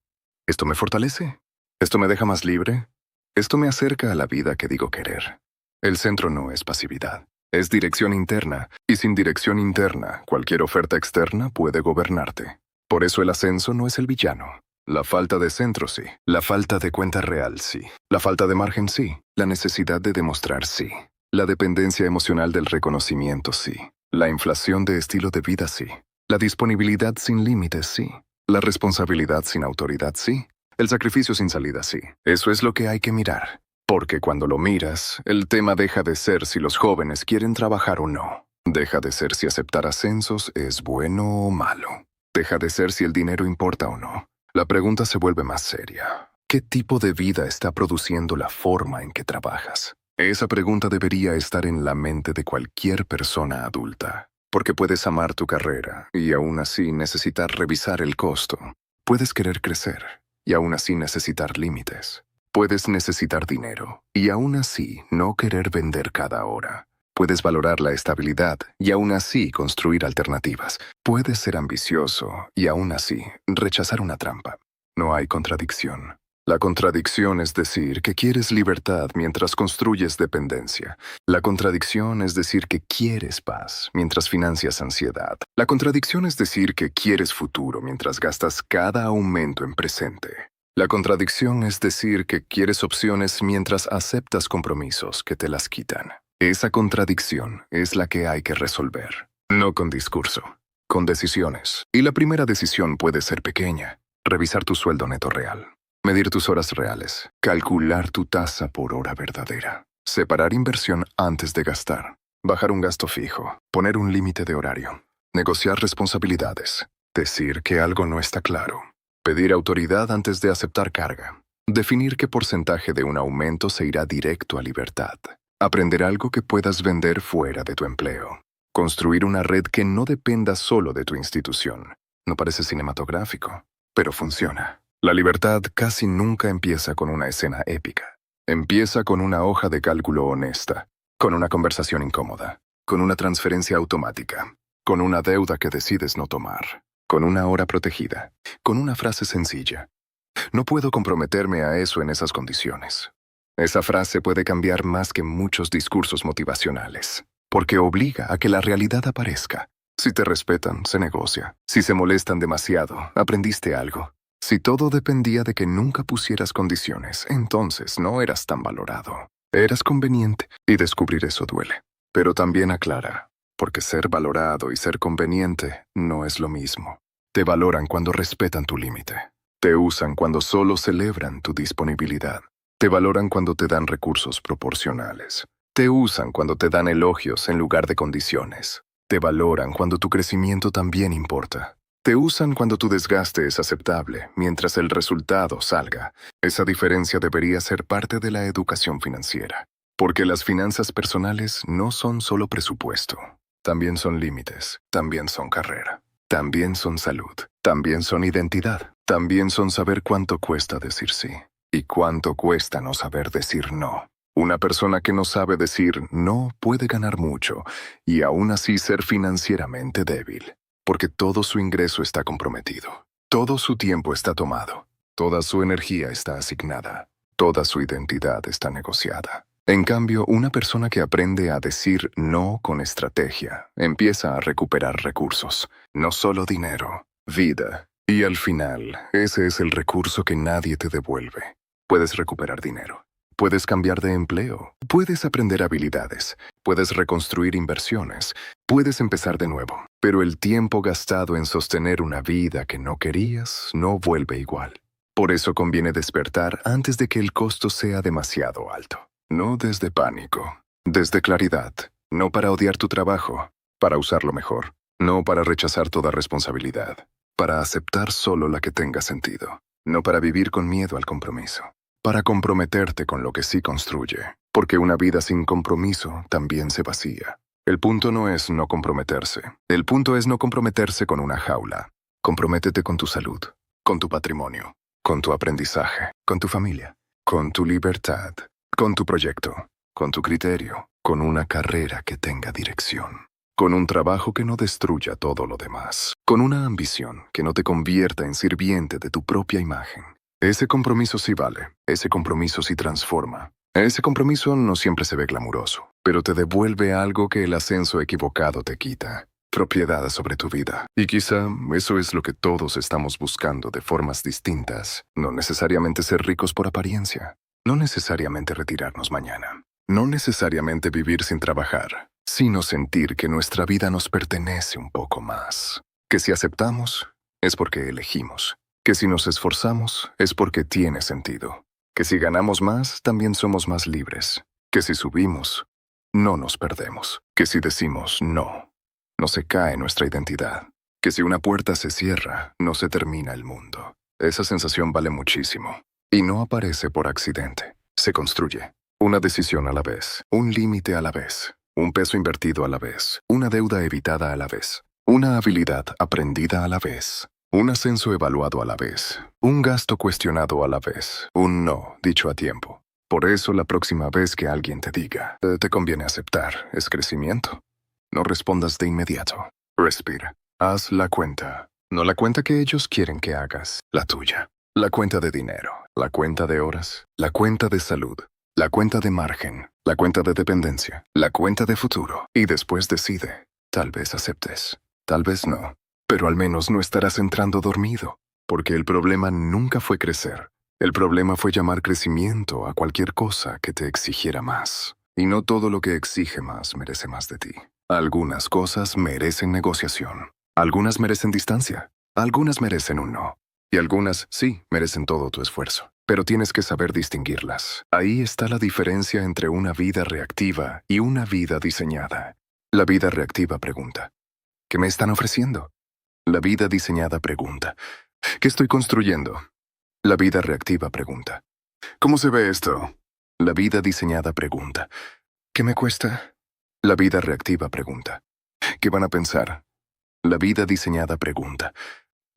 ¿Esto me fortalece? ¿Esto me deja más libre? ¿Esto me acerca a la vida que digo querer? El centro no es pasividad, es dirección interna, y sin dirección interna, cualquier oferta externa puede gobernarte. Por eso el ascenso no es el villano. La falta de centro sí, la falta de cuenta real sí, la falta de margen sí, la necesidad de demostrar sí, la dependencia emocional del reconocimiento sí, la inflación de estilo de vida sí, la disponibilidad sin límites sí, la responsabilidad sin autoridad sí, el sacrificio sin salida sí. Eso es lo que hay que mirar. Porque cuando lo miras, el tema deja de ser si los jóvenes quieren trabajar o no. Deja de ser si aceptar ascensos es bueno o malo. Deja de ser si el dinero importa o no. La pregunta se vuelve más seria. ¿Qué tipo de vida está produciendo la forma en que trabajas? Esa pregunta debería estar en la mente de cualquier persona adulta. Porque puedes amar tu carrera y aún así necesitar revisar el costo. Puedes querer crecer y aún así necesitar límites. Puedes necesitar dinero y aún así no querer vender cada hora. Puedes valorar la estabilidad y aún así construir alternativas. Puedes ser ambicioso y aún así rechazar una trampa. No hay contradicción. La contradicción es decir que quieres libertad mientras construyes dependencia. La contradicción es decir que quieres paz mientras financias ansiedad. La contradicción es decir que quieres futuro mientras gastas cada aumento en presente. La contradicción es decir que quieres opciones mientras aceptas compromisos que te las quitan. Esa contradicción es la que hay que resolver. No con discurso, con decisiones. Y la primera decisión puede ser pequeña. Revisar tu sueldo neto real. Medir tus horas reales. Calcular tu tasa por hora verdadera. Separar inversión antes de gastar. Bajar un gasto fijo. Poner un límite de horario. Negociar responsabilidades. Decir que algo no está claro. Pedir autoridad antes de aceptar carga. Definir qué porcentaje de un aumento se irá directo a libertad. Aprender algo que puedas vender fuera de tu empleo. Construir una red que no dependa solo de tu institución. No parece cinematográfico, pero funciona. La libertad casi nunca empieza con una escena épica. Empieza con una hoja de cálculo honesta, con una conversación incómoda, con una transferencia automática, con una deuda que decides no tomar, con una hora protegida, con una frase sencilla. No puedo comprometerme a eso en esas condiciones. Esa frase puede cambiar más que muchos discursos motivacionales, porque obliga a que la realidad aparezca. Si te respetan, se negocia. Si se molestan demasiado, aprendiste algo. Si todo dependía de que nunca pusieras condiciones, entonces no eras tan valorado. Eras conveniente, y descubrir eso duele. Pero también aclara, porque ser valorado y ser conveniente no es lo mismo. Te valoran cuando respetan tu límite. Te usan cuando solo celebran tu disponibilidad. Te valoran cuando te dan recursos proporcionales. Te usan cuando te dan elogios en lugar de condiciones. Te valoran cuando tu crecimiento también importa. Te usan cuando tu desgaste es aceptable, mientras el resultado salga. Esa diferencia debería ser parte de la educación financiera. Porque las finanzas personales no son solo presupuesto. También son límites, también son carrera. También son salud, también son identidad. También son saber cuánto cuesta decir sí. ¿Y cuánto cuesta no saber decir no? Una persona que no sabe decir no puede ganar mucho y aún así ser financieramente débil, porque todo su ingreso está comprometido, todo su tiempo está tomado, toda su energía está asignada, toda su identidad está negociada. En cambio, una persona que aprende a decir no con estrategia empieza a recuperar recursos, no solo dinero, vida. Y al final, ese es el recurso que nadie te devuelve. Puedes recuperar dinero. Puedes cambiar de empleo. Puedes aprender habilidades. Puedes reconstruir inversiones. Puedes empezar de nuevo. Pero el tiempo gastado en sostener una vida que no querías no vuelve igual. Por eso conviene despertar antes de que el costo sea demasiado alto. No desde pánico. Desde claridad. No para odiar tu trabajo. Para usarlo mejor. No para rechazar toda responsabilidad. Para aceptar solo la que tenga sentido. No para vivir con miedo al compromiso. Para comprometerte con lo que sí construye, porque una vida sin compromiso también se vacía. El punto no es no comprometerse, el punto es no comprometerse con una jaula. Comprométete con tu salud, con tu patrimonio, con tu aprendizaje, con tu familia, con tu libertad, con tu proyecto. con tu criterio, con una carrera que tenga dirección, con un trabajo que no destruya todo lo demás, con una ambición que no te convierta en sirviente de tu propia imagen. Ese compromiso sí vale, ese compromiso sí transforma. Ese compromiso no siempre se ve glamuroso, pero te devuelve algo que el ascenso equivocado te quita. Propiedad sobre tu vida. Y quizá eso es lo que todos estamos buscando de formas distintas. No necesariamente ser ricos por apariencia. No necesariamente retirarnos mañana. No necesariamente vivir sin trabajar, sino sentir que nuestra vida nos pertenece un poco más. Que si aceptamos, es porque elegimos. Que si nos esforzamos, es porque tiene sentido. Que si ganamos más, también somos más libres. Que si subimos, no nos perdemos. Que si decimos no se cae nuestra identidad. Que si una puerta se cierra, no se termina el mundo. Esa sensación vale muchísimo. Y no aparece por accidente. Se construye. Una decisión a la vez. Un límite a la vez. Un peso invertido a la vez. Una deuda evitada a la vez. Una habilidad aprendida a la vez. Un ascenso evaluado a la vez. Un gasto cuestionado a la vez. Un no dicho a tiempo. Por eso la próxima vez que alguien te diga, te conviene aceptar, es crecimiento. No respondas de inmediato. Respira. Haz la cuenta. No la cuenta que ellos quieren que hagas, la tuya. La cuenta de dinero, la cuenta de horas, la cuenta de salud, la cuenta de margen, la cuenta de dependencia, la cuenta de futuro. Y después decide. Tal vez aceptes, tal vez no. Pero al menos no estarás entrando dormido, porque el problema nunca fue crecer. El problema fue llamar crecimiento a cualquier cosa que te exigiera más. Y no todo lo que exige más merece más de ti. Algunas cosas merecen negociación. Algunas merecen distancia. Algunas merecen un no. Y algunas, sí, merecen todo tu esfuerzo. Pero tienes que saber distinguirlas. Ahí está la diferencia entre una vida reactiva y una vida diseñada. La vida reactiva pregunta, ¿qué me están ofreciendo? La vida diseñada pregunta, ¿qué estoy construyendo? La vida reactiva pregunta, ¿cómo se ve esto? La vida diseñada pregunta, ¿qué me cuesta? La vida reactiva pregunta, ¿qué van a pensar? La vida diseñada pregunta,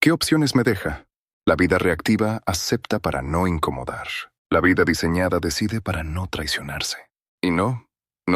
¿qué opciones me deja? La vida reactiva acepta para no incomodar. La vida diseñada decide para no traicionarse. Y no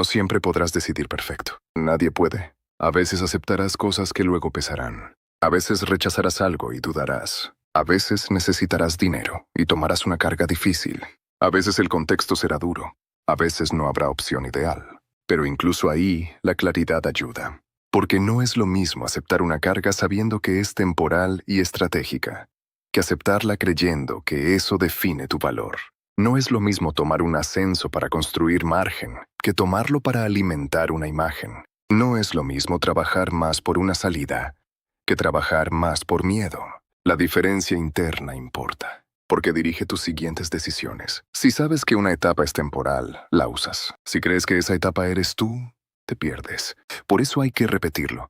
siempre podrás decidir perfecto. Nadie puede. A veces aceptarás cosas que luego pesarán. A veces rechazarás algo y dudarás. A veces necesitarás dinero y tomarás una carga difícil. A veces el contexto será duro. A veces no habrá opción ideal. Pero incluso ahí, la claridad ayuda. Porque no es lo mismo aceptar una carga sabiendo que es temporal y estratégica, que aceptarla creyendo que eso define tu valor. No es lo mismo tomar un ascenso para construir margen, que tomarlo para alimentar una imagen. No es lo mismo trabajar más por una salida, que trabajar más por miedo. La diferencia interna importa, porque dirige tus siguientes decisiones. Si sabes que una etapa es temporal, la usas. Si crees que esa etapa eres tú, te pierdes. Por eso hay que repetirlo.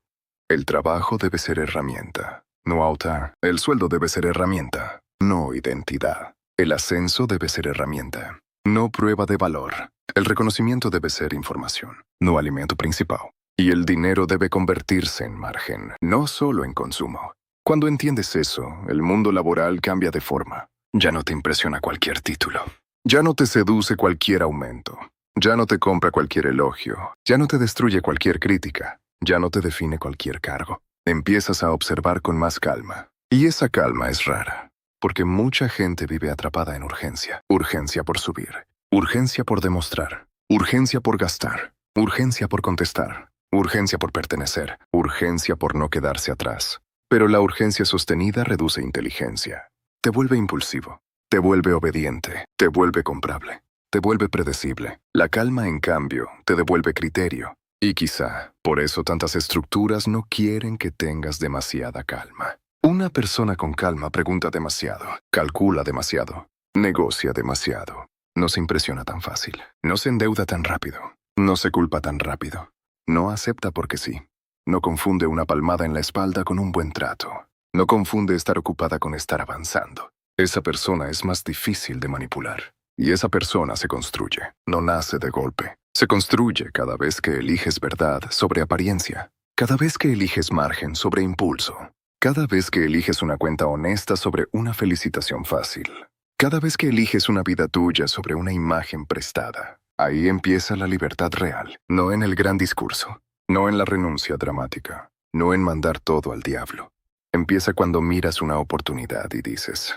El trabajo debe ser herramienta, no autor. El sueldo debe ser herramienta, no identidad. El ascenso debe ser herramienta, no prueba de valor. El reconocimiento debe ser información, no alimento principal. Y el dinero debe convertirse en margen, no solo en consumo. Cuando entiendes eso, el mundo laboral cambia de forma. Ya no te impresiona cualquier título. Ya no te seduce cualquier aumento. Ya no te compra cualquier elogio. Ya no te destruye cualquier crítica. Ya no te define cualquier cargo. Empiezas a observar con más calma. Y esa calma es rara, porque mucha gente vive atrapada en urgencia. Urgencia por subir. Urgencia por demostrar. Urgencia por gastar. Urgencia por contestar. Urgencia por pertenecer. Urgencia por no quedarse atrás. Pero la urgencia sostenida reduce inteligencia. Te vuelve impulsivo. Te vuelve obediente. Te vuelve comprable. Te vuelve predecible. La calma, en cambio, te devuelve criterio. Y quizá, por eso tantas estructuras no quieren que tengas demasiada calma. Una persona con calma pregunta demasiado, calcula demasiado, negocia demasiado. No se impresiona tan fácil. No se endeuda tan rápido. No se culpa tan rápido. No acepta porque sí. No confunde una palmada en la espalda con un buen trato. No confunde estar ocupada con estar avanzando. Esa persona es más difícil de manipular. Y esa persona se construye, no nace de golpe. Se construye cada vez que eliges verdad sobre apariencia. Cada vez que eliges margen sobre impulso. Cada vez que eliges una cuenta honesta sobre una felicitación fácil. Cada vez que eliges una vida tuya sobre una imagen prestada. Ahí empieza la libertad real, no en el gran discurso, no en la renuncia dramática, no en mandar todo al diablo. Empieza cuando miras una oportunidad y dices,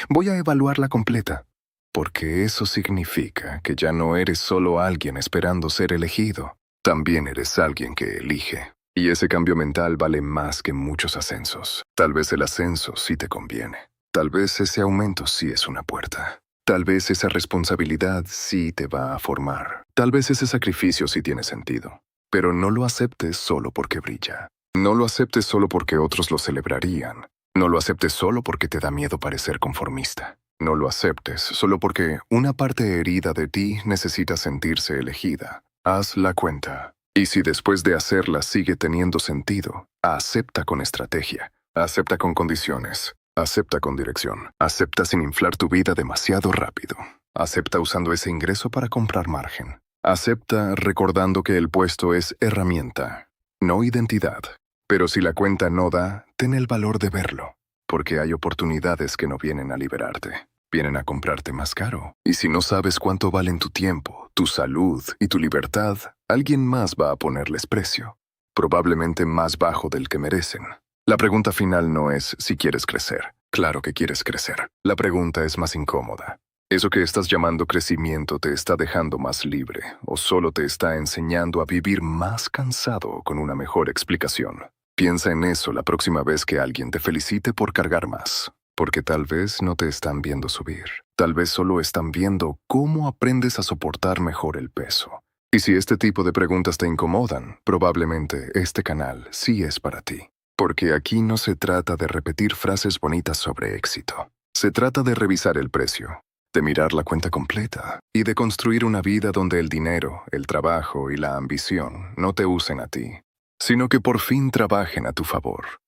voy a evaluarla completa, porque eso significa que ya no eres solo alguien esperando ser elegido, también eres alguien que elige. Y ese cambio mental vale más que muchos ascensos. Tal vez el ascenso sí te conviene. Tal vez ese aumento sí es una puerta. Tal vez esa responsabilidad sí te va a formar. Tal vez ese sacrificio sí tiene sentido. Pero no lo aceptes solo porque brilla. No lo aceptes solo porque otros lo celebrarían. No lo aceptes solo porque te da miedo parecer conformista. No lo aceptes solo porque una parte herida de ti necesita sentirse elegida. Haz la cuenta. Y si después de hacerla sigue teniendo sentido, acepta con estrategia, acepta con condiciones, acepta con dirección, acepta sin inflar tu vida demasiado rápido, acepta usando ese ingreso para comprar margen, acepta recordando que el puesto es herramienta, no identidad. Pero si la cuenta no da, ten el valor de verlo, porque hay oportunidades que no vienen a liberarte. Vienen a comprarte más caro. Y si no sabes cuánto valen tu tiempo, tu salud y tu libertad, alguien más va a ponerles precio, probablemente más bajo del que merecen. La pregunta final no es si quieres crecer. Claro que quieres crecer. La pregunta es más incómoda. ¿Eso que estás llamando crecimiento te está dejando más libre o solo te está enseñando a vivir más cansado con una mejor explicación? Piensa en eso la próxima vez que alguien te felicite por cargar más. Porque tal vez no te están viendo subir. Tal vez solo están viendo cómo aprendes a soportar mejor el peso. Y si este tipo de preguntas te incomodan, probablemente este canal sí es para ti. Porque aquí no se trata de repetir frases bonitas sobre éxito. Se trata de revisar el precio, de mirar la cuenta completa y de construir una vida donde el dinero, el trabajo y la ambición no te usen a ti, sino que por fin trabajen a tu favor.